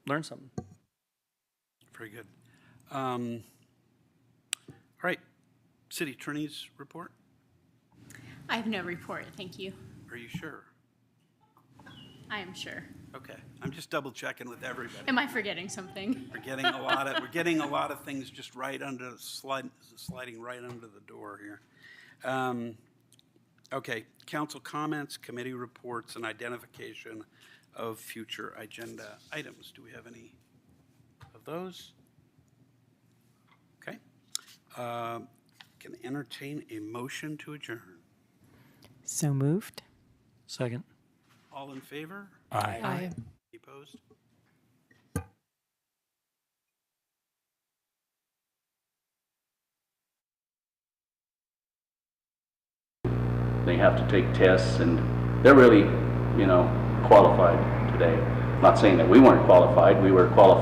learn something. Very good. All right. City Attorney's report. I have no report, thank you. Are you sure? I am sure. Okay. I'm just double checking with everybody. Am I forgetting something? We're getting a lot of things just right under sliding right under the door here. Okay, council comments, committee reports, and identification of future agenda items. Do we have any of those? Okay. Can entertain a motion to adjourn. So moved. Second. All in favor? Aye. Aye. Opposed? They have to take tests, and they're really, qualified today. I'm not saying that we weren't qualified. We were qualified.